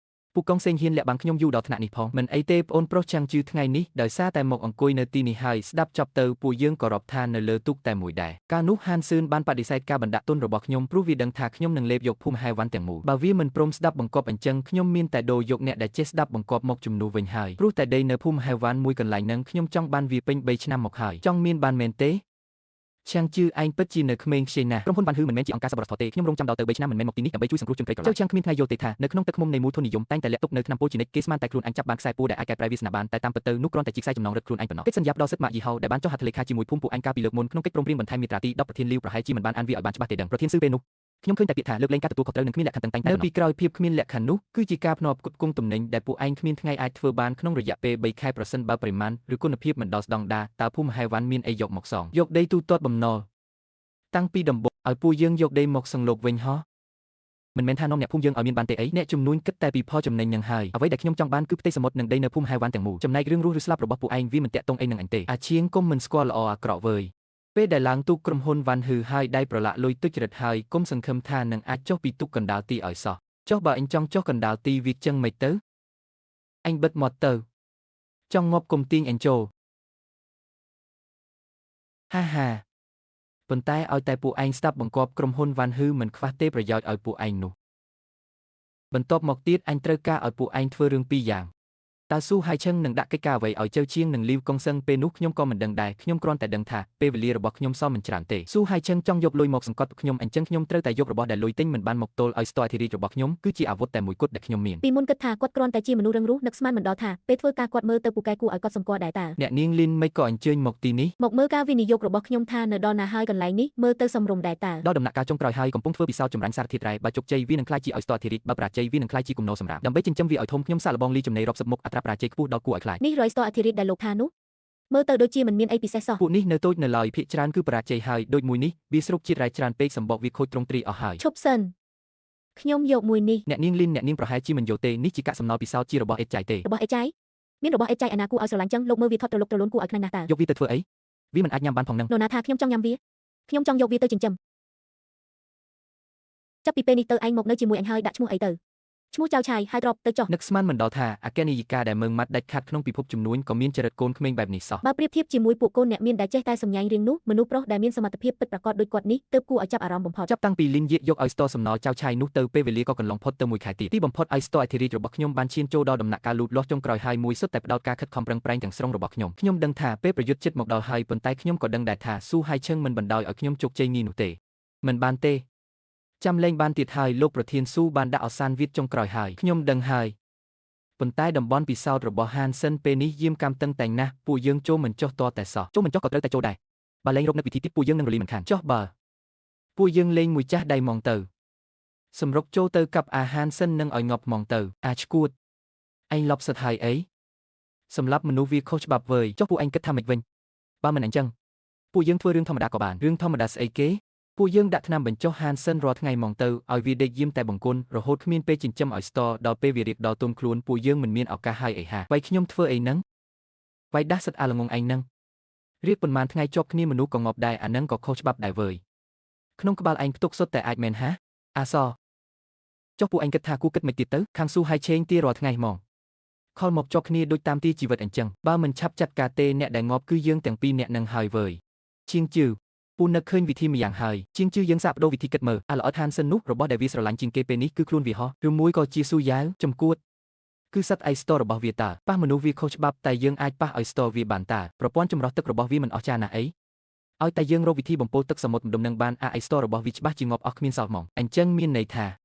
ព ពួកកងសេងហ៊ានលាក់បាំងខ្ញុំយូរដល់ថ្នាក់នេះផងមិនអីទេប្អូនប្រុសចាំងជឿថ្ងៃនេះដោយសារតែមកអង្គុយនៅទីនេះហើយស្ដាប់ចប់ទៅពួកយើងក៏រាប់ថានៅលើទូកតែមួយដែរកាលនោះហានសឿនបានបដិសេធការបណ្ដាក់ទុនរបស់ខ្ញុំព្រោះវាដឹងថាខ្ញុំនឹងលេបយកភូមិហែវ៉ាន់ទាំងមូលបើវាមិនព្រមស្ដាប់បង្គាប់អញ្ចឹងខ្ញុំមានតែដូរយកអ្នកដែលចេះស្ដាប់បង្គាប់មកជំនួសវិញហើយព្រោះតែដីនៅភូមិហែវ៉ាន់មួយកន្លែងហ្នឹងខ្ញុំចង់បានវាពេញ3ឆ្នាំមកហើយចង់មានបានមែនទេឆាំងជឿឯងពិតជានៅក្មេងខ្ចីណាស់ក្រុមហ៊ុនវ៉ាន់ហ៊ឺមិនមែនជាអង្គការសប្បុរសធម៌ទេខ្ញុំរងចាំដល់ទៅ3ឆ្នាំមិនមែនមកទីនេះដើម្បីជួយសង្គ្រោះជនក្រីក្រឡើយចៅឆាំងគ្មានថ្ងៃយល់ទេថានៅក្នុងទឹកឃ្មុំនៃមូលធននិយមតែងតែលាក់ទុកនៅថ្នាំពុលជានិច្ចគេស្មានតែខ្លួនអញចាប់បានខ្សែពួរដែលអាចកែប្រែវាសនាបានតែតាមពិតទៅនោះគ្រាន់តែជាខ្សែចំណងរឹតខ្លួនអញប៉ុណ្ណោះកិច្ចសន្យាផ្ដល់សិទ្ធិម៉ាកយីហោដែលបានចុះហត្ថលេខាជាមួយភូមិពួកអញកាលពីលើកមុនក្នុងកិច្ចព្រមព្រៀងបន្ថែមមាត្រាទី10ប្រធានលីវប្រហែលជាមិនបានអានវាឲ្យបានច្បាស់ទេដឹងប្រធានស៊ឺពេលនោះខ្ញុំឃើញតែពាក្យថាលើកលែងការទទួលខុសត្រូវនិងគ្មានលក្ខខណ្ឌតឹងតែងតែនៅពីក្រោយភាពគ្មានលក្ខខណ្ឌនោះគឺជាការភ្នាល់ផ្គត់ផ្គង់ទំនិញដែលពួកឯងគ្មានថ្ងៃអាចធ្វើបានក្នុងរយៈពេល3ខែប្រសិនបើបរិមាណឬគុណភាពមិនដល់ស្តង់ដារតើភូមិហែវ៉ាន់មានអីយកមកសងយកដីទូទាត់បំណុលតាំងពីដំបូងឲ្យពួកយើងយកដីមកសង្លប់វិញហ៎មិនមែនថានាំអ្នកភូមិយើងឲ្យមានបានទេអីអ្នកជំនួញគិតតែពីផលចំណេញនឹងហើយអ្វីដែលខ្ញុំចង់បានគឺផ្ទៃសមុទ្រនិងដីនៅភូមិហែវ៉ាន់ទាំងមូលចំណែករឿងរស់ឬស្លាប់របស់ពួកឯងវាមិនតាក់ទងអីនឹងអញទេអាឈៀងគុំមិនស្គាល់ល្អអាក្រក់វើយពេលដែលឡើងទូកក្រុមហ៊ុនវ៉ាន់ហ៊ឺហើយដៃប្រឡាក់លុយទុច្ចរិតហើយគុំសង្ឃឹមថានឹងអាចចុះពីទូកកណ្ដាលទីឲ្យសោះចុះបើអញចង់ចុះកណ្ដាលទីវាចឹងមិនទៅអញបិទមាត់ទៅចង់ងាប់គុំទាញអញចូលហាហាប៉ុន្តែឲ្យតែពួកឯងស្ដាប់បង្គាប់ក្រុមហ៊ុនវ៉ាន់ហ៊ឺមិនខ្វះទេប្រយោជន៍ឲ្យពួកឯងនោះបន្ទាប់មកទៀតអញត្រូវការឲ្យពួកឯងធ្វើរឿងពីរយ៉ាងតើស៊ូហៃឈឹងនឹងដាក់កិច្ចការអ្វីឲ្យជើជាងនិងលីវកុងសឹងពេលនោះខ្ញុំក៏មិនដឹងដែរខ្ញុំគ្រាន់តែដឹងថាពេលវេលារបស់ខ្ញុំសមមិនច្រើនទេស៊ូហៃឈឹងចង់យកលុយមកសង្កត់ខ្ញុំអញ្ចឹងខ្ញុំត្រូវតែយករបស់ដែលលុយទិញមិនបានមកទល់ឲ្យស្ទរអធិរាជរបស់ខ្ញុំគឺជាអាវុធតែមួយគត់ដែលខ្ញុំមានពីមុនគិតថាគាត់គ្រាន់តែជាមនុស្សរឹងរូសនឹកស្មានមិនដល់ថាពេលធ្វើការគាត់មើលទៅពូកែគួរឲ្យកត់សម្គាល់ដែរតើអ្នកនាងលីនមិនក៏អញ្ជើញមកទីនេះមកមើលការវិនិយោគរបស់ខ្ញុំថានៅដល់ណាហើយកន្លែងនេះមើលទៅសមរម្យដែរតើដល់ដំណាក់កាលចុងក្រោយហើយកំពុងធ្វើពិសោធន៍ចម្រាញ់សារធាតុរ៉ែបើជោគជ័យវានឹងក្លាយជាឲ្យស្ទរអធិរាជបើបរាជ័យវានឹងក្លាយជាគំនរសម្រាប់ដើម្បីចិញ្ចឹមវាឲ្យធំខ្ញុំសាកល្បងលីចំណេររាប់សិបមុខអត្រាបរាជ័យខ្ពស់ដល់គួរឲ្យខ្លាចនេះរយស្ទរអធិរាជដែលលោកថានោះមើលទៅដូចជាមិនមានអីពិសេសសោះពួកនេះនៅតូចនៅឡើយភាគច្រើនគឺបរាជ័យហើយដូចមួយនេះវាស្រុកជាតិរ៉ែច្រើនពេកសម្បកវាខូចទ្រង់ទ្រីអស់ហើយឈប់សិនខ្ញុំយកមួយនេះអ្នកនាងលីនអ្នកនាងប្រហែលជាមិនយកទេនេះជាកាកសំណល់ពិសោធន៍ជារបស់អេតចៃទេរបស់អេតចៃមានរបស់អេតចៃឯណាគួរឲ្យស្រឡាញ់ចឹងលោកមើលវាថត់ត្រឡុកត្រលូនគួរឲ្យខ្លាញ់ណាស់តើយកវាទៅធ្វើអីវាមិនអាចញ៉ាំបានផងនឹងនរណាថាខ្ញុំចង់ញ៉ាំវាខ្ញុំចង់យកវាទៅចិញ្ចឹមចាប់ពីពេលនេះទៅឯងមកនៅជាមួយអញហើយដាក់ឈ្មោះអីទៅឈ្មោះចៅឆាយហើយទ្របទៅចុះនឹកស្មានមិនដល់ថាអគ្គនាយិកាដែលមើងម៉ាត់ដាច់ខាត់ក្នុងពិភពជំនួញក៏មានចរិតកូនក្មេងបែបនេះសោះបើប្រៀបធៀបជាមួយពួកកូនអ្នកមានដែលចេះតែសម្ញែងរៀងនោះមនុស្សប្រុសដែលមានសមត្ថភាពពិតប្រាកដដូចគាត់នេះទើបគួរឲ្យចាប់អារម្មណ៍បំផុតចាប់តាំងពីលីនយាកយកឲ្យស្ទរសំណល់ចៅឆាយនោះទៅពេលវេលាក៏កន្លងផុតទៅមួយខែទៀតទីបំផុតឲ្យស្ទរអធិរាជរបស់ខ្ញុំបានឈានចូលដល់ដំណាក់កាលលូតលាស់ចុងក្រោយហើយមួយសុទ្ធតែផ្ដោតការខិតខំប្រឹងប្រែងទាំងស្រុងរបស់ខ្ញុំដឹងថាពេលប្រយុទ្ធជិតមកដល់ហើយប៉ុន្តែខ្ញុំក៏ដឹងដែរថាស៊ូហៃឈឹងមិនបណ្ដោយឲ្យខ្ញុំជោគជ័យងាយនោះទេមិនបានទេចាំលេងបានទៀតហើយលោកប្រធានស៊ូបានដាក់អសានវិទ្យចុងក្រោយហើយខ្ញុំដឹងហើយប៉ុន្តែតំបន់ពិសោធន៍របស់ហានសិនពេលនេះយាមកម្មតឹងតែងណាស់ពួកយើងចូលមិនចុះតតែសោះចូលមិនចុះក៏ត្រូវតែចូលដែរបើលេងរកនៅពិធីទៀតពួកយើងនឹងរលីមិនខានចុះបើពួកយើងលេងមួយចាស់ដៃហ្មងទៅសម្រុកចូលទៅកັບអាហានសិននឹងឲ្យងាប់ហ្មងទៅអាឈួតឯងលប់សិតហើយអីសម្រាប់មនុស្សវាខុសច្បាប់វើយចុះពួកឯងគិតថាម៉េចវិញបើមិនអញ្ចឹងពួកយើងធ្វើរឿងធម្មតាក៏បានរឿងធម្មតាស្អីគេពួកយើងដាក់ថ្នាំបញ្ចុះហានសិនរាល់ថ្ងៃហ្មងទៅឲ្យវាដេកយាមតែបង្គន់រហូតគ្មានពេលចិញ្ចឹមឲ្យស្ទរដល់ពេលវារៀបដល់ទុនខ្លួនពួកយើងមិនមានឱកាសហើយអីហាវាយខ្ញុំធ្វើអីហ្នឹងវាយដាស់សិតអាល្ងងឯងហ្នឹងរៀបប៉ុន្មានថ្ងៃជាប់គ្នាមនុស្សក៏ងាប់ដែរអាហ្នឹងក៏ខុសច្បាប់ដែរវើយក្នុងក្បាលឯងផ្ទុកសុទ្ធតែអាចមែនហាអាសចុះពួកឯងគិតថាគូគិតមិនទៀតទៅខាងស៊ូហៃឆេងទីរាល់ថ្ងៃហ្មងខលមកជាប់គ្នាដូចតាមទីជីវិតអញ្ចឹងបើមិនឆាប់ចាត់ការទេអ្នកដែលងាប់គឺយើងទាំងពីរអ្នកនឹងហើយវើយជាងជឿពូនឹកឃើញវិធីម្យ៉ាងហើយជាងជឿយើងសាកបដូរវិធីគិតមើលអាល្អិតហានសិននោះរបស់ដែលវាស្រឡាញ់ជាងគេពេលនេះគឺខ្លួនវាហោះឬមួយក៏ជាស៊ូយ៉ាវចំគួតគឺសត្វអៃស្ទររបស់វាតើប៉ះមនុស្សវាខុសច្បាប់តែយើងអាចប៉ះឲ្យស្ទរវាបានតើប្រព័ន្ធចម្រោះទឹករបស់វាមិនអស្ចារ្យណាស់អីឲ្យតែយើងរកវិធីបំពុលទឹកសមុទ្រម្ដុំនឹងបានអៃស្ទររបស់វាច្បាស់ជាងាប់អស់គ្មានសល់ហ្មងអញ្ចឹងមានន័យថា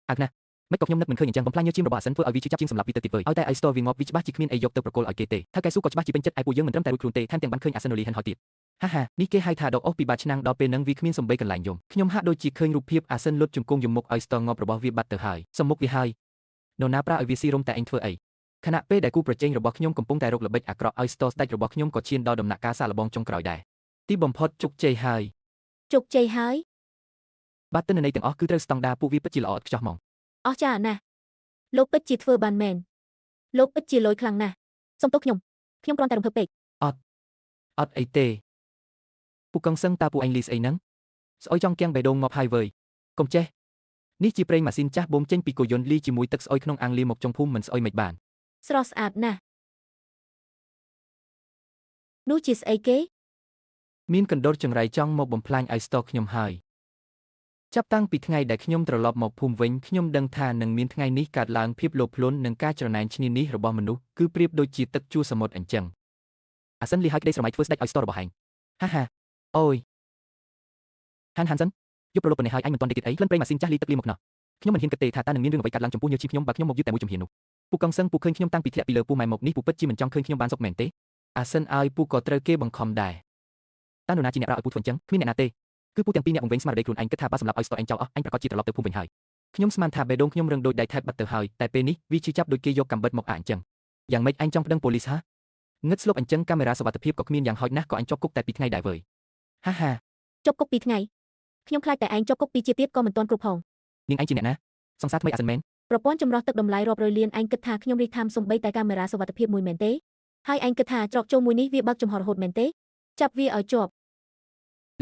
អាណាមិនក៏ខ្ញុំនឹកមិនឃើញអញ្ចឹងបំផ្លាញញើសជៀមរបស់អាសិនធ្វើឲ្យវាជាចាប់ជាងសម្លាប់វាទៅទៀតវើយឲ្យតែអៃស្ទរវាងាប់វាច្បាស់ជាគ្មានអីយកទៅប្រគល់ឲ្យគេទេថាកែស៊ូក៏ច្បាស់ជាពេញចិត្តឯពួកយើងមិនត្រឹមតែរួចខ្លួនទេថែមទាំងបានឃើញអាសិននូលីហិនហើយទៀតហាហានេះគេហៅថាដកអស់ពីបាតឆ្នាំងដល់ពេលនឹងវាគ្មានសំបីកន្លែងយំខ្ញុំហាក់ដូចជាឃើញរូបភាពអាសិនលុតជង្គង់យមុខឲ្យស្ទងងាប់របស់វាបាត់ទៅហើយសំមុខវាហើយនរណាប្រើឲ្យវាស៊ីរុំតែឯងធ្វើអីខណៈពេលដែលគូប្រជែងរបស់ខ្ញុំកំពុងតែរកល្បិចអាក្រក់ឲ្យស្ទស្ដេចរបស់ខ្ញុំក៏ឈានដល់ដំណាក់កាលសាកល្បងចុងក្រោយដែរទីបំផុតជោគជ័យហើយបាត់ទិន្នន័យទាំងអស់គឺត្រូវស្តង់ដារពួកវាពិតជាល្អឥតខ្ចោះហ្មងអស្ចារ្យណាស់លោកពិតជាធ្វើបានមែនលោកពិតជាលយខ្លាំងណាស់សុំទោសខ្ញុំគ្រាន់តែរំភើបពេកអត់អីទេពួកកងសឹងតើពួកឯងលីស្អីហ្នឹងស្អុយចង់គៀងបេះដូងងាប់ហើយវើយកុំចេះ នេះជាប្រេងម៉ាស៊ីនចាស់បូមចេញពីគោយន្តលីជាមួយទឹកស្អុយក្នុងអាំងលាមកចុងភូមិមិនស្អុយមិនបាន ស្រស់ស្អាតណាស់នោះជាស្អីគេ មានកណ្ដុរចង្រៃចង់មកបំផ្លាញឲ្យស្ទខ្ញុំហើយចាប់តាំងពីថ្ងៃដែលខ្ញុំត្រឡប់មកភូមិវិញខ្ញុំដឹងថានឹងមានថ្ងៃនេះកើតឡើងភាពលោភលន់និងការច្រណែនឈ្នានីសរបស់មនុស្សគឺប្រៀបដូចជាទឹកជួរសមុទ្រអញ្ចឹងអាសិនលីហើយក្តីស្រមៃធ្វើស្ដេចឲ្យស្ទរបស់ឯងហាហាអូយហានសិនយកប្រឡប់ប៉ុណ្ណេះហើយឯងមិនទាន់ដេកទៀតអីក្លិនប្រេងម៉ាស៊ីនចាស់លីទឹកលីមកណោះខ្ញុំមិនហ៊ានគិតទេថាតើនឹងមានរឿងអ្វីកើតឡើងចំពោះញើសជីខ្ញុំបើខ្ញុំមកយឺតតែមួយជំហាននោះពូកងសឹងពូឃើញខ្ញុំតាំងពីធ្លាក់ពីលើពូម៉ែមកនេះពូពិតជាមិនចង់ឃើញខ្ញុំបានសុខមែនទេអាសិនឲ្យពូក៏ត្រូវគេបង្ខំដែរតើនរណាជាអ្នករកឲ្យពូធ្វើអញ្ចឹងគ្មានអ្នកណាទេគឺពូទាំងពីរអ្នកបង្វែងស្មារតីខ្លួនឯងគិតថាបើសម្រាប់ឲ្យស្ទអឯងចោលអស់អញប្រកាសជាត្រឡប់ទៅភូមិវិញហើយខ្ញុំស្មានថាបេះដូងខ្ញុំរឹងដូចដៃថែបបាត់ទៅហើយតែពេលនេះវាឈឺចាប់ដូចគេយកកាំបិតមកអាអញ្ចឹងយ៉ាងម៉េចអញចង់ប្តឹងប៉ូលីសហ៎ងឹតស្លុបអញ្ចឹងកាមេរ៉ាសុវត្ថិភាពក៏គ្មានយ៉ាងហោចណាស់ក៏អញជាប់គុកតែ2ថ្ងៃដែរវើយហាហា ជាប់គុក2ថ្ងៃខ្ញុំខ្លាចតែឯងជាប់គុក2ជាទៀតក៏មិនទាន់គ្រប់ផង នាងឯងជាអ្នកណាសង្សារថ្មីអាសិនមែន ប្រព័ន្ធចម្រោះទឹកតម្លៃរាប់រយលានឯងគិតថាខ្ញុំរីកថាមសំបីតែកាមេរ៉ាសុវត្ថិភាពមួយមែនទេហើយឯងគិតថាច្រកចូលមួយនេះវាបើកចំហរហូតមែនទេចាប់វាឲ្យជាប់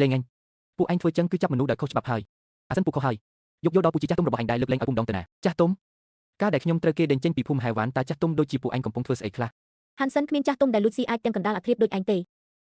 លេងអញពួកឯងធ្វើចឹងគឺចាប់មនុស្សដោយខុសច្បាប់ហើយអាសិនពូខុសហើយយកដល់ពូជាចាស់ទុំរបស់ឯងដែរលើកលែងឲ្យពុំដងទៅណាចាស់ទុំការដែលខ្ញុំត្រូវគេដេញចេញពីភូមិហែវ៉ាន់តើចាស់ទុំដូចជាពួកឯងកំពុងធ្វើស្អីខ្លះ ហាន់សិនគ្មានចាស់ទុំដែលលួចស៊ីអាចទាំងកណ្ដាលអាធ្រាបដូចឯងទេ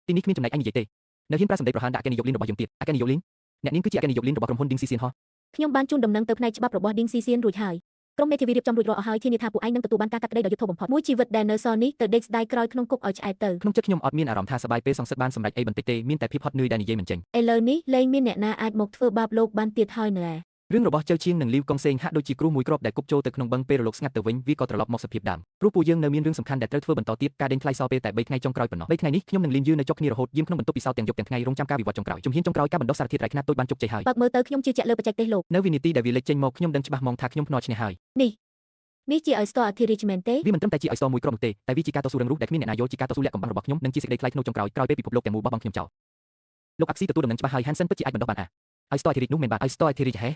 ទីនេះគ្មានចំណែកឯងនិយាយទេនៅហ៊ានប្រាសម្ដីប្រហានដាក់អគ្គនាយកលីនរបស់យើងទៀតអគ្គនាយកលីនអ្នកនាងគឺជាអគ្គនាយកលីនរបស់ក្រុមហ៊ុន Ding Xi Xian ហោះ ខ្ញុំបានជូនដំណឹងទៅផ្នែកច្បាប់របស់ Ding Xi Xian រួចហើយក្រុមមេធាវីរៀបចំរួចរាល់អស់ហើយធានាថាពួកឯងនឹងទទួលបានការកាត់ក្តីដោយយុត្តិធម៌បំផុតមួយជីវិតដែលនៅសល់នេះទៅដេកស្ដាយក្រោយក្នុងគុកឲ្យឆ្អែតទៅ ក្នុងចិត្តខ្ញុំអត់មានអារម្មណ៍ថាសប្បាយពេលសង្សឹកបានសម្រេចអីបន្តិចទេមានតែភាពហត់នឿយដែលនិយាយមិនចេញ ឥឡូវនេះលែងមានអ្នកណាអាចមកធ្វើបាបលោកបានទៀតហើយណែ រឿងរបស់ចៅឈៀងនិងលីវកុងសេងហាក់ដូចជាគ្រោះមួយគ្រាប់ដែលគប់ចូលទៅក្នុងបឹងពេលរលកស្ងាត់ទៅវិញវាក៏ត្រឡប់មកសភាពដើមព្រោះពួកយើងនៅមានរឿងសំខាន់ដែលត្រូវធ្វើបន្តទៀតការដេញថ្លៃសល់ពេលតែ3ថ្ងៃចុងក្រោយប៉ុណ្ណោះ3ថ្ងៃនេះខ្ញុំនិងលីនយឺនៅជាប់គ្នារហូតយាមក្នុងបន្ទប់ពិសោធន៍ទាំងយប់ទាំងថ្ងៃរងចាំការវិវត្តចុងក្រោយជំហានចុងក្រោយការបណ្ដុះសារធាតុរ៉ែខ្នាតតូចបានជោគជ័យហើយ បើកមើលទៅខ្ញុំជឿជាក់លើបច្ចេកទេសលោក នៅវិនាទីដែលវាលេចចេញមកខ្ញុំដឹងច្បាស់ហ្មងថាខ្ញុំភ្នាល់ឈ្នះហើយ នេះជាឲ្យស្ទអធិរាជមែនទេ វាមិនត្រឹមតែជាឲ្យសមួយក្រុមនោះទេតែវាជាការតស៊ូរឹងរូសដែលគ្មានអ្នកណាយល់ជាការតស៊ូលាក់កំបាំងរបស់ខ្ញុំនិងជាសេចក្តីថ្លៃថ្នូរចុងក្រោយក្រោយពេលពិភពលោកទាំងមូលបោះបង់ខ្ញុំចោលលោកអាក់ស៊ីទទួលដំណឹងច្បាស់ហើយហានសិនពិតជាអាចបណ្ដុះបានឲ្យស្ទអធិរាជនោះមិនបានឲ្យស្ទអធិរាជហេ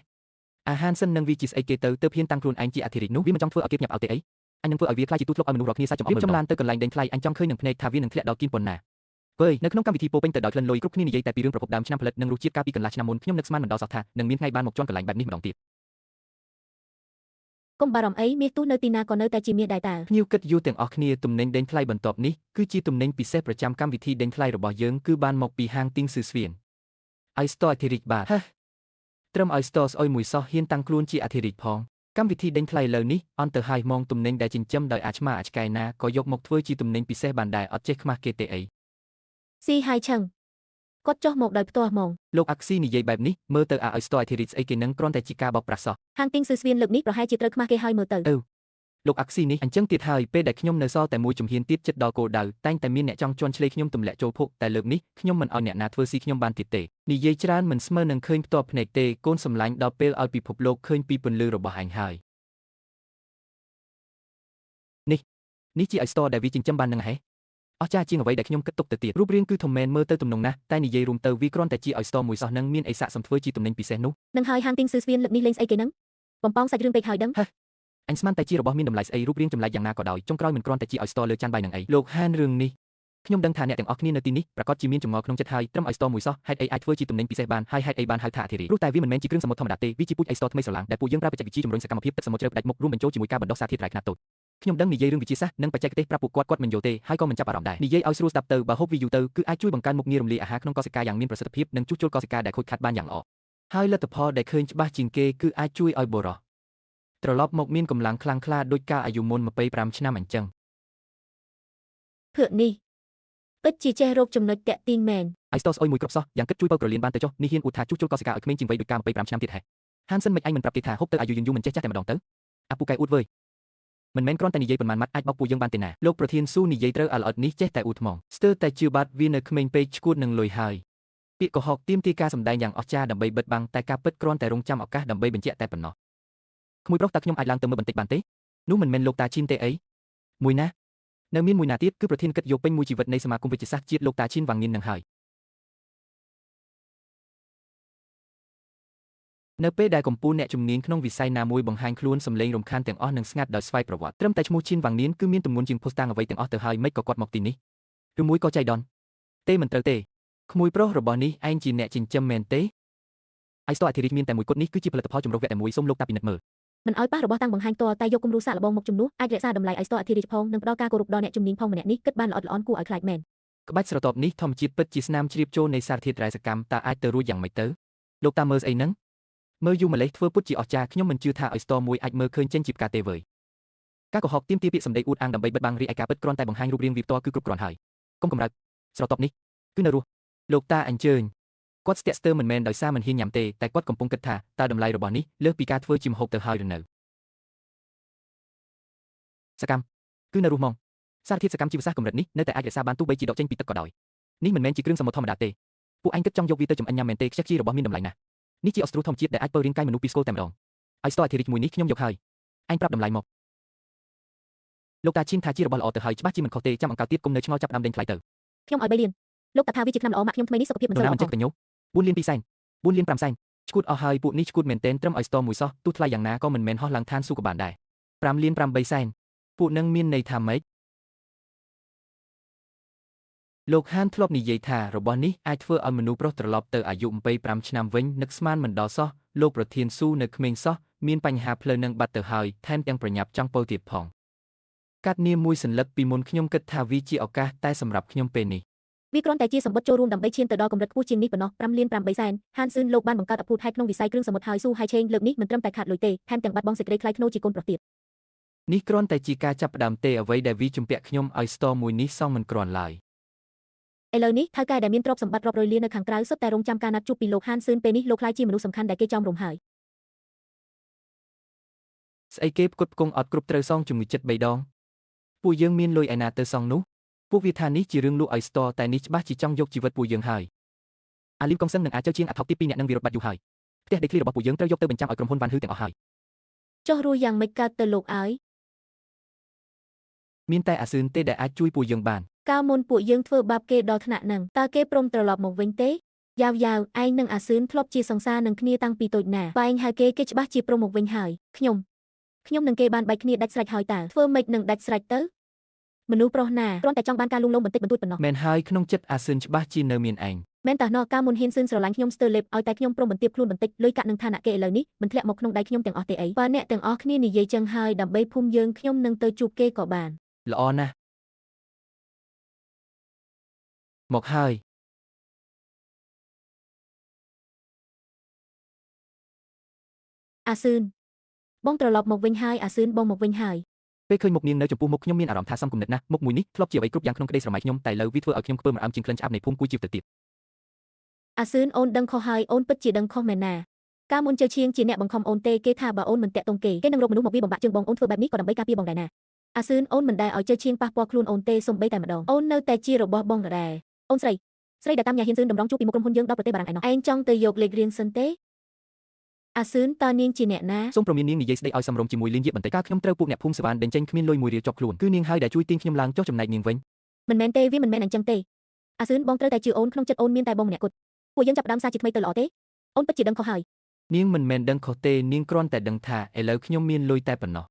អាហានសិននឹងវាជាស្អីគេទៅហ៊ានតាំងខ្លួនឯងជាអធិរាជនោះវាមិនចង់ធ្វើឲ្យគេញាប់អោទេអីអញនឹងធ្វើឲ្យវាខ្លាចជាទូធ្លុបឲ្យមនុស្សរាល់គ្នាសាច់ចំអកចំឡានទៅកន្លែងដេញថ្លៃអញចង់ឃើញនឹងភ្នែកថាវានឹងធ្លាក់ដល់គៀនប៉ុណ្ណាវើយនៅក្នុងកម្មវិធីពោពេញទៅដោយក្លិនលុយគ្រប់គ្នានិយាយតែពីរឿងប្រភពដើមឆ្នាំផលិតនិងរសជាតិកាលពីកន្លះឆ្នាំមុនខ្ញុំនឹកស្មានមិនដល់សោះថានឹងមានថ្ងៃបានមកជន់កន្លែងបែបនេះម្ដងទៀត កុំបារម្ភអីមាសទូនៅទីណាក៏នៅតែជាមាសដែរតើ ភ្ញៀវគិតយូរទាំងអស់គ្នាទំនិញដេញថ្លៃបន្ទាប់នេះគឺជាទំនិញពិសេសប្រចាំកម្មវិធីដេញថ្លៃរបស់យើងគឺបានមកពីហាងទីងស៊ឺស្វៀនឲ្យស្ទអធិរាជបាទហេត្រឹមឲ្យស្ទស្អុយមួយសោះហ៊ានតាំងខ្លួនជាអធិរាជផងកម្មវិធីដេញថ្លៃលើនេះអន់ទៅហើយហ្មងទំនិញដែលចិញ្ចឹមដោយអាឆ្មាអាឆ្កែណាក៏យកមកធ្វើជាទំនិញពិសេសបានដែរអត់ចេះខ្មាស់គេទេអី ស៊ីហើយឆឹងគាត់ចុះមកដោយផ្ទាល់ហ្មង លោកអាក់ស៊ីនិយាយបែបនេះមើលទៅឲ្យស្ទអធិរាជស្អីគេនឹងគ្រាន់តែជាការបោកប្រាស់សោះ ហាងទីងស៊ឺស្វៀនលើកនេះប្រហែលជាត្រូវខ្មាស់គេហើយមើលទៅ លោកអាក់ស៊ីនេះអញ្ចឹងទៀតហើយពេលដែលខ្ញុំនៅសល់តែមួយជំហានទៀតចិត្តដល់គោលដៅតែងតែមានអ្នកចង់ជន់ឆ្លេខ្ញុំទម្លាក់ចូលភក់តែលើកនេះខ្ញុំមិនឲ្យអ្នកណាធ្វើស៊ីខ្ញុំបានទៀតទេនិយាយច្រើនមិនស្មើនឹងឃើញផ្ទាល់ភ្នែកទេកូនសម្លាញ់ដល់ពេលឲ្យពិភពលោកឃើញពីពន្លឺរបស់អញហើយនេះជាឲ្យស្ទដែលវាចិញ្ចឹមបាននឹងហេអស្ចារ្យជាងអ្វីដែលខ្ញុំគិតទុកទៅទៀតរូបរាងគឺធំមែនមើលទៅទំនងណាស់តែនិយាយរួមទៅវាគ្រាន់តែជាឲ្យស្ទមួយសោះនឹងមានអីសាក់សំធ្វើជាទំនិញពិសេសនោះ នឹងហើយហាងទីងស៊ឺស្វៀនលើកនេះលេងស្អីគេហ្នឹងបំពងសាច់រឿងពេកហើយដឹង អញស្មានតែជារបស់មានតម្លៃស្អីរូបរាងចម្លែកយ៉ាងណាក៏ដោយចុងក្រោយមិនគ្រាន់តែជាឲ្យស្ទលើចានបាយនឹងអីលោកហានរឿងនេះខ្ញុំដឹងថាអ្នកទាំងអស់គ្នានៅទីនេះប្រកាសជាមានចម្ងល់ក្នុងចិត្តហើយត្រឹមឲ្យស្ទមួយសោះហេតុអីអាចធ្វើជាទំនិញពិសេសបានហើយហេតុអីបានហៅថាអធិរាជព្រោះតែវាមិនមែនជាគ្រឿងសមុទ្រធម្មតាទេវាជាពូជអីស្ទថ្មីស្រឡាំងដែលពួកយើងប្រើបច្ចេកវិទ្យាជំរុញសកម្មភាពទឹកសមុទ្រជ្រៅផ្ដាច់មុខរួមបញ្ចូលជាមួយការបណ្ដុះសារធាតុរ៉ែខ្នាតតូចខ្ញុំដឹងនិយាយរឿងវិទ្យាសាស្ត្រនិងបច្ចេកទេសប្រាប់ពួកគាត់មិនយល់ទេហើយក៏មិនចាប់អារម្មណ៍ដែរនិយាយឲ្យស្រួលស្ដាប់ទៅបើហូបវាយូរទៅគឺអាចជួយបង្កើនមុខងាររំលាយអាហារក្នុងកោសិកាយ៉ាងមានប្រសិទ្ធភាពនិងជួសជុលកោសិកាដែលខូចខាតបានយ៉ាងល្អហើយលទ្ធផលដែលឃើញច្បាស់ជាងគេគឺអាចជួយឲ្យបុរសត្រឡប់មកមានកម្លាំងខ្លាំងក្លាដូចកាលអាយុមុន25ឆ្នាំអញ្ចឹង ភឿកនេះពិតជាចេះរកចំណុចតាក់ទាញមែន ឲ្យស្ទស្អុយមួយគ្រាប់សោះយ៉ាងគិតជួយបើក្រលៀនបានទៅចុះនេះហ៊ានអួតថាជួសជុលកោសិកាឲ្យក្មេងជាងវ័យដូចកាល25ឆ្នាំទៀតហេហានសិនមិនឯងមិនប្រាប់គេថាហូបទៅអាយុយូរមិនចេះចាស់តែម្ដងទៅអាពូកែអួតវើយមិនមែនគ្រាន់តែនិយាយប៉ុន្មានម៉ាត់អាចបោកពួកយើងបានទេណាលោកប្រធានស៊ូនិយាយត្រូវអាល្អិតនេះចេះតែអួតថ្មងស្ទើរតែជឿបាត់វានៅក្មេងពេកឈួតនឹងលុយហើយពាក្យកុហកទាមទារការសម្ដែងយ៉ាងអស្ចារ្យដើម្បីបិទបាំងតែការពិតគ្រាន់តែរងចាំឱកាសដើម្បីបញ្ជាក់តែប៉ុណ្ណោះក្មួយប្រុសតើខ្ញុំអាចឡើងទៅមើលបន្តិចបានទេនោះមិនមែនលោកតាឈីនទេអីមួយណានៅមានមួយណាទៀតគឺប្រធានគិតយកពេញមួយជីវិតនៃសមាគមវិទ្យាសាស្ត្រជាតិលោកតាឈីនវ៉ាងញៀននឹងហើយនៅពេលដែលកម្ពុជាអ្នកជំនាញក្នុងវិស័យណាមួយបង្ហាញខ្លួនសម្លេងរំខានទាំងអស់នឹងស្ងាត់ដោយស្វ័យប្រវត្តិត្រឹមតែឈ្មោះឈីនវ៉ាងញៀនគឺមានទម្ងន់ជាងផូស្តាងអ្វីទាំងអស់ទៅហើយមិនក៏គាត់មកទីនេះឬមួយក៏ចៃដនទេមិនត្រូវទេក្មួយប្រុសរបស់នេះឯងជាអ្នកចិញ្ចឹមមែនទេ iStore អធិរាជមានតែមួយគត់នេះគឺជាផលិតផលចម្រុះវគ្គតែមួយសូមលោកតាពិនិត្យមើល មិនឲ្យប៉ះរបស់តាំងបង្ហាញផ្ទាល់តែយកគំរូសាកល្បងមកជំនួសអាចរក្សាតម្លៃ iStore អធិរាជផងនិងផ្ដល់ការគោរពដល់អ្នកជំនាញផងម្នាក់នេះគិតបានល្អិតល្អន់គួរឲ្យខ្លាចមែន ក្បាច់ស្រទាប់នេះធម្មជាតិពិតជាស្នាមជ្រាបចូលនៃសារធាតុរ៉ែសកម្មតើអាចទៅរួចយ៉ាងម៉េចទៅលោកតាមើលស្អីហ្នឹងមើលយូរម្លេះធ្វើពុតជាអស្ចារ្យខ្ញុំមិនជឿថា iStore មួយអាចមើលឃើញចេញជាផ្កាទេវើយការកុហកទាមទារពាក្យសម្ដីអួតអាងដើម្បីបិទបាំងរីឯការពិតគ្រាន់តែបង្ហាញរូបរាងវាផ្ទាល់គឺគ្រប់គ្រាន់ហើយកុំកម្រើកស្រទាប់នេះគឺនៅរស់លោកតាអញ្ជើញគាត់ស្ទាក់ស្ទើរមិនមែនដោយសារមិនហ៊ានញ៉ាំទេតែគាត់កំពុងគិតថាតើតម្លៃរបស់នេះលើសពីការធ្វើជាម្ហូបទៅហើយឬនៅសកម្មគឺនៅរស់ហ្មងសារធាតុសកម្មជីវសាស្ត្រកម្រិតនេះនៅតែអាចរក្សាបានទោះបីជាដកចេញពីទឹកក៏ដោយនេះមិនមែនជាគ្រឿងសមុទ្រធម្មតាទេពួកអញគិតចង់យកវាទៅចម្អិនញ៉ាំមែនទេខ្ជិះជារបស់មានតម្លៃណាស់នេះជាអស្ត្រុធម្មជាតិដែលអាចបើរាងកាយមនុស្សពីស្គរតែម្ដងiStore អធិរាជមួយនេះខ្ញុំយកហើយអញប្រាប់តម្លៃមកលោកតាឈិនថាជារបស់ល្អទៅហើយច្បាស់ជាមិនខុសទេចាំអង្កលទៀតគុំនៅឆ្ងល់ចាប់ដើមដេញថ្លៃទៅខ្ញុំឲ្យ3លានលោកតាថាវាជាឆ្នាំល្អម៉ាក់ខ្ញុំថ្មីនេះសុខភាពមិនសូវល្អ មិនចេះកញ្ញោ4លាន2សែន4លាន5សែនឈួតអស់ហើយពួកនេះឈួតមែនទែនត្រឹម iStore មួយសោះទោះថ្លៃយ៉ាងណាក៏មិនមែនហោះឡើងឋានសួគ៌ក៏បានដែរ5លាន8សែនពួកនឹងមានន័យថាម៉េចលោកហានធ្លាប់និយាយថារបស់នេះអាចធ្វើឲ្យមនុស្សប្រុសត្រឡប់ទៅអាយុ25ឆ្នាំវិញនឹកស្មានមិនដល់សោះលោកប្រធានស៊ូនៅក្មេងសោះមានបញ្ហាផ្លូវនឹងបាត់ទៅហើយថែមទាំងប្រញាប់ចង់ពោលទៀតផងកាត់នាមមួយសន្លឹកពីមុនខ្ញុំគិតថាវាជាឱកាសតែសម្រាប់ខ្ញុំពេលនេះវាគ្រាន់តែជាសម្បត្តិចូលរួមដើម្បីឈានទៅដល់កម្រិតខ្ពស់ជាងនេះប៉ុណ្ណោះ5លាន8សែនហានស៊ឿនលោកបានបង្កើតអភូតហេតុក្នុងវិស័យគ្រឿងសមុទ្រហើយស៊ូហៃឆេងលើកនេះមិនត្រឹមតែខាតលុយទេថែមទាំងបាត់បង់សេចក្តីថ្លៃថ្នូរជាកូនប្រុសទៀតនេះគ្រាន់តែជាការចាប់ផ្ដើមទេអ្វីដែលវាជំពាក់ខ្ញុំឲ្យ store មួយនេះសងមិនគ្រាន់ឡើយឥឡូវនេះថៅកែដែលមានទ្រព្យសម្បត្តិរាប់រយលាននៅខាងក្រៅសុទ្ធតែរងចាំការណាត់ជួបពីលោកហានស៊ឿនពេលនេះលោកក្លាយជាមនុស្សសំខាន់ដែលគេចោមរំហើយស្អីគេផ្គត់ផ្គង់អត់គ្រប់ត្រូវសងជំងឺចិត្ត3ដងពួកយើងមានលុយឯណាទៅសងនោះពួកវាថានេះជារឿងលក់ឲ្យ store តែនេះច្បាស់ជាចង់យកជីវិតពួកយើងហើយអាលីវកុងសឹងនិងអាចើជាងអាថប់ទី2នាក់នឹងវិរុទ្ធបាត់យូរហើយផ្ទះដីធ្លីរបស់ពួកយើងត្រូវយកទៅបញ្ចាំឲ្យក្រុមហ៊ុនវ៉ាន់ហ៊ឺទាំងអស់ហើយចុះរស់យ៉ាងម៉េចកើតទៅលោកឲ្យមានតែអាស៊ឿនទេដែលអាចជួយពួកយើងបានកាលមុនពួកយើងធ្វើបាបគេដល់ថ្នាក់ហ្នឹងតើគេព្រមត្រឡប់មកវិញទេយ៉ាវឯងនិងអាស៊ឿនធ្លាប់ជាសង្សារនឹងគ្នាតាំងពីតូចណាបើឯងហៅគេច្បាស់ជាព្រមមកវិញហើយខ្ញុំនឹងគេបានបែកគ្នាដាច់ស្រេចហើយតើធ្វើម៉េចនឹងដាច់ស្រេចទៅមនុស្សប្រុសណាគ្រាន់តែចង់បានការលួងលោមបន្តិចបន្តួចប៉ុណ្ណោះមែនហើយក្នុងចិត្តអាស៊ឿនច្បាស់ជានៅមានឯងមែនតើណោះកាលមុនហ៊ានស៊ឿនស្រឡាញ់ខ្ញុំស្ទើរលេបឲ្យតែខ្ញុំព្រមបន្ទាបខ្លួនបន្តិចលុយកាក់នឹងឋានៈគេឥឡូវនេះមិនធ្លាក់មកក្នុងដៃខ្ញុំទាំងអស់ទេអីបើអ្នកទាំងអស់គ្នានិយាយចឹងហើយដើម្បីភូមិយើងខ្ញុំនឹងទៅជួបគេក៏បានល្អណាស់មកហើយអាស៊ឿនបងត្រឡប់មកវិញហើយអាស៊ឿនបងមកវិញហើយពេលឃើញមុខនាងនៅចំពោះមុខខ្ញុំមានអារម្មណ៍ថាសំគំនិតណាស់មុខមួយនេះធ្លាប់ជាអ្វីគ្រប់យ៉ាងក្នុងក្តីស្រមៃខ្ញុំតែឥឡូវវាធ្វើឲ្យខ្ញុំខ្ពើមរអើមជាងក្លិនឆ្អាបនៃភូមិគួយជីវទៅទៀតអាស៊ឿនអូនដឹងខុសហើយអូនពិតជាដឹងខុសមែនណាកាលមុនជើឈៀងជាអ្នកបង្ខំអូនទេគេថាបើអូនមិនតាក់ទងគេនឹងរកមនុស្សមកវាបំបាក់ជើងបងអូនធ្វើបែបនេះក៏ដើម្បីការពារបងដែរណាអាស៊ឿនអូនមិនដែលឲ្យជើឈៀងប៉ះពាល់ខ្លួនអូនទេសូម្បីតែម្ដងអូននៅតែជារបស់បងដដែលអូនស្រីដែលតាមញ៉ាហ៊ានស៊ឿនតម្រង់ជួបពីមុខក្រុមហ៊ុនយើងដល់ប្រទេសបារាំងឯណោះឯងចង់ទៅយកលេខរៀងសិនទេអាស៊ឿនតើនាងជាអ្នកណាសូមប្រមាននាងនិយាយស្ដីឲ្យសមរម្យជាមួយលៀនយាបន្តិចការខ្ញុំត្រូវពួកអ្នកភូមិសវ៉ានដេញចេញគ្មានលុយមួយរៀលជាប់ខ្លួនគឺនាងហើយដែលជួយទាញខ្ញុំឡើងចុះចំណែកនាងវិញមិនមែនទេវាមិនមែនអញ្ចឹងទេអាស៊ឿនបងត្រូវតែជឿអូនក្នុងចិត្តអូនមានតែបងម្នាក់គត់ពួកយើងចាប់ផ្ដើមសារជាថ្មីទៅល្អទេអូនពិតជាដឹងខុសហើយនាងមិនមែនដឹងខុសទេនាងគ្រាន់តែដឹងថាឥឡូវខ្ញុំមានលុយតែប៉ុណ្ណោះ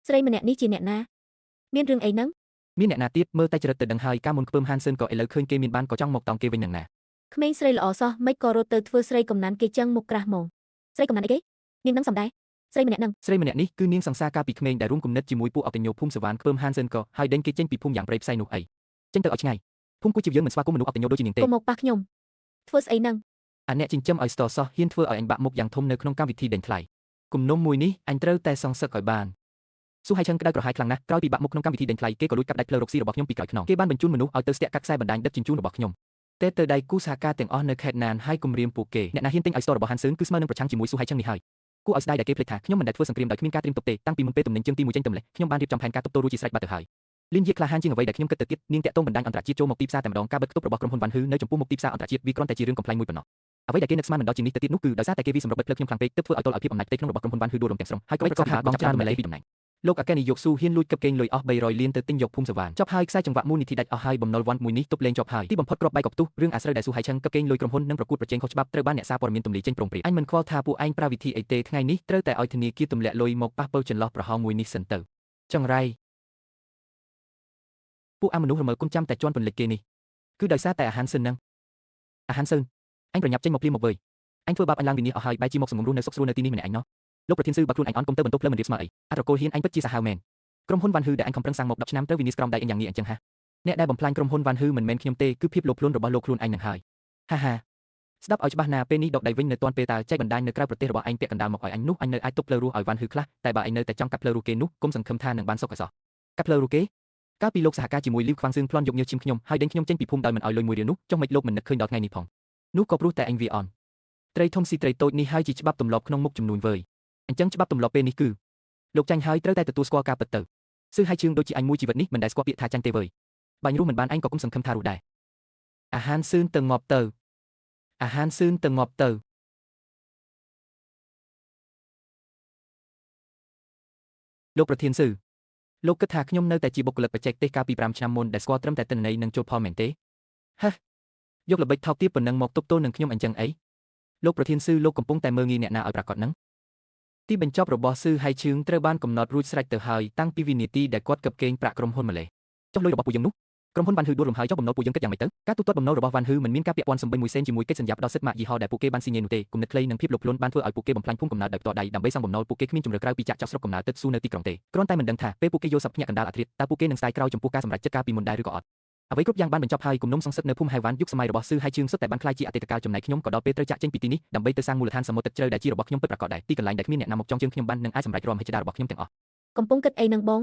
ស្រីម្នាក់នេះជាអ្នកណាមានរឿងអីហ្នឹងមានអ្នកណាទៀតមើលតែចរិតទៅដឹងហើយកាលមុនខ្ពើមហានស៊ិនក៏ឥឡូវឃើញគេមានបានក៏ចង់មកតង់គេវិញនឹងណាក្មេងស្រីល្អសោះមិនក៏រត់ទៅធ្វើស្រីកំណានគេចឹងមុខក្រាស់ហ្មងស្រីកំណានអីគេនាងនឹងសំដែរស្រីម្នាក់នេះគឺនាងសង្សារកាលពីក្មេងដែលរួមគំនិតជាមួយពួកអកញ្ញោភូមិសវ៉ានខ្ពើមហានស៊ិនក៏ហើយដេញគេចេញពីភូមិយ៉ាងព្រៃផ្សៃនោះអីចេញទៅឲ្យឆ្ងាយភូមិគួយជាយើងមិនស្វាគមន៍មនុស្សអកញ្ញោដូចជានាងទេកុំមកប៉ះខ្ញុំធ្វើស្អីហ្នឹងអាអ្នកចិញ្ចឹមឲ្យស្ទសោះហ៊ានធ្វើឲ្យអញបាក់មុខយ៉ាងធំនៅក្នុងកម្មវិធីដេញថ្លៃគំនុំមួយនេះអញត្រូវតែសងសឹកឲ្យបានស៊ូហៃឆឹងក្តៅក្រហាយខ្លាំងណាស់ក្រោយពីបាក់មុខក្នុងកម្មវិធីដេញថ្លៃគេក៏លួចកាប់ដាច់ផ្លូវរកស៊ីរបស់ខ្ញុំពីក្រោយខ្នងគេបានបញ្ជូនមនុស្សឲ្យទៅស្ទាក់កាត់ខ្សែបណ្ដាញដឹកជញ្ជូនរបស់ខ្ញុំតែទៅដៃគូសហការទាំងអស់នៅខេត្តណានហើយគំរាមពួកគេអ្នកណាហ៊ានទិញ iStore របស់ហានស៊ឿនគឺស្មើនឹងប្រឆាំងជាមួយស៊ូហៃឆឹងនេះហើយគួរឲ្យស្ដាយដែលគេភ្លេចថាខ្ញុំមិនដែលធ្វើសង្គ្រាមដោយគ្មានការត្រៀមទុកទេតាំងពីមុនពេលទំនិញជើងទី1ចេញទៅម្លេះខ្ញុំបានរៀបចំផែនការទប់ទល់រួចជាស្រេចបាត់ទៅហើយលៀនយាក្លាហានជាងអ្វីដែលខ្ញុំគិតទៅទៀតនាងតាក់ទងបណ្ដាញអន្តរជាតិចូលមកទីផ្សារតែម្ដងការបិទគប់របស់ក្រុមហ៊ុនវ៉ាន់ហ៊ឺនៅចំពោះមុខទីផ្សារអន្តរជាតិវាគ្រាន់តែជារឿងកំ pl ែងមួយប៉ុណ្ណោះអ្វីដែលគេនឹកស្មានមិនដល់ជាងនេះទៅទៀតនោះគឺដោយសារតែគេវាសម្រុកបិទភ្លើខ្ញុំខ្លាំងពេកទើបធ្វើឲ្យទល់ឲ្យភាពអំណាចផ្ទៃក្នុងរបស់ក្រុមហ៊ុនវ៉ាន់ហ៊ឺដួលរំទាំងស្រុងហើយក៏ប្រកាសថាបងច្រើនម្លេះពីតំណែងលោកអគ្គនាយកស៊ូហ៊ានលួចកឹបកេងលុយអស់300លានទៅទិញយកភូមិសវ៉ានចប់ហើយខ្សែចង្វាក់មូលនិធិដាច់អស់ហើយបំណុលវ៉ាន់មួយនេះទប់លេងជាប់ហើយទីបំផុតគ្រាប់បែកកផ្ទុះរឿងអាស្រូវដែលស៊ូហៃឆឹងកឹបកេងលុយក្រុមហ៊ុននិងប្រកួតប្រជែងខុសច្បាប់ត្រូវបានអ្នកសារព័ត៌មានទម្លាយចេញប្រងព្រាអញមិនខ្វល់ថាពួកឯងប្រើវិធីអីទេថ្ងៃនេះត្រូវតែឲ្យធនាគារទម្លាក់លុយមកប៉ះពើចន្លោះប្រហោងមួយនេះសិនទៅចង្រៃពួកអាមនុស្សរមើលគុណចាំតែជន់ពន្លិចគេនេះគឺដោយសារតែអាហានស៊ិនហ្នឹងអាហានស៊ិនអញប្រញាប់ចេញមកព្រាមមកវើយ anhធ្វើបាបអញឡើងវិនិច្ឆ័យអស់ហើយបែរជាមកសម្ងំរស់នៅសុខស្រួលនៅទីនេះម្នាក់ឯងណោះលោកប្រធានស៊ឺបើខ្លួនអញអន់កុំទៅបន្ទប់ផ្លូវមិនរៀបស្មើអីអត់រកូលហ៊ានអញពិតជាសាហាវមែនក្រុមហ៊ុនវ៉ាន់ហ៊ឺដែលអញខំប្រឹងសាំងមក10ឆ្នាំត្រូវវិនិច្ឆ័យក្រំដៃអញយ៉ាងងាយអញ្ចឹងហ่ะអ្នកដែលបំផ្លាញក្រុមហ៊ុនវ៉ាន់ហ៊ឺមិនមែនខ្ញុំទេគឺភាពលោភលន់របស់លោកខ្លួនឯងនឹងហើយហាហាស្ដាប់ឲ្យច្បាស់ណាពេលនេះដកដៃវិញនៅទាន់ពេលតើចែកបណ្ដាញនៅក្រៅប្រទេសរបស់ឯងពាក់កណ្ដាលមកឲ្យអញនោះអញនៅអាចទុកផ្លូវរស់ឲ្យវ៉ាន់ហ៊ឺខ្លះតែបើឯងនៅតែចង់កាត់ផ្លូវរស់គេនោះគុំសង្ឃឹមថានឹងបានសុខឲ្យសោះកាត់ផ្លូវរស់គេកាលពីលោកសហការជាមួយលីវខ្វាំងសឿងប្លន់យកញើសឈាមខ្ញុំហើយដេញខ្ញុំចេញពីភូមិដោយមិនឲ្យលុយមួយរៀលនោះចុះមិនលោកមិននឹកឃើញដល់ថ្ងៃនេះផងនោះក៏ព្រោះតែអញវាអន់ត្រីធំស៊ីត្រីតូចនេះហើយជាច្បាប់ទម្លាប់ក្នុងមុខចំនួនវើយអញ្ចឹងច្បាប់ទម្លាប់ពេលនេះគឺលោកចាញ់ហើយត្រូវតែទទួលស្គាល់ការពិតទៅស៊ឺហើយជឿងដូចជាអញមួយជីវិតនេះមិនដែលស្គាល់ពាក្យថាចាញ់ទេវើយបាញ់រស់មិនបានអញក៏គុំសង្ឃឹមថារស់ដែរអាហានស៊ឿនទៅងាប់ទៅអាហានស៊ឿនទៅងាប់ទៅលោកប្រធានស៊ឺលោកគិតថាខ្ញុំនៅតែជាបុគ្គលិកបច្ចេកទេសកាលពី5ឆ្នាំមុនដែលស្គាល់ត្រឹមតែទិន្នន័យនិងចូលផលមែនទេហេយកល្បិចថោកទាបប៉ុណ្ណឹងមកទប់ទល់នឹងខ្ញុំអញ្ចឹងអីលោកប្រធានស៊ឺលោកកំពុងតែមើលងាយអ្នកណាឲ្យប្រាកដនឹងទីបញ្ចប់របស់ស៊ឺហៃឈឿងត្រូវបានកំណត់រួចស្រេចទៅហើយតាំងពីវិនាទីដែលគាត់កឹបកេងប្រាក់ក្រុមហ៊ុនម្លេះចុះលុយរបស់ពួកយើងនោះក្រុមហ៊ុនវ៉ាន់ហ៊ឺដួលរំហើយចុះបំណុលពួកយើងគិតយ៉ាងម៉េចទៅការទូទាត់បំណុលរបស់វ៉ាន់ហ៊ឺមិនមានការពាក់ព័ន្ធសំបីមួយសេនជាមួយកិច្ចសន្យាផ្ដល់សិទ្ធិម៉ាកយីហោដែលពួកគេបានស៊ីញេនោះទេគំនិតខ្លីនិងភាពលោភលន់បានធ្វើឲ្យពួកគេបំផ្លាញភូមិកំណើតដោយផ្ទាល់ដៃដើម្បីសងបំណុលពួកគេគ្មានជំរឿក្រៅពីចាក់ចោលស្រុកកំណើតទឹកស៊ូនៅទីក្រុងទេគ្រាន់តែមិនដឹងថាពេលពួកគេយកសັບភ្ញាក់កណ្ដាលអាធ្រាត្រតើពួកគេនឹងស្ដាយក្រោយចំពោះការសម្រេចចិត្តកាលពីមុនដែរឬក៏អត់អ្វីគ្រប់យ៉ាងបានបញ្ចប់ហើយគំនុំសង្សឹកនៅភូមិហៃវ៉ាន់យុគសម័យរបស់ស៊ឺហៃឈឿងសុទ្ធតែបានក្លាយជាអតីតកាលចំណែកខ្ញុំក៏ដល់ពេលត្រូវចាក់ចេញពីទីនេះដើម្បីទៅសាងមូលដ្ឋានសមុទ្រទឹកជ្រៅដែលជារបស់ខ្ញុំពិតប្រាកដដែរទីកន្លែងដែលគ្មានអ្នកណាមកចងជើងខ្ញុំបាននឹងអាចសម្រេចរាល់មហិច្ឆតារបស់ខ្ញុំទាំងអស់កំពុងគិតអីនឹងបង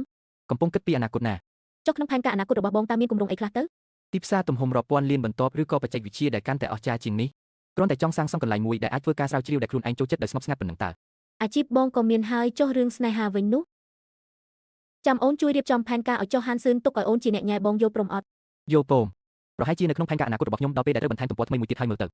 កំពុងគិតពីអនាគតណាចុះក្នុងផែនការអនាគតរបស់បងតើមានគម្រោងអីខ្លះទៅទីផ្សារទំហំរាប់ពាន់លានបន្ទាប់ឬក៏បច្ចេកវិទ្យាដែលកាន់តែអស្ចារ្យជាងនេះគ្រាន់តែចង់សាងសង់កន្លែងមួយដែលអាចធ្វើការស្រាវជ្រាវដែលខ្លួនឯងចូលចិត្តដោយស្ងប់ស្ងាត់ប៉ុណ្ណឹងតើអាជីពបងក៏មានហើយចុះរឿងស្នេហាវិញនោះចាំអូនជួយរៀបចំផែនការឲ្យចុះហានស៊ឿនទុកឲ្យអូនជាអ្នកញ៉ែបងយល់ព្រមអត់យល់ព្រមប្រហែលជានៅក្នុងផែនការអនាគតរបស់ខ្ញុំដល់ពេលដែលត្រូវបន្ថែមទំព័រថ្មីមួយទៀតហើយមើលទៅ